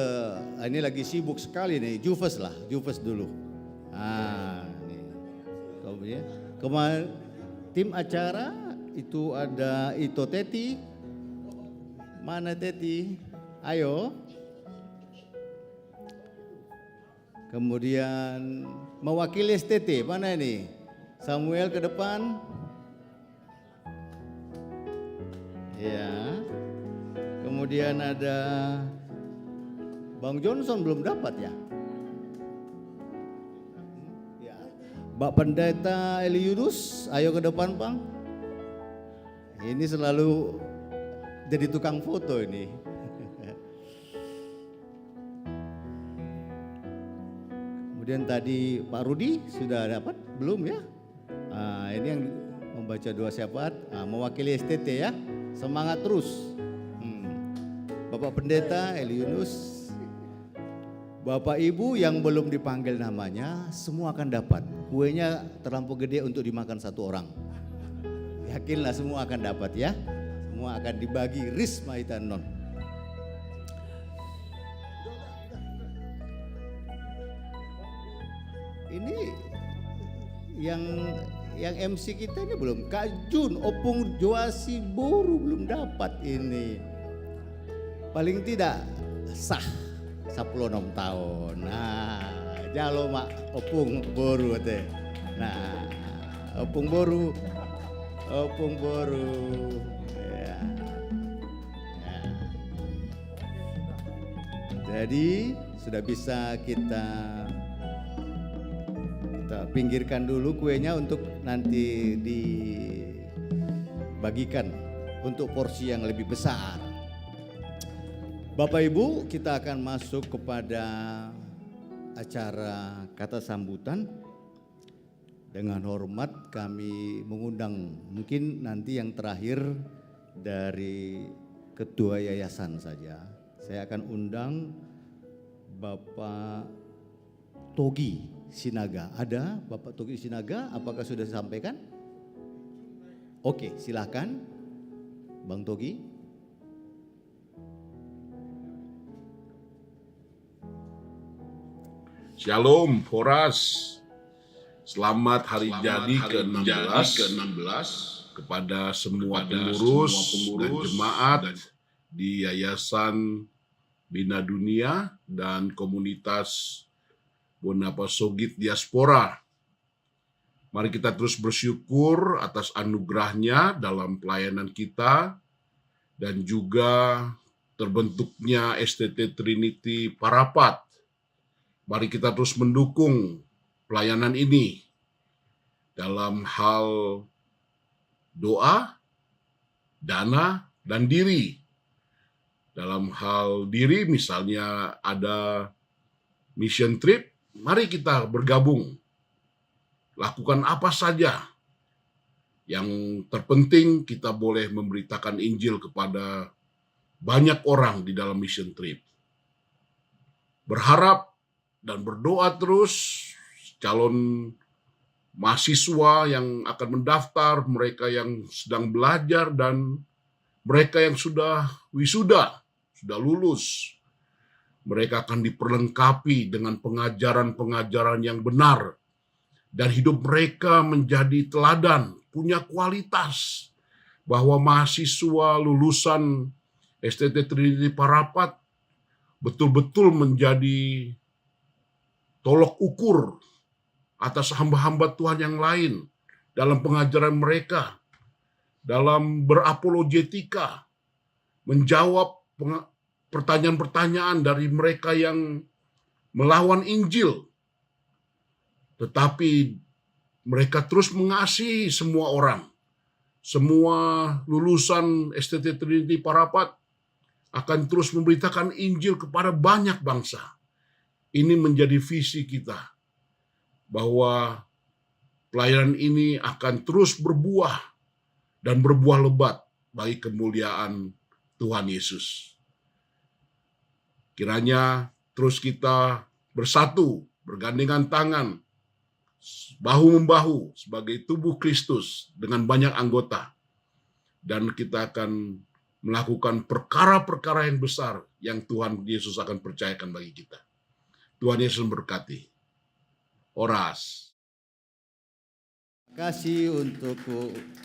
ini lagi sibuk sekali nih, Juves lah, Juves dulu. Nih. Kemudian kemarin tim acara itu ada Ito Teti. Mana Teti? Ayo. Kemudian mewakili STT, mana ini? Samuel ke depan. Ya. Kemudian ada Bang Johnson belum dapat ya? Ya. Mbak Pendeta Eli Yunus, ayo ke depan Bang. Ini selalu jadi tukang foto ini. Kemudian tadi Pak Rudi sudah dapat? Belum ya? Ini yang membaca doa syafaat, mewakili STT ya. Semangat terus. Bapak Pendeta Eli Yunus, Bapak Ibu yang belum dipanggil namanya, semua akan dapat. Kuenya terlampau gede untuk dimakan satu orang. Yakinlah semua akan dapat ya. Semua akan dibagi risma itanon. Ini yang MC kita ini belum. Kak Jun, Opung Joasi Boru belum dapat ini. Paling tidak sah 16 tahun. Nah, jalo mak Opung Boru teh. Nah, Opung Boru. Ya. Jadi sudah bisa kita pinggirkan dulu kuenya untuk nanti dibagikan untuk porsi yang lebih besar. Bapak Ibu, kita akan masuk kepada acara kata sambutan. Dengan hormat kami mengundang mungkin nanti yang terakhir dari ketua yayasan saja. Saya akan undang Bapak Togi Sinaga. Ada Bapak Togi Sinaga, apakah sudah disampaikan? Oke, silakan Bang Togi. Shalom, Foras. Selamat hari jadi ke-16 kepada semua pengurus dan jemaat di Yayasan Bina Dunia dan komunitas Bonapa Sogit Diaspora. Mari kita terus bersyukur atas anugerahnya dalam pelayanan kita dan juga terbentuknya STT Trinity Parapat. Mari kita terus mendukung pelayanan ini dalam hal doa, dana, dan diri. Dalam hal diri misalnya ada mission trip, mari kita bergabung. Lakukan apa saja. Yang terpenting kita boleh memberitakan Injil kepada banyak orang di dalam mission trip. Berharap dan berdoa terus calon mahasiswa yang akan mendaftar, mereka yang sedang belajar, dan mereka yang sudah wisuda, sudah lulus. Mereka akan diperlengkapi dengan pengajaran-pengajaran yang benar. Dan hidup mereka menjadi teladan, punya kualitas. Bahwa mahasiswa lulusan STT Trinity Parapat betul-betul menjadi tolok ukur atas hamba-hamba Tuhan yang lain dalam pengajaran mereka, dalam berapologetika, menjawab pertanyaan-pertanyaan dari mereka yang melawan Injil. Tetapi mereka terus mengasihi semua orang. Semua lulusan STT Trinity Parapat akan terus memberitakan Injil kepada banyak bangsa. Ini menjadi visi kita, bahwa pelayanan ini akan terus berbuah dan berbuah lebat bagi kemuliaan Tuhan Yesus. Kiranya terus kita bersatu, bergandengan tangan, bahu-membahu sebagai tubuh Kristus dengan banyak anggota. Dan kita akan melakukan perkara-perkara yang besar yang Tuhan Yesus akan percayakan bagi kita. Tuhan Yesus memberkati. Horas. Terima kasih untuk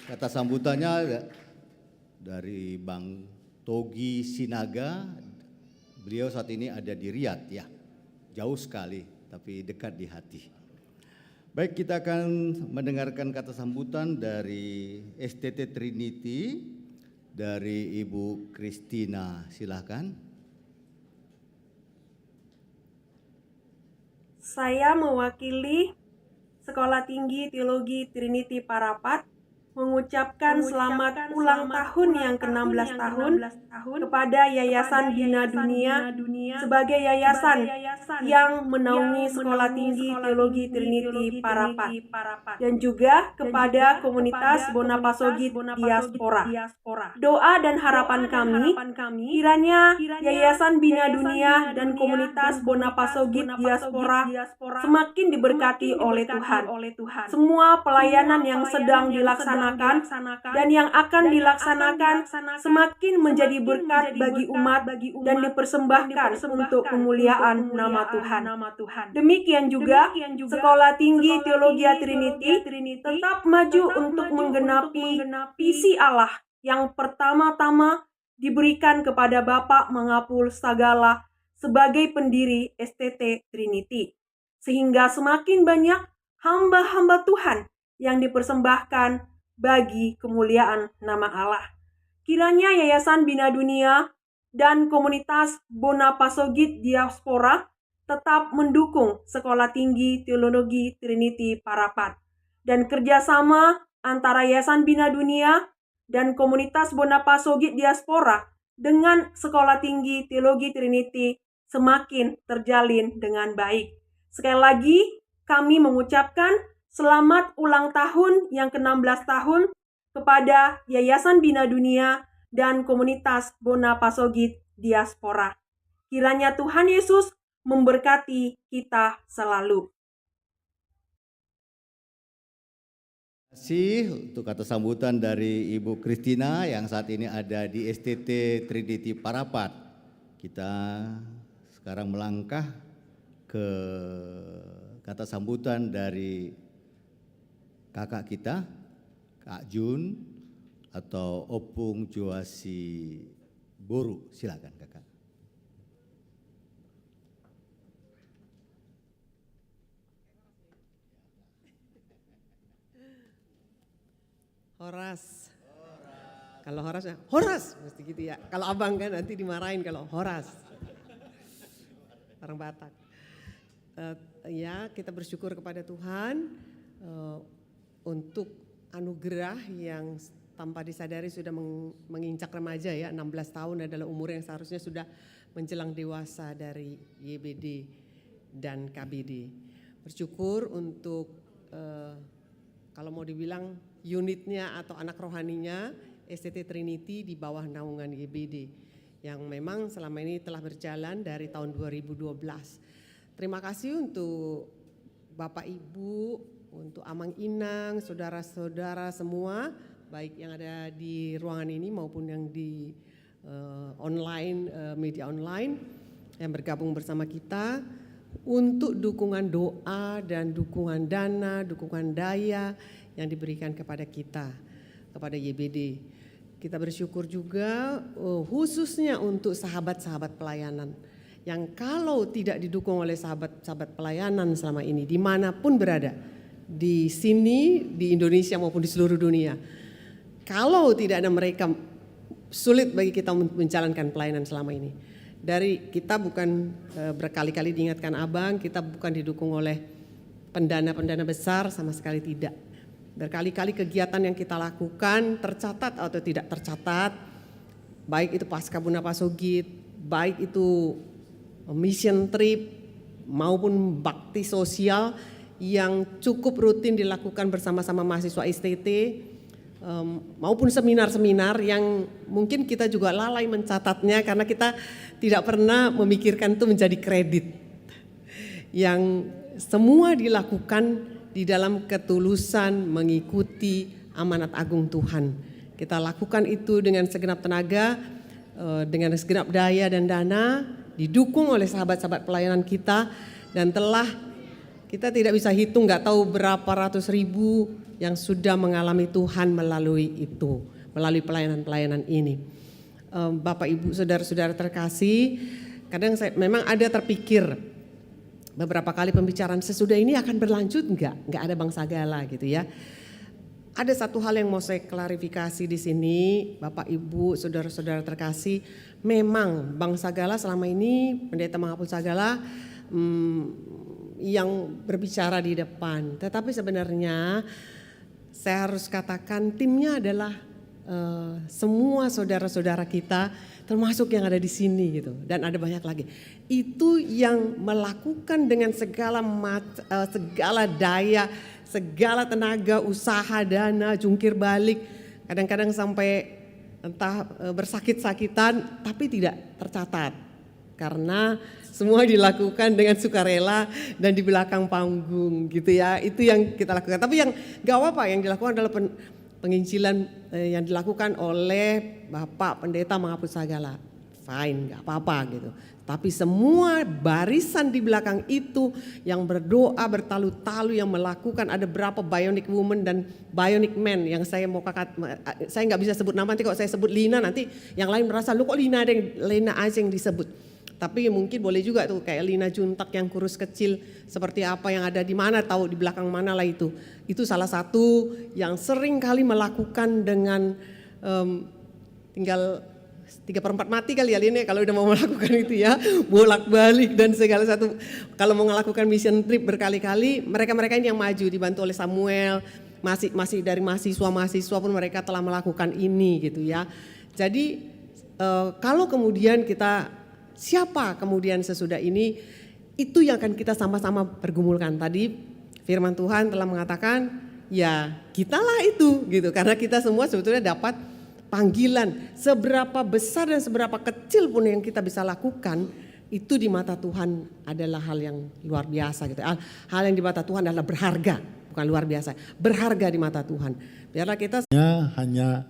kata sambutannya dari Bang Togi Sinaga. Beliau saat ini ada di Riyadh ya, jauh sekali tapi dekat di hati. Baik, kita akan mendengarkan kata sambutan dari STT Trinity dari Ibu Christina, silakan. Saya mewakili Sekolah Tinggi Teologi Trinity Parapat mengucapkan selamat ulang tahun yang ke-16 tahun kepada Yayasan Bina Dunia sebagai yayasan yang menaungi Sekolah Tinggi Teologi Trinity Parapat, dan juga kepada komunitas Bonapasogit Diaspora. Doa dan harapan kami, kiranya Yayasan Bina Dunia dan komunitas Bonapasogit Diaspora semakin diberkati oleh Tuhan. Semua pelayanan yang sedang dilaksanakan dan yang akan dilaksanakan semakin menjadi berkat bagi umat dan dipersembahkan untuk kemuliaan nama Tuhan. Demikian juga Sekolah Tinggi Teologi Trinity tetap maju untuk menggenapi visi Allah yang pertama-tama diberikan kepada Bapa Mangapul Sagala sebagai pendiri STT Trinity, sehingga semakin banyak hamba-hamba Tuhan yang dipersembahkan bagi kemuliaan nama Allah. Kiranya Yayasan Bina Dunia dan komunitas Bonapasogit Diaspora tetap mendukung Sekolah Tinggi Teologi Trinity Parapat, dan kerjasama antara Yayasan Bina Dunia dan komunitas Bonapasogit Diaspora dengan Sekolah Tinggi Teologi Trinity semakin terjalin dengan baik. Sekali lagi, kami mengucapkan selamat ulang tahun yang ke-16 tahun kepada Yayasan Bina Dunia dan komunitas Bonapasogit Diaspora. Kiranya Tuhan Yesus memberkati kita selalu. Terima kasih untuk kata sambutan dari Ibu Christina yang saat ini ada di STT Trinity Parapat. Kita sekarang melangkah ke kata sambutan dari kakak kita, Kak Jun atau Opung Juasi Boru. Silakan kakak. Horas. Kalau Horas ya, Horas mesti gitu ya. Kalau abang kan nanti dimarahin kalau Horas. Orang Batak. Ya, kita bersyukur kepada Tuhan untuk anugerah yang tanpa disadari sudah menginjak remaja ya. 16 tahun adalah umur yang seharusnya sudah menjelang dewasa dari YBD dan KBD. Bersyukur untuk kalau mau dibilang unitnya atau anak rohaninya STT Trinity di bawah naungan YBD yang memang selama ini telah berjalan dari tahun 2012. Terima kasih untuk Bapak Ibu, untuk Amang Inang, saudara-saudara semua, baik yang ada di ruangan ini maupun yang di online, media online yang bergabung bersama kita untuk dukungan doa dan dukungan dana, dukungan daya yang diberikan kepada kita, kepada YBD. Kita bersyukur juga khususnya untuk sahabat-sahabat pelayanan yang kalau tidak didukung oleh sahabat-sahabat pelayanan selama ini dimanapun berada, di sini, di Indonesia maupun di seluruh dunia. Kalau tidak ada mereka, sulit bagi kita menjalankan pelayanan selama ini. Dari kita bukan berkali-kali diingatkan abang, kita bukan didukung oleh pendana-pendana besar, sama sekali tidak. Berkali-kali kegiatan yang kita lakukan tercatat atau tidak tercatat, baik itu Pasca Bonapasogit, baik itu mission trip maupun bakti sosial yang cukup rutin dilakukan bersama-sama mahasiswa STT, maupun seminar-seminar yang mungkin kita juga lalai mencatatnya karena kita tidak pernah memikirkan itu menjadi kredit. Yang semua dilakukan di dalam ketulusan mengikuti amanat agung Tuhan. Kita lakukan itu dengan segenap tenaga dengan segenap daya dan dana, didukung oleh sahabat-sahabat pelayanan kita, dan kita tidak bisa hitung, nggak tahu berapa ratus ribu yang sudah mengalami Tuhan melalui pelayanan-pelayanan ini. Bapak Ibu saudara-saudara terkasih, kadang saya memang ada terpikir beberapa kali pembicaraan sesudah ini akan berlanjut nggak ada Bang Sagala gitu ya. Ada satu hal yang mau saya klarifikasi di sini, Bapak Ibu saudara-saudara terkasih, memang Bang Sagala selama ini, Pendeta Mangapul Sagala yang berbicara di depan, tetapi sebenarnya saya harus katakan timnya adalah semua saudara-saudara kita, termasuk yang ada di sini gitu, dan ada banyak lagi. Itu yang melakukan dengan segala daya, segala tenaga, usaha, dana, jungkir balik, kadang-kadang sampai entah bersakit-sakitan, tapi tidak tercatat karena semua dilakukan dengan sukarela dan di belakang panggung gitu ya. Itu yang kita lakukan. Tapi yang gak apa-apa, yang dilakukan adalah penginjilan yang dilakukan oleh Bapak Pendeta Mangapul Sagala. Fine, gak apa-apa gitu. Tapi semua barisan di belakang itu yang berdoa bertalu-talu, yang melakukan, ada berapa bionic woman dan bionic man yang saya mau saya nggak bisa sebut nama, nanti kalau saya sebut Lina nanti yang lain merasa lu kok Lina aja yang disebut. Tapi mungkin boleh juga tuh kayak Lina Juntak yang kurus kecil seperti apa yang ada di mana, tahu di belakang mana lah itu. Itu salah satu yang sering kali melakukan dengan tinggal 3/4 mati kali ya Lina kalau udah mau melakukan itu ya, bolak-balik dan segala satu. Kalau mau melakukan mission trip berkali-kali, mereka-mereka ini yang maju dibantu oleh Samuel, masih dari mahasiswa pun mereka telah melakukan ini gitu ya. Jadi kalau kemudian siapa kemudian sesudah ini, itu yang akan kita sama-sama pergumulkan. Tadi firman Tuhan telah mengatakan ya kitalah itu gitu, karena kita semua sebetulnya dapat panggilan. Seberapa besar dan seberapa kecil pun yang kita bisa lakukan, itu di mata Tuhan adalah hal yang luar biasa gitu. Hal yang di mata Tuhan adalah berharga, bukan luar biasa, berharga di mata Tuhan. Biarlah kita hanya